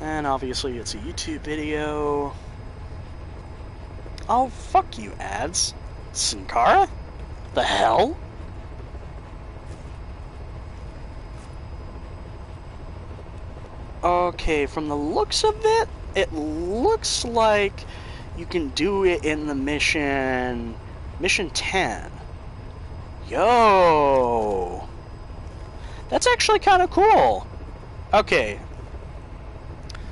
And obviously it's a YouTube video. Oh, fuck you, ads. Sankara? The hell? Okay, from the looks of it, it looks like you can do it in the mission 10. Yo! That's actually kind of cool. Okay.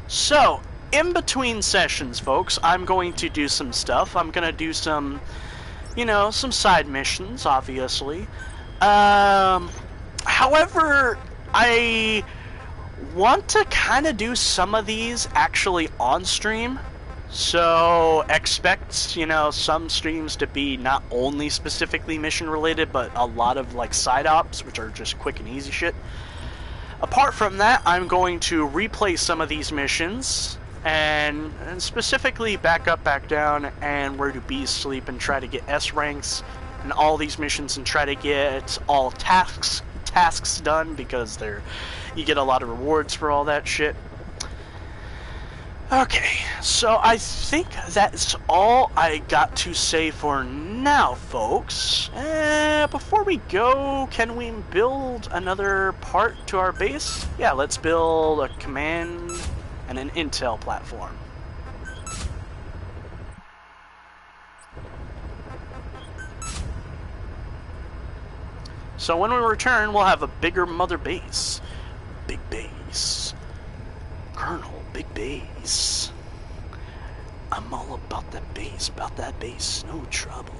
So, in between sessions, folks, I'm going to do some stuff. I'm going to do some, you know, some side missions, obviously. However, I want to kind of do some of these actually on stream. So, expect, you know, some streams to be not only specifically mission related, but a lot of, like, side ops, which are just quick and easy shit. Apart from that, I'm going to replay some of these missions, and specifically back up, back down, and where do bees sleep, and try to get S ranks in all these missions, and try to get all tasks done, because you get a lot of rewards for all that shit. Okay, so I think that's all I got to say for now, folks. Before we go, can we build another part to our base? Yeah, let's build a command and an intel platform. So when we return, we'll have a bigger mother base. Big base. Colonel, big base. I'm all about that base, no trouble.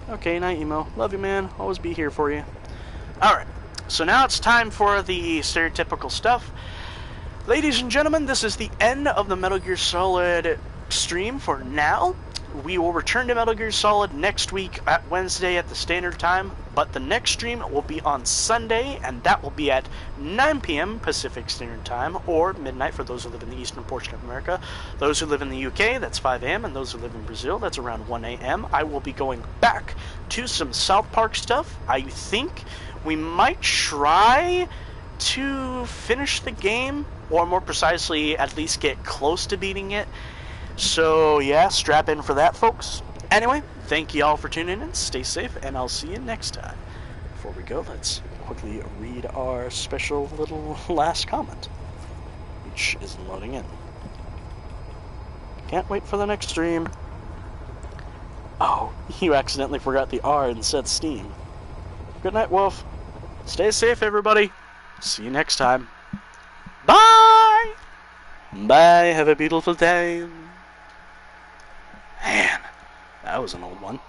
Okay, night, Emo. Love you, man. Always be here for you. Alright, so now it's time for the stereotypical stuff. Ladies and gentlemen, this is the end of the Metal Gear Solid stream for now. We will return to Metal Gear Solid next week at Wednesday at the standard time, but the next stream will be on Sunday, and that will be at 9 p.m. Pacific Standard Time, or midnight for those who live in the eastern portion of America. Those who live in the UK, that's 5 a.m., and those who live in Brazil, that's around 1 a.m. I will be going back to some South Park stuff. I think we might try to finish the game, or more precisely, at least get close to beating it. So, yeah, strap in for that, folks. Anyway, thank you all for tuning in. Stay safe, and I'll see you next time. Before we go, let's quickly read our special little last comment, which isn't loading in. Can't wait for the next stream. Oh, you accidentally forgot the R and said Steam. Good night, Wolf. Stay safe, everybody. See you next time. Bye! Bye, have a beautiful time. Man, that was an old one.